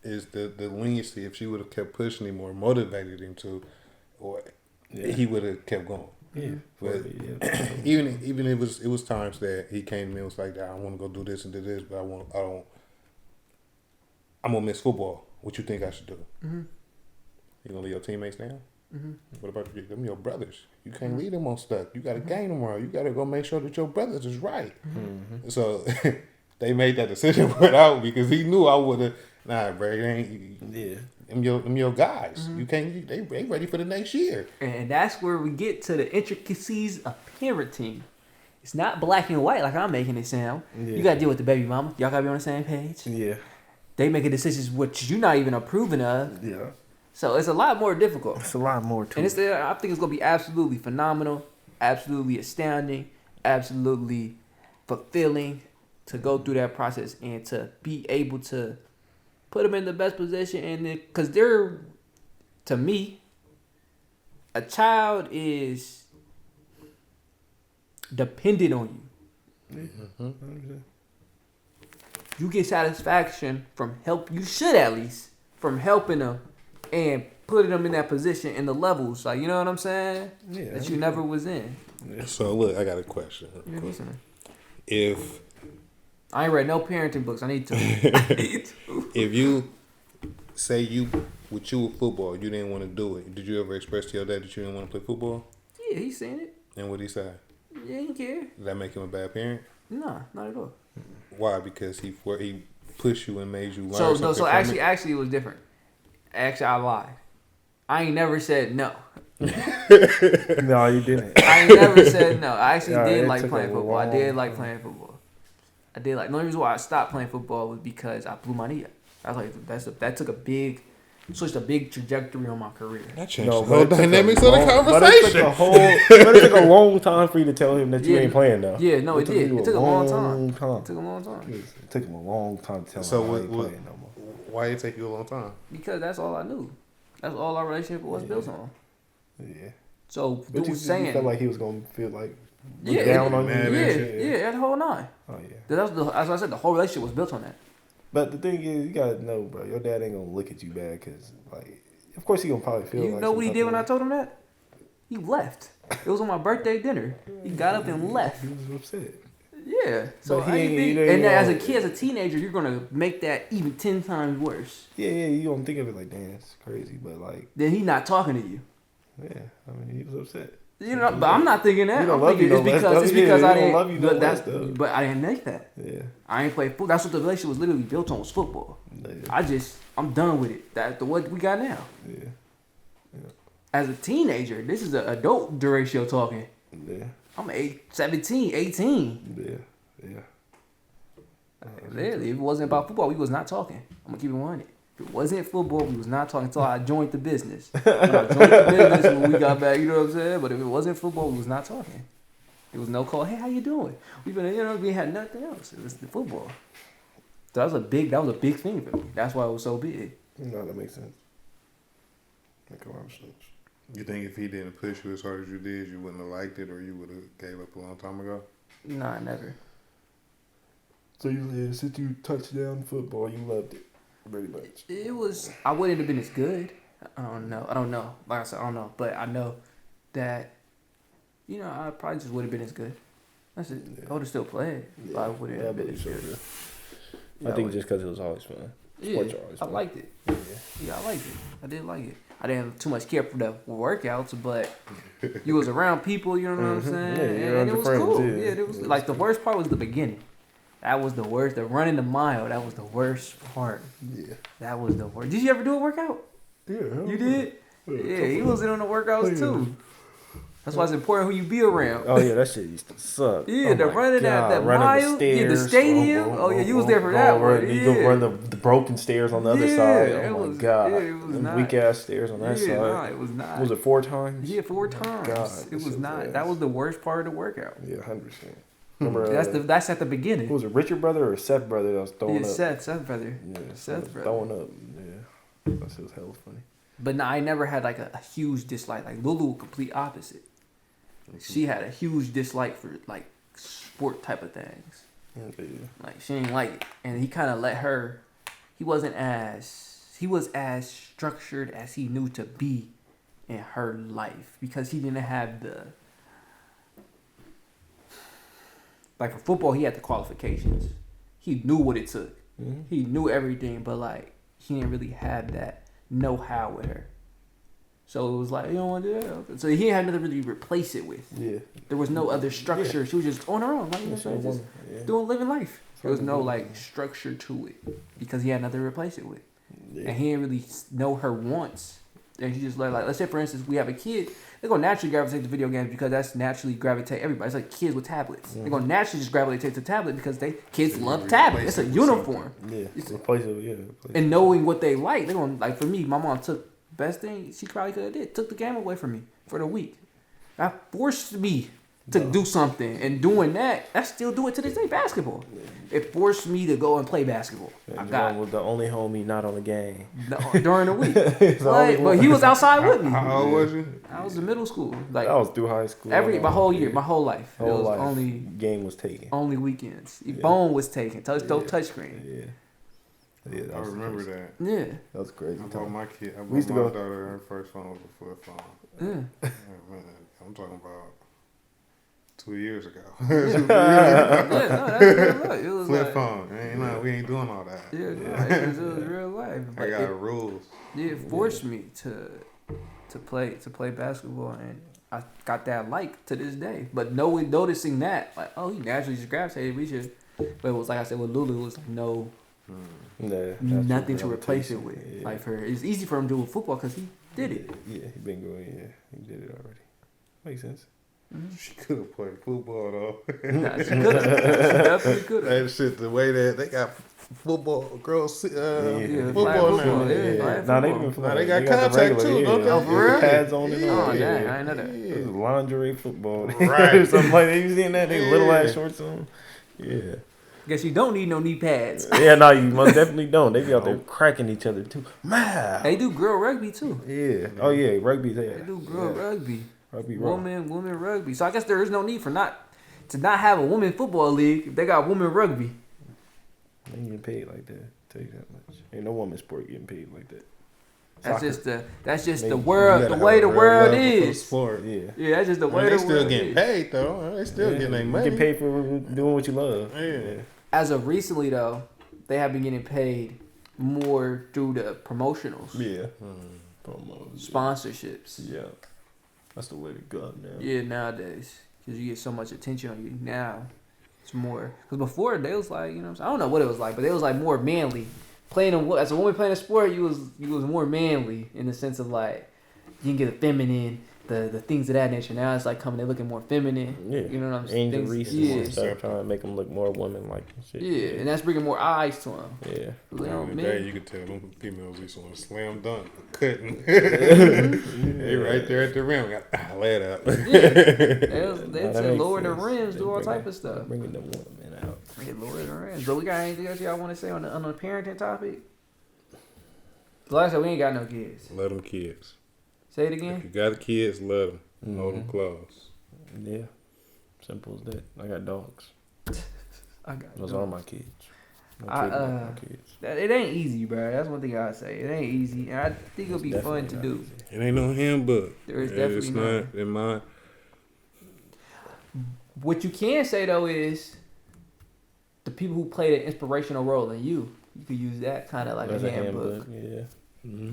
is the leniency. If she would have kept pushing him or motivated him to, or he would have kept going. Yeah, but even it was times that he came to me and was like, I want to go do this and do this, but I'm gonna miss football. What you think I should do? Mm-hmm. You gonna leave your teammates down? Mm-hmm. What about them? Your brothers? You can't leave them on stuck. You got a game tomorrow. You got to go make sure that your brothers is right. Mm-hmm. So they made that decision without me because he knew I would have. Nah, bro, it ain't. Yeah. Them your guys. Mm-hmm. You can't. They ready for the next year. And that's where we get to the intricacies of parenting. It's not black and white like I'm making it sound. Yeah. You got to deal with the baby mama. Y'all got to be on the same page. Yeah. They making decisions which you're not even approving of. Yeah. So it's a lot more difficult. It's a lot more to it. And I think it's going to be absolutely phenomenal, absolutely astounding, absolutely fulfilling to go through that process and to be able to put them in the best position. And because they're, to me, a child is dependent on you. Mm-hmm. You get satisfaction from help. You should at least from helping them and putting them in that position in the levels. Like, you know what I'm saying? Yeah. That you never was in. Yeah. So look, I got a question. If I ain't read no parenting books, I need to. If you say with football, you didn't want to do it. Did you ever express to your dad that you didn't want to play football? Yeah, he seen it. And what did he say? Yeah, he didn't care. Did that make him a bad parent? No, not at all. Why? Because he pushed you and made you learn. So actually it was different. Actually, I lied. I ain't never said no. No, you didn't. I ain't never said no. I actually did like playing football. I did like playing football. I did like. The only reason why I stopped playing football was because I blew my knee up. I was like, that took a big trajectory on my career. That changed the whole dynamics of the conversation. But it took a long time for you to tell him that you ain't playing though. Yeah, no, it did. It took a long time. It took a long time. It took him a long time to tell him I ain't playing no more. Why did it take you a long time? Because that's all I knew. That's all our relationship was built on. Yeah. So but you felt like he was gonna feel like down on you. Yeah, the whole nine. Oh yeah. That's what I said. The whole relationship was built on that. But the thing is, you gotta know, bro. Your dad ain't gonna look at you bad because, like, of course he gonna probably feel. You know what he did when I told him that? He left. It was on my birthday dinner. He got up and left. He was upset. Yeah. So and as a kid, as a teenager, you're gonna make that even 10 times worse. Yeah. You don't think of it like, damn, it's crazy, but like. Then he not talking to you. Yeah, I mean, he was upset. You know, but I'm not thinking that. I'm thinking it's because I didn't love you. But I didn't make that. Yeah. I ain't play football. That's what the relationship was literally built on, was football. Yeah. I'm done with it. That's what we got now. Yeah. As a teenager, this is an adult ratio talking. Yeah. I'm 17, 18. Yeah. Literally, if it wasn't about football, we was not talking. I'm gonna keep it 100. If it wasn't football, we was not talking until I joined the business. When I joined the business, when we got back, you know what I'm saying? But if it wasn't football, we was not talking. There was no call, hey, how you doing? We had nothing else. It was the football. So that was a big thing for me. That's why it was so big. No, that makes sense. Make a lot of sense. You think if he didn't push you as hard as you did, you wouldn't have liked it, or you would have gave up a long time ago? Nah, never. So since you touched down football, you loved it. Pretty much. It was. I wouldn't have been as good. I don't know. Like I said, I don't know. But I know that, I probably just wouldn't have been as good. That's it. Yeah. I would have still played. Yeah. But I wouldn't have been as good. I think just because it was always fun. Yeah, I liked it. Yeah, I liked it. I did like it. I didn't have too much care for the workouts, but you was around people. You know what I'm saying? Yeah, and it was cool. Yeah, it was like the worst part was the beginning. That was the worst. The running the mile, that was the worst part. Yeah. That was the worst. Did you ever do a workout? Yeah. You did? Yeah, he was in on the workouts too. That's why it's important who you be around. Oh yeah, that shit used to suck. Yeah, the running that mile, the stadium. Oh yeah, you was there for that one. You go run the broken stairs on the other side. Oh my god, it was not weak ass stairs on that side. Nah, it was not. Was it 4 times? Yeah, 4 times. God, it was not. That was the worst part of the workout. Yeah, 100%. Remember, that's at the beginning. Who was it, Richard brother or Seth brother that was throwing up? Seth brother. Yeah, Seth brother. Throwing up. Yeah, that shit was hella funny. But I never had like a huge dislike. Like Lulu, complete opposite. She had a huge dislike for like sport type of things. Okay. Like she didn't like it, and he kind of let her. He wasn't as as structured as he knew to be in her life, because he didn't have the, like, for football he had the qualifications. He knew what it took. Mm-hmm. He knew everything, but like he didn't really have that know-how with her. So it was like, you don't want to do that? Okay. So he had nothing to really replace it with. Yeah. There was no other structure. Yeah. She was just on her own, like, you know what I'm saying? Just doing living life. There was no like structure to it because he had nothing to replace it with. Yeah. And he didn't really know her wants. And he just like let's say for instance we have a kid, they're gonna naturally gravitate to video games because that's naturally gravitate everybody. It's like kids with tablets. Mm-hmm. They're gonna naturally just gravitate to tablet because kids love tablets. It's a uniform. Yeah. Replace it, yeah. And knowing what they like, they're gonna like for me, my mom took best thing she probably could have did. Took the game away from me for the week. That forced me to do something, and doing that, I still do it to this day. Basketball. Yeah. It forced me to go and play basketball. Yeah, Jerome was the only homie not on the game during the week. But he was outside with me. How old was you? I was in middle school. Like I was through high school. My whole year, my whole life. Only game was taken. Only weekends. Yeah. Phone was taken. Touchscreen. Yeah. Yeah, I remember that. Yeah, that was crazy. I bought my daughter her first phone was a flip phone. Yeah, I'm talking about 2 years ago. It was flip phone. We ain't doing all that. Yeah, it was real life. I got rules. Yeah, it forced me to play basketball, and I got that to this day. But noticing that, like, oh, he naturally just gravitated. We should. But it was like I said with Lulu, it was like no. Nothing to replace it with. Yeah. Like it's easy for him to do with football because he did it. Yeah, he been going. Yeah, he did it already. Makes sense. Mm-hmm. She could have played football though. Nah, she could have. She definitely could have. That shit, the way that they got football girls, football now. They got contact too. Yeah. Okay. Oh, for real? Pads on and all. Oh, dang, I didn't know that. Yeah. Lingerie football. Right. Something like that. You seen that? They little ass shorts on. Yeah. Guess you don't need no knee pads. Yeah, no, you most definitely don't. They be out there cracking each other too. Man. They do girl rugby too. Yeah. Oh yeah, rugby there. They do girl rugby. Rugby. Women rugby. So I guess there is no need for not have a women football league if they got women rugby. They ain't getting paid like that. Tell you that much. Ain't no women's sport getting paid like that. That's just the world, the way the world is. Sport. Yeah, that's just the way the world is. They still getting paid though. They still getting their money. You get paid for doing what you love. Yeah. As of recently though, they have been getting paid more through the promotionals. Yeah. Sponsorships. Yeah. That's the way to go now. Yeah, nowadays. Because you get so much attention on you now. It's more. Because before, they was like, you know what I'm saying? I don't know what it was like, but they was like more manly. As a woman playing a sport, you was more manly in the sense of like, you can get a feminine, the things of that nature. Now it's like they're looking more feminine. Yeah. You know what I'm saying? Angel Reese and stuff, trying to make them look more woman-like and shit. Yeah, and that's bringing more eyes to them. Yeah. You could tell them females used to want to slam dunk, cutting. They right there at the rim. Got lay it up. Yeah. They lower the rims, do all type of stuff. Bringing the women out. Yeah, lower the rims. But we got anything else y'all want to say on the parenting topic? Like I said, we ain't got no kids. Let them kids. Say it again. If you got kids, love them. Mm-hmm. Hold them close. Yeah. Simple as that. I got dogs. Those are my kids. My kids. It ain't easy, bro. That's one thing I say. It ain't easy, and I think it'll be fun to do. It ain't no handbook. There is definitely not in my. What you can say though is the people who played an inspirational role in you could use that kind of like a handbook. Yeah. Mm-hmm.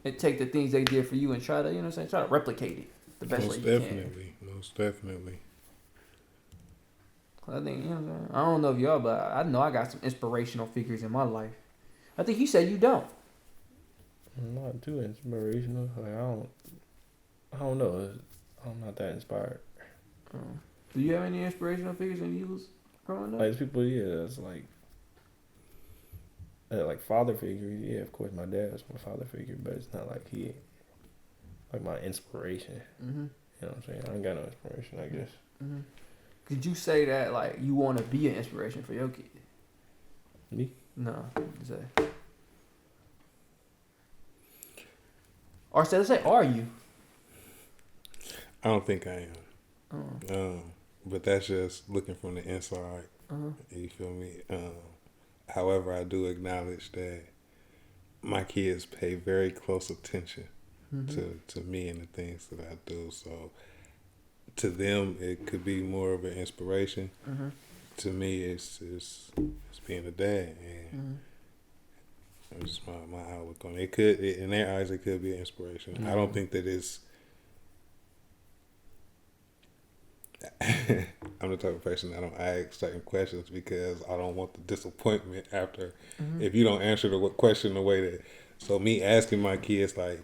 And take the things they did for you and try to, you know what I'm saying, try to replicate it the best way you can. Most definitely. I think, you know what I'm saying? I don't know if y'all, but I know I got some inspirational figures in my life. I think you said you don't. I'm not too inspirational. Like I don't know. I'm not that inspired. Do you have any inspirational figures when you was growing up? Like people, yeah, it's like father figures. Yeah, of course, my dad was my father figure, but it's not like he, like my inspiration. Mm-hmm. You know what I'm saying? I ain't got no inspiration, I guess. Mm-hmm. Could you say that like you want to be an inspiration for your kid? Me? No. Or let's say, are you? I don't think I am. But that's just looking from the inside. You feel me? However, I do acknowledge that my kids pay very close attention to me and the things that I do. So to them, it could be more of an inspiration. To me, it's being a dad, and it's my outlook on it. In their eyes, it could be an inspiration. I don't think that it's. I'm the type of person that don't ask certain questions because I don't want the disappointment after if you don't answer the question the way that. So me asking my kids like,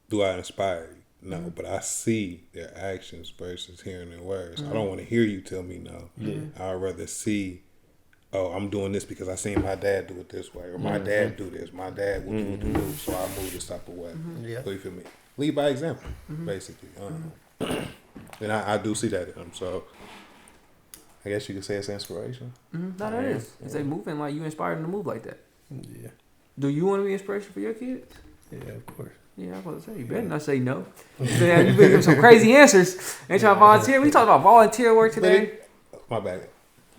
do I inspire you? No, but I see their actions versus hearing their words. I don't want to hear you tell me no. I'd rather see, oh, I'm doing this because I seen my dad do it this way, or my dad do this. My dad would do, so I move this type of way. So you feel me? Lead by example, basically. And I do see that in them. So I guess you could say it's inspiration. No, that is. It's like moving like you inspired them to move like that. Yeah. Do you want to be inspiration for your kids? Yeah, of course. Yeah, I was about to say, you better not say no. Man, you been giving some crazy answers. Ain't trying to volunteer. We talked about volunteer work today. My bad.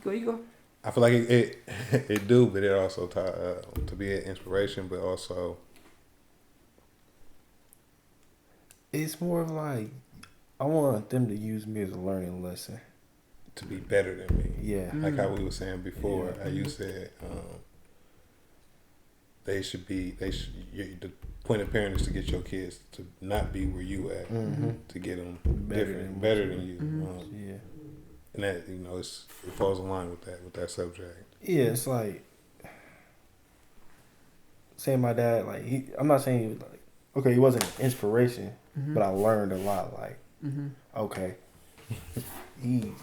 You go. I feel like it do, but it also to be an inspiration, but also It's more of like I want them to use me as a learning lesson. to be better than me. Yeah. Like how we were saying before, how you said the point of parenting is to get your kids to not be where you at, to get them better than you. Yeah. And that it falls in line with that subject. Yeah, it's like saying my dad, like I'm not saying he was like, okay, he wasn't an inspiration, but I learned a lot. Like, okay,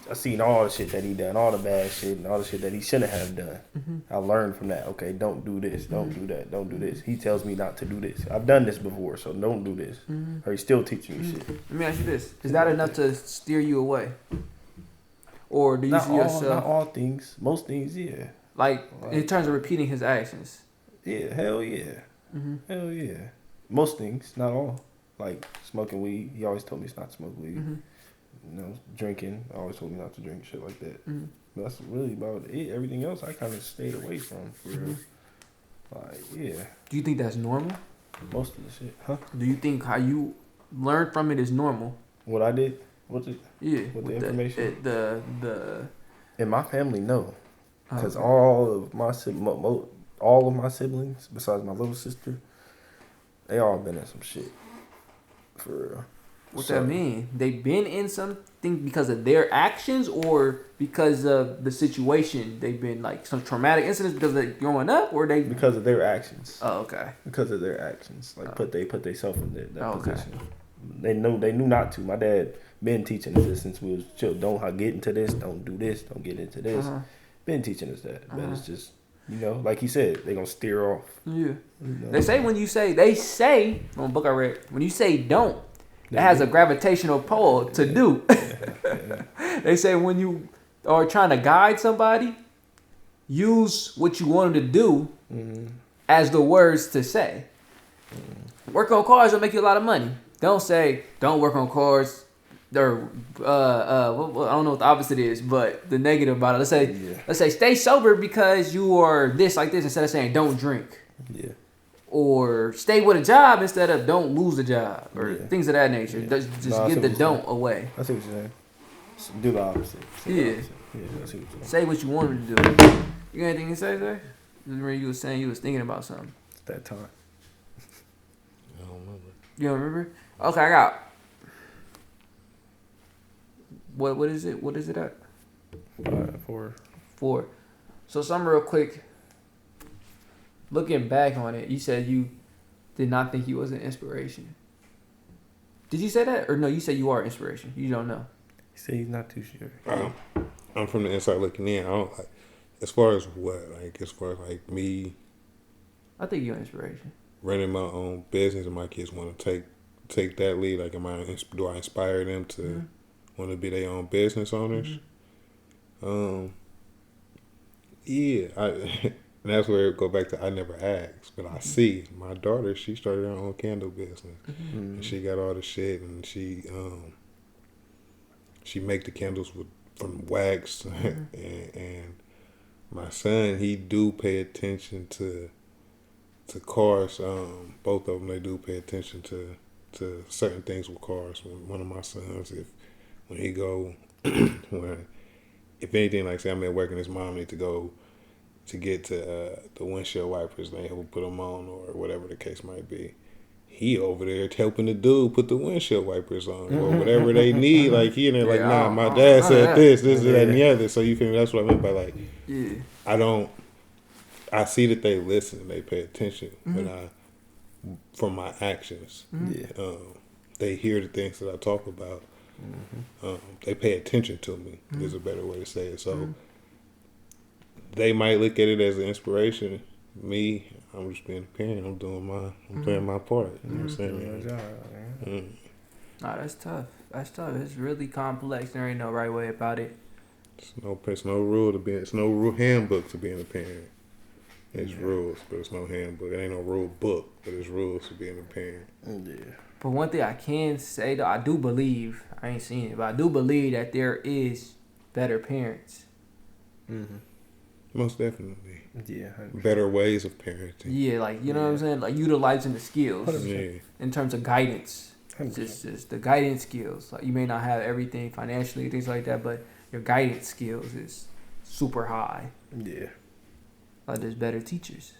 I seen all the shit that he done, all the bad shit and all the shit that he shouldn't have done. I learned from that. Okay, don't do this, don't do that, don't do this. He tells me not to do this. I've done this before, so don't do this. Or he's still teaching me shit. Let me ask you this: is that enough to steer you away, or do you see yourself? Not all things. Most things, yeah. Like in terms of repeating his actions. Yeah, hell yeah. Hell yeah. Most things, not all. Like smoking weed, he always told me it's not to smoke weed. Drinking, I always told me not to drink, shit like that. But that's really about it. Everything else I kind of stayed away from, for real. Like, yeah. Do you think that's normal? Most of the shit, huh? Do you think how you learned from it is normal? What I did? With the information? In my family, no. Because all of my siblings, besides my little sister, they all been in some shit. For real. What that mean? They been in something because of their actions or because of the situation? They've been like some traumatic incidents because of growing up, or they because of their actions. Oh, okay. Because of their actions, like put themselves in that position. They knew not to. My dad been teaching us this since we was chill. Don't get into this. Don't do this. Don't get into this. Been teaching us that, but it's just like he said, they gonna steer off. Yeah. They say on a book I read, when you say don't, it has a gravitational pull to do. They say when you are trying to guide somebody, use what you want them to do as the words to say. Work on cars will make you a lot of money. Don't say don't work on cars. Or I don't know what the opposite is, but the negative about it. Let's say stay sober because you are this like this instead of saying don't drink. Yeah. Or stay with a job instead of don't lose a job or things of that nature. Just get the don't away. I see what you're saying. Do the opposite. Yeah. I see what you're saying. Say what you want him to do. You got anything to say there? Remember you was saying you was thinking about something. It's that time. I don't remember. You don't remember? Okay, I got. What is it? What is it at? 4. 4. So something real quick. Looking back on it, you said you did not think you was an inspiration. Did you say that? Or no, you said you are inspiration. You don't know. He said he's not too sure. I'm from the inside looking in. I don't as far as me. I think you're an inspiration. Running my own business and my kids want to take that lead. Like, do I inspire them to want to be their own business owners? Yeah, and that's where it go back to I never asked, but I see my daughter. She started her own candle business, and she got all the shit, and she make the candles from wax, and my son, he do pay attention to to cars, both of them, they do pay attention to certain things with cars. One of my sons, when he go, if anything, like say I'm at work and his mom need to go to get to the windshield wipers, they will put them on or whatever the case might be. He over there helping the dude put the windshield wipers on or whatever they need. Like he in there like, nah, my dad said this, that, and the other. So you feel me? That's what I meant by like, I see that they listen and they pay attention, but from my actions, they hear the things that I talk about. They pay attention to me. Is a better way to say it. So they might look at it as an inspiration. Me, I'm just being a parent. I'm playing my part. You know what I'm saying? Nah, that's tough. It's really complex. There ain't no right way about it. It's no handbook to being a parent. It's rules, but it's no handbook. It ain't no rule book, but it's rules to being a parent. Yeah. But one thing I can say though, I do believe, I ain't seen it, but I do believe that there is better parents. Most definitely. Yeah. 100%. Better ways of parenting. Yeah, like, you know what I'm saying? Like, utilizing the skills. 100%. In terms of guidance. 100%. Just the guidance skills. Like, you may not have everything financially, things like that, but your guidance skills is super high. Yeah. Like, there's better teachers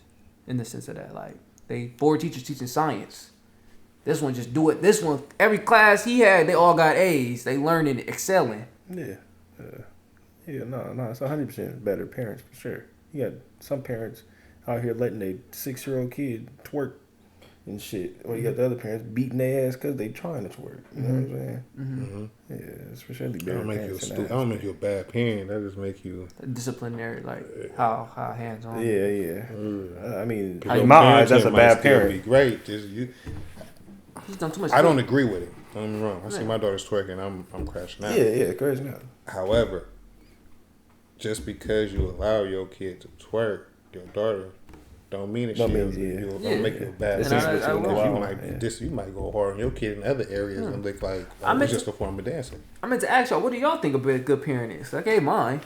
in the sense of that. Like, 4 teachers teaching science. This one just do it. This one, every class he had, they all got A's. They learning, excelling. Yeah. No, it's 100% better parents for sure. You got some parents out here letting their 6-year-old kid twerk and shit. Or you got the other parents beating their ass because they trying to twerk. You know what I'm saying? Yeah, it's for sure the better parents. I don't make you a bad parent. That just make you disciplinary, like how hands on. Yeah. I mean, in my eyes, that's a bad parent. Be great. He's done too much. I don't agree with it. Don't get me wrong. I see my daughter's twerking, I'm crashing out. Yeah, crashing out. However, just because you allow your kid to twerk, your daughter, don't mean it. Don't make you a bad parent. You might go hard on your kid in other areas and look like it's just a form of dancing. I meant to ask y'all, what do y'all think a good parent is? I gave mine.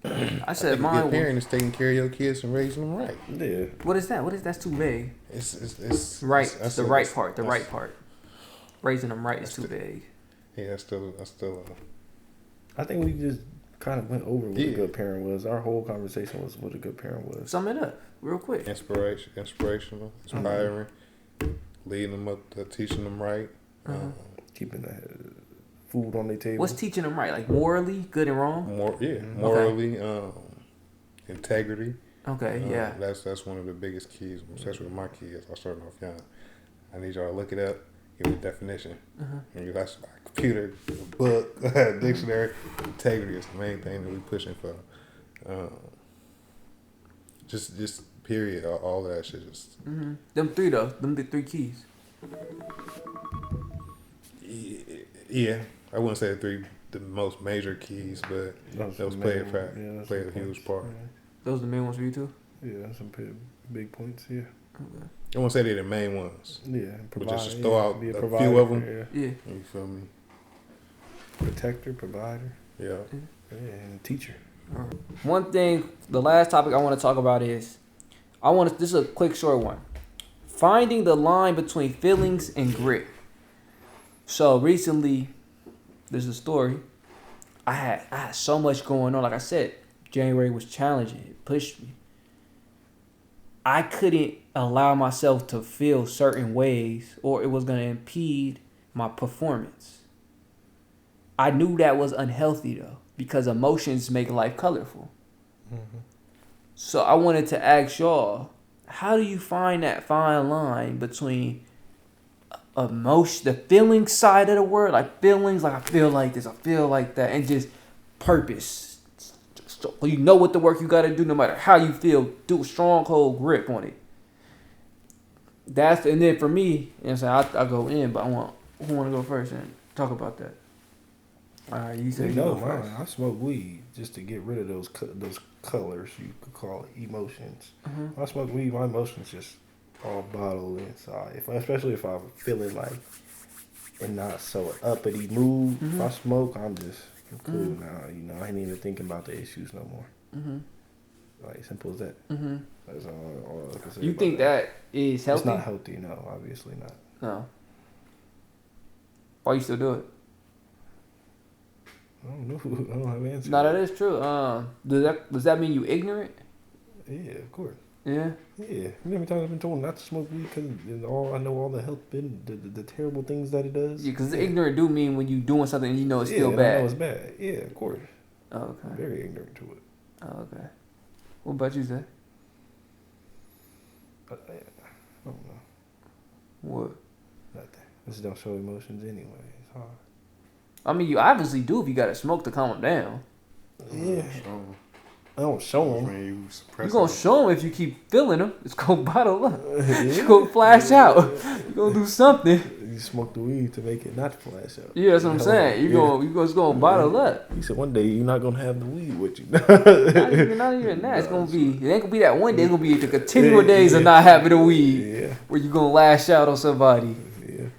I said mine. A good parent is taking care of your kids and raising them right. Yeah. What is that? That's too vague. It's right. It's the right part. The right part. Raising them right is too vague. Yeah, that's still. I think we just kind of went over what a good parent was. Our whole conversation was what a good parent was. Sum it up real quick. Inspirational, inspiring, leading them up, teaching them right, keeping the food on their table. What's teaching them right? Like morally, good and wrong. Morally, integrity. Okay, yeah. That's one of the biggest keys, especially with my kids. I started off young. I need y'all to look it up. Give me the definition. And that's a computer, a book, a dictionary. Integrity is the main thing that we're pushing for. Just period. All of that shit. Just them 3 though. Them the 3 keys. Yeah, I wouldn't say the most major keys, but those play a huge part. Those are the main ones for you too? Yeah, some big points. Yeah. Okay. I won't say they're the main ones. Yeah, but just throw out a few of them. Yeah. You feel me? Protector, provider. Yeah. And teacher. One thing, the last topic I want to talk about is, this is a quick short one. Finding the line between feelings and grit. So recently, there's a story. I had so much going on. Like I said, January was challenging. It pushed me. I couldn't allow myself to feel certain ways or it was going to impede my performance. I knew that was unhealthy though, because emotions make life colorful. So I wanted to ask y'all, how do you find that fine line between emotion, the feeling side of the word, like feelings, like I feel like this, I feel like that, and just purpose? So you know what the work you got to do, no matter how you feel. Do a strong, cold grip on it. And then for me, I go in, but who want to go first and talk about that? All right, you say you go first. I smoke weed just to get rid of those colors you could call it emotions. When I smoke weed, my emotions just all bottled inside. Especially if I'm feeling like in not so uppity mood. If I smoke, I'm cool now. I ain't even thinking about the issues no more. Like simple as that. That's all can say. You about think that is healthy? It's not healthy. No, obviously not. No. Why you still do it? I don't know. I don't have an answer. No, that is true. Does that mean you ignorant? Yeah, of course. Yeah. Yeah. You know how many times I've been told not to smoke weed because I know all the health the terrible things that it does. Yeah, because ignorant do mean when you doing something and you know it's still and bad. I know it's bad. Yeah, of course. Oh, okay. I'm very ignorant to it. Oh, okay. What about you, Zay? I don't know. What? Nothing. This don't show emotions anyway. It's hard. I mean, you obviously do if you got to smoke to calm them down. Yeah. I don't show them. You're going to show them if you keep feeling them. It's going to bottle up. It's going to flash out. You're going to do something. You smoke the weed to make it not flash out. Yeah, that's what I'm saying. It's going to bottle up. He said one day you're not going to have the weed with you. not even that. It's going to be, it ain't going to be that one day. It's going to be the continual days of not having the weed. Yeah. Where you're going to lash out on somebody. Yeah.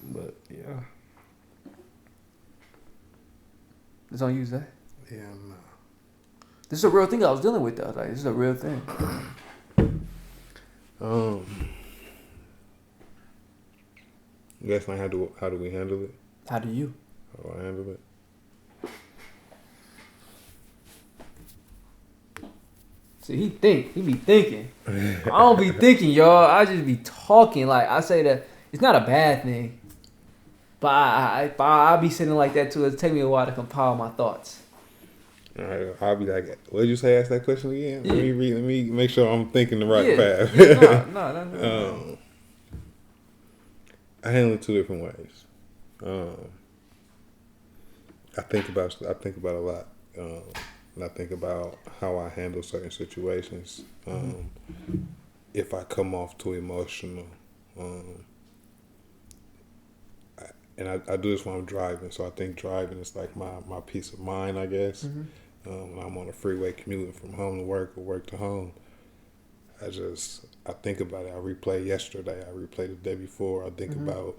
But, yeah. It's on you, Zay. Yeah, no. This is a real thing I was dealing with, though. Like, this is a real thing. You guys like how do we handle it? How do you? How do I handle it? See, he be thinking. I don't be thinking, y'all. I just be talking. Like, I say that it's not a bad thing. But I be sitting like that, too. It take me a while to compile my thoughts. All right, I'll be like, what did you say? Ask that question again. Yeah. Let me make sure I'm thinking the right path. No. I handle it two different ways. I think about a lot. And I think about how I handle certain situations. If I come off too emotional, and I do this when I'm driving. So I think driving is like my peace of mind, I guess. When I'm on the freeway commuting from home to work or work to home, I think about it. I replay yesterday. I replay the day before. I think about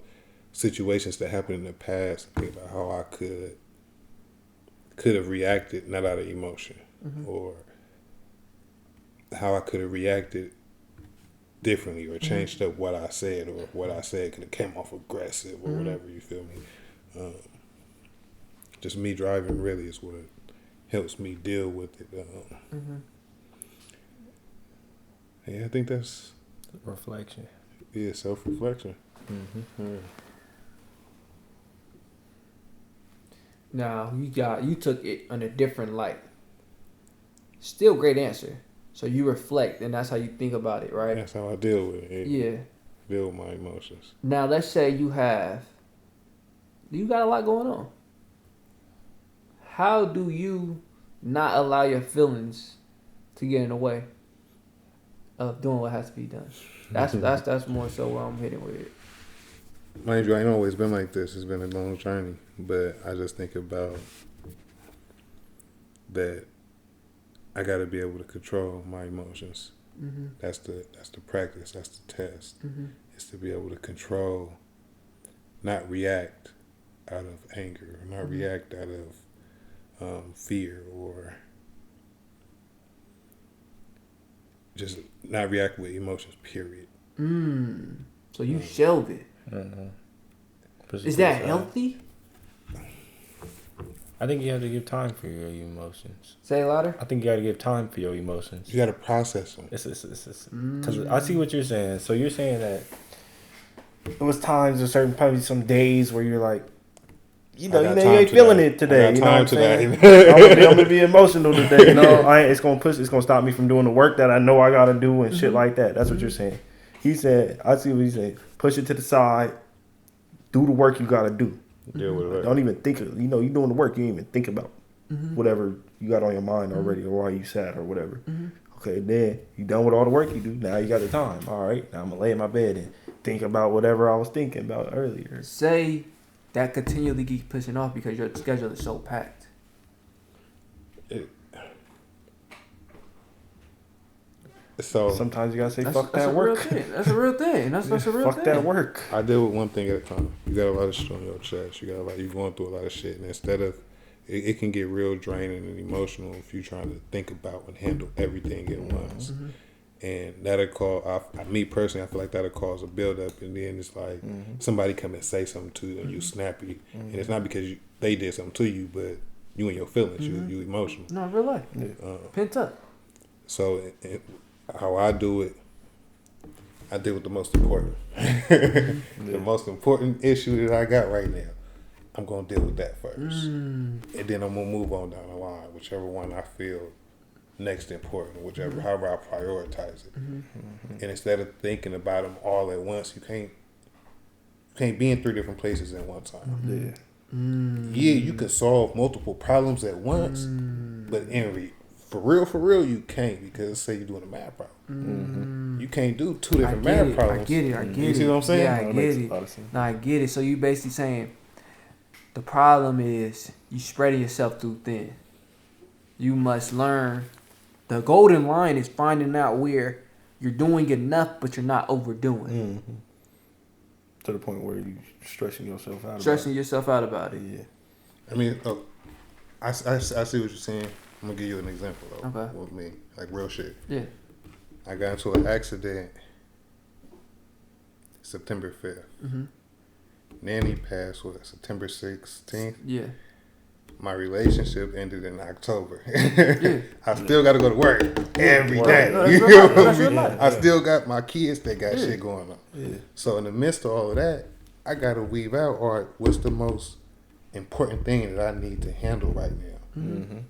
situations that happened in the past. I think about how I could have reacted not out of emotion, or how I could have reacted differently or changed up what I said, or what I said could have came off aggressive or whatever, you feel me? Just me driving really is what helps me deal with it. Yeah, I think that's reflection. Yeah, self-reflection. Now, you took it on a different light. Still great answer. So you reflect, and that's how you think about it, right? That's how I deal with it. Yeah. Deal with my emotions. Now, let's say you got a lot going on. How do you not allow your feelings to get in the way of doing what has to be done? That's more so where I'm heading with it. Mind you, I ain't always been like this. It's been a long journey, but I just think about that. I got to be able to control my emotions. That's the practice. That's the test. It's to be able to control, not react out of anger, or not react out of fear, or just not react with emotions. Period. So you shelve it. Is that healthy? I think you have to give time for your emotions. Say it louder. I think you got to give time for your emotions. You got to process them. Because I see what you're saying. So you're saying that it was times or probably some days where you're like, you ain't feeling it today. You know what I'm saying? I'm gonna be emotional today. It's gonna stop me from doing the work that I know I gotta do and shit like that. That's what you're saying. He said, I see what he said. Push it to the side. Do the work you gotta do. Don't even think of, you're doing the work. You don't even think about whatever you got on your mind already, or why you sad or whatever. Okay, then you done with all the work you do. Now you got the time. All right, now I'm gonna lay in my bed and think about whatever I was thinking about earlier. Say that continually keeps pushing off because your schedule is so packed. So sometimes you gotta say fuck that work. That's a real thing. That's a real thing. Fuck that work. I deal with one thing at a time. You got a lot of shit on your chest. You going through a lot of shit, and instead of it can get real draining and emotional if you're trying to think about and handle everything at once. And that'll cause, me personally, I feel like that'll cause a buildup, and then it's like somebody come and say something to you, and you snappy, and it's not because they did something to you, but you and your feelings, you emotional. No, real life. Pent up. So how I do it, I deal with the most important. The most important issue that I got right now, I'm gonna deal with that first, and then I'm gonna move on down the line, whichever one I feel next important, however I prioritize it. And instead of thinking about them all at once, you can't be in 3 different places at one time. Yeah, you can solve multiple problems at once, but for real, you can't, because say you're doing a math problem. You can't do 2 different math problems. I get it. You see what I'm saying? Yeah, I get it. No, I get it. So you basically saying the problem is you spreading yourself too thin. You must learn. The golden line is finding out where you're doing enough, but you're not overdoing. To the point where you're stressing yourself out. Yourself out about it. Yeah. I mean, I see what you're saying. I'm gonna give you an example though. Okay. With me, like real shit. Yeah. I got into an accident September 5th. Nanny passed September 16th. Yeah. My relationship ended in October. I still got to go to work every day. You know what I mean? I still got my kids that got shit going on. Yeah. So in the midst of all of that, I got to weave out, all right, what's the most important thing that I need to handle right now?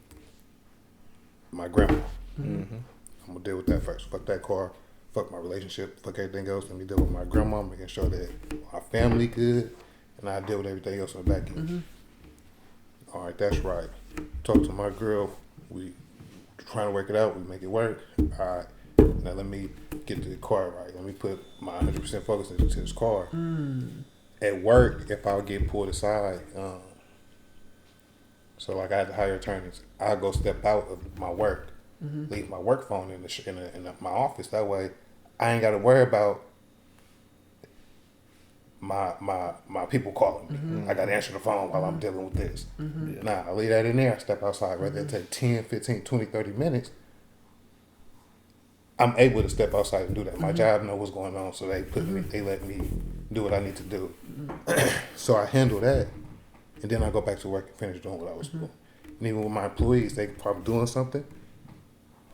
My grandma. I'm going to deal with that first. Fuck that car. Fuck my relationship. Fuck everything else. Let me deal with my grandma, making sure that my family good, and I deal with everything else on the back end. All right, that's right. Talk to my girl. We trying to work it out. We make it work. All right. Now let me get the car right. Let me put my 100% focus into this car. At work, if I get pulled aside, so like I had to hire attorneys, I'll go step out of my work, leave my work phone in my office. That way, I ain't got to worry about my people calling me. I got to answer the phone while I'm dealing with this. Nah, I leave that in there. I step outside. Rather than take 10, 15, 20, 30 minutes, I'm able to step outside and do that. My job know what's going on, so they let me do what I need to do. So I handle that, and then I go back to work and finish doing what I was doing. And even with my employees, they probably doing something.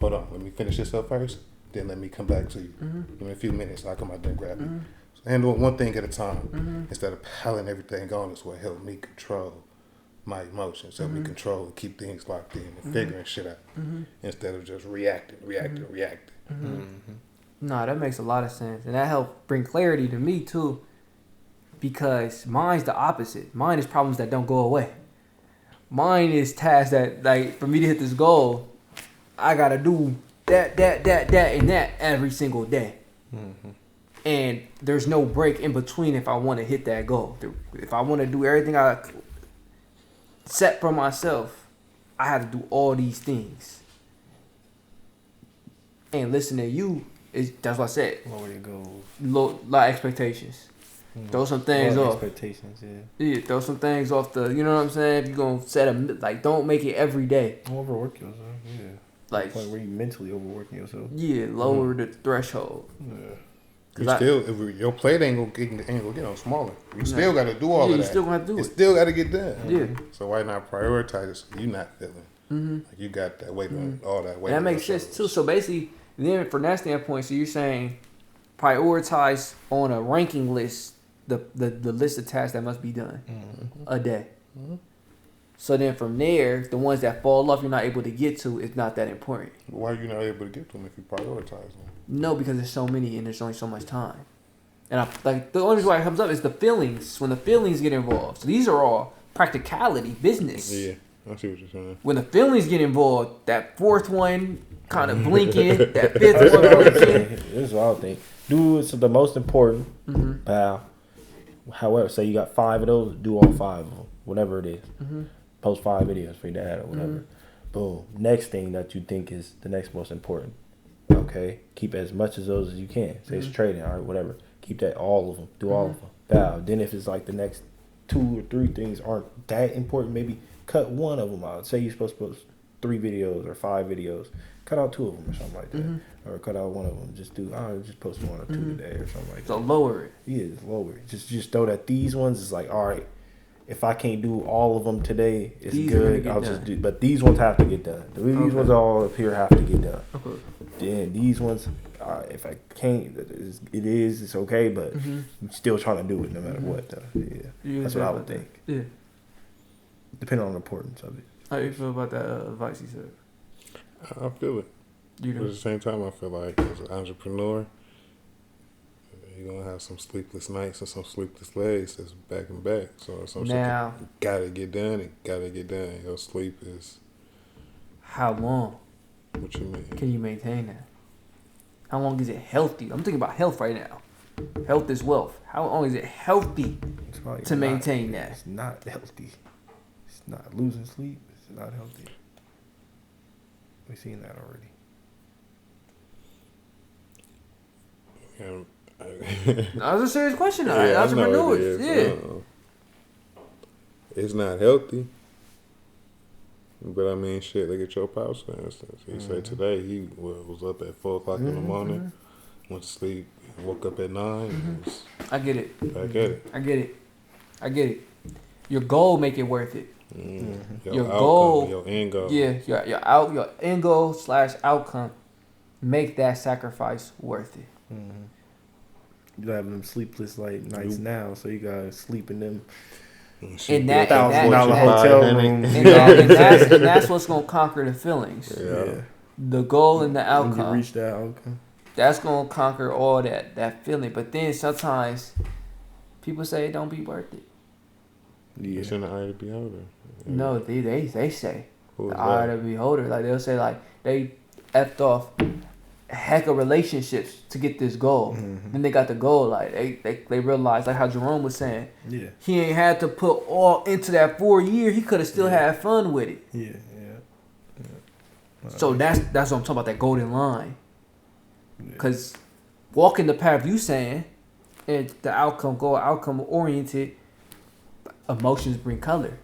Hold on, let me finish this up first, then let me come back to you. Give me a few minutes, I'll come out there and grab it. So handle one thing at a time, instead of piling everything on. This will help me control my emotions, help me control and keep things locked in and figuring shit out, instead of just reacting. No, that makes a lot of sense, and that helped bring clarity to me too, because mine's the opposite. Mine is problems that don't go away. Mine is tasks that, like, for me to hit this goal, I gotta do that, and that every single day. And there's no break in between if I want to hit that goal. If I want to do everything I set for myself, I have to do all these things. And listen to you, that's what I said. Lower your goals. Low expectations. Throw some things off. Expectations, Yeah, throw some things off the, you know what I'm saying? If you're going to set don't make it every day. Don't overwork yourself, yeah. Like, where you mentally overworking yourself. Yeah, lower the threshold. Yeah. If your plate ain't gonna get no smaller. You still got to do all of that. You still gonna have to do it. It still got to get done. Yeah. So why not prioritize it so you not feeling like you got that weight on all that weight? And that makes sense too. So basically, then from that standpoint, so you're saying prioritize on a ranking list the list of tasks that must be done a day. So then from there, the ones that fall off you're not able to get to is not that important. Why are you not able to get to them if you prioritize them? No, because there's so many and there's only so much time. And the only reason why it comes up is the feelings. When the feelings get involved. So these are all practicality, business. Yeah, I see what you're saying. When the feelings get involved, that fourth one kind of blinking, that fifth one blinking. This is what I think. Do what's the most important. However, say you got 5 of those, do all 5 of them. Whatever it is. Post 5 videos for your dad or whatever. Boom. Next thing that you think is the next most important. Okay. Keep as much of those as you can. Say it's trading, all right, whatever. Keep that, all of them. Do all of them. Bow. Then if it's like the next 2 or 3 things aren't that important, maybe cut one of them out. Say you're supposed to post 3 videos or 5 videos. Cut out 2 of them or something like that, or cut out 1 of them. Just post 1 or 2 today or something like that. So lower it. Yeah, lower it. Just throw that these ones is like, all right. If I can't do all of them today, it's good. I'll just do. But these ones have to get done. These ones all up here have to get done. Okay. Then these ones, if I can't, it's okay. But I'm still trying to do it no matter what. Though. Yeah, that's what I would think. Yeah. Depending on the importance of it. How do you feel about that advice he said? I feel it. But at the same time, I feel like as an entrepreneur, you're gonna have some sleepless nights and some sleepless days. That's back and back. So some shit gotta get done. It gotta get done. Your sleep is. How long? What you mean? Can you maintain that? How long is it healthy? I'm thinking about health right now. Health is wealth. How long is it healthy to maintain that? It's not healthy. It's not losing sleep. It's not healthy. We've seen that already. That was a serious question. Entrepreneurs, it's not healthy. But I mean, shit. Look at your pops, for instance. He said today he was up at 4:00 in the morning, went to sleep, woke up at 9. I get it. I get it. I get it. Your goal make it worth it. Your goal, your end goal. Yeah, your end goal / outcome make that sacrifice worth it. You have them sleepless nights now, so you gotta sleep in them. And that's what's gonna conquer the feelings. Yeah. The goal and the outcome. When you reach that outcome. That's gonna conquer all that feeling. But then sometimes people say it don't be worth it. Yeah. It's in the eye of the beholder. Yeah. No, they say the eye of the beholder. Like they'll say they effed off a heck of relationships to get this goal. Then they got the goal. They realized how Jerome was saying. Yeah. He ain't had to put all into that 4 year. He could have still had fun with it. Yeah. So that's what I'm talking about, that golden line. Cause walking the path you saying, and the outcome oriented, emotions bring color.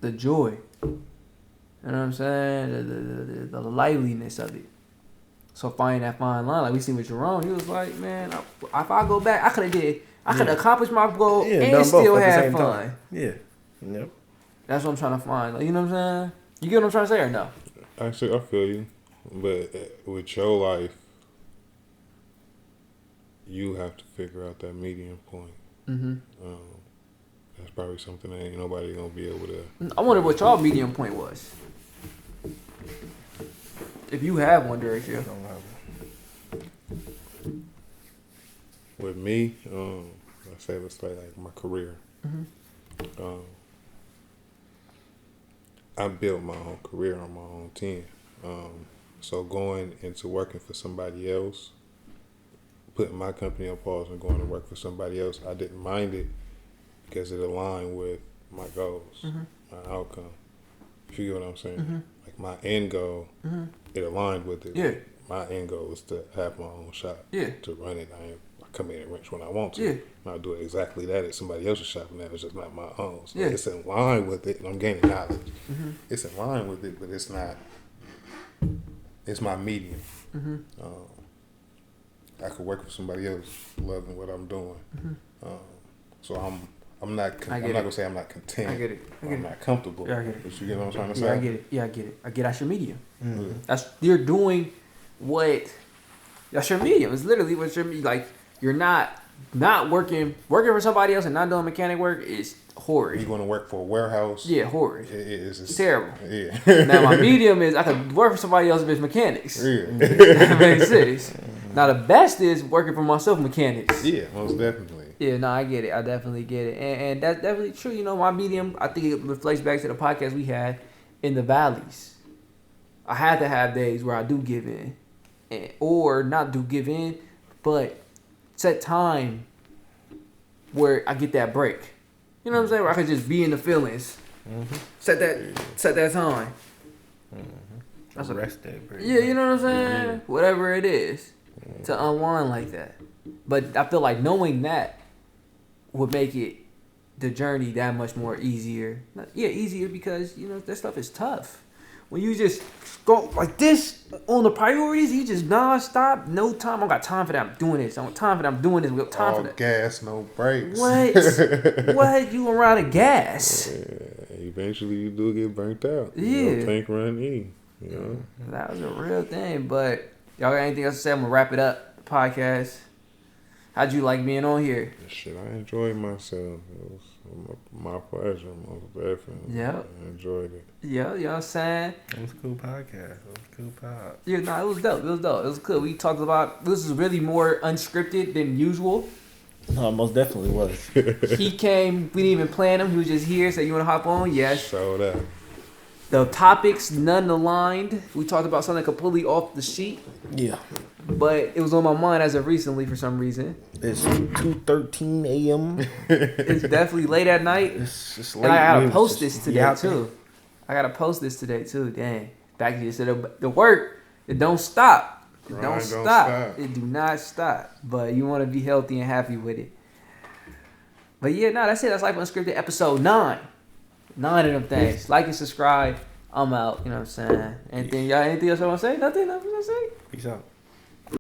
The joy. You know what I'm saying? The liveliness of it. So finding that fine line, like we seen with Jerome, he was like, man, if I go back, I could have accomplished my goal and still had fun. Time. Yeah. Yep. That's what I'm trying to find. You know what I'm saying? You get what I'm trying to say or no? Actually, I feel you. But with your life, you have to figure out that medium point. That's probably something that ain't nobody gonna be able to. I wonder what y'all medium point was. If you have one, Derek, yeah. With me, let's say like my career. I built my own career on my own team. So going into working for somebody else, putting my company on pause and going to work for somebody else, I didn't mind it because it aligned with my goals, my outcome. If you get what I'm saying? Like my end goal, it aligned with it. Yeah. My end goal is to have my own shop. Yeah. To run it. I come in and wrench when I want to. Yeah. And I'll do exactly that at somebody else's shop, and that is just not my own. So yeah. It's in line with it, and I'm gaining knowledge. It's in line with it, but it's not. It's my medium. I could work for somebody else, loving what I'm doing. So I'm not gonna say I'm not content. I get it. I'm not comfortable. Yeah, I get it. But you get what I'm trying to say? Yeah, I get it. I get that's your medium. That's you're doing what. That's your medium. It's literally what your like. You're not working for somebody else and not doing mechanic work is horrid. You're going to work for a warehouse. Yeah, horrid. It's terrible. Yeah. Now my medium is I could work for somebody else if it's mechanics. Yeah. That makes sense. Now the best is working for myself mechanics. Yeah, most definitely. Yeah, no, I get it. I definitely get it. And that's definitely true. You know, my medium, I think it reflects back to the podcast we had in the valleys. I had to have days where I do give in. Or not do give in, but set time where I get that break. You know what I'm saying? Where I could just be in the feelings. Set that time. That's a rest day break. Yeah, you know what I'm saying? Whatever it is. To unwind like that. But I feel like knowing that would make it the journey that much more easier. Easier because, you know, that stuff is tough. when you just go like this on the priorities, you just non-stop, no time. I don't got time for that. I'm doing this. I don't got time for that. I'm doing this. We got time All for that. gas, no brakes. What? What? You gonna run out of gas? Eventually, you do get burnt out. Yeah. You know, tank run E. You know. That was a real thing. But y'all got anything else to say? I'm gonna wrap it up. The podcast. How'd you like being on here? Shit, I enjoyed myself. It was my pleasure, most definitely. Yeah. I enjoyed it. Yeah, you know what I'm saying? It was a cool podcast. It was a cool pod. Yeah, no, it was dope. It was dope. It was cool. We talked about this is really more unscripted than usual. No, it most definitely was. He came. We didn't even plan him. He was just here. Said, "You want to hop on?" Yes. Showed up. The topics none aligned. We talked about something completely off the sheet, Yeah. but it was on my mind as of recently for some reason. It's 2:13 a.m. It's definitely late at night. It's just late. And I We gotta was post just- this today yeah, too. I gotta post this today too. Dang. Back to you said the work. It don't stop. It Grind don't don't stop. stop. It do not stop. But you want to be healthy and happy with it. But yeah, no, that's it. That's Life Unscripted episode 9. 9 of them things. Like and subscribe. I'm out. You know what I'm saying? Anything else I want to say? Nothing else I want to say? Peace out.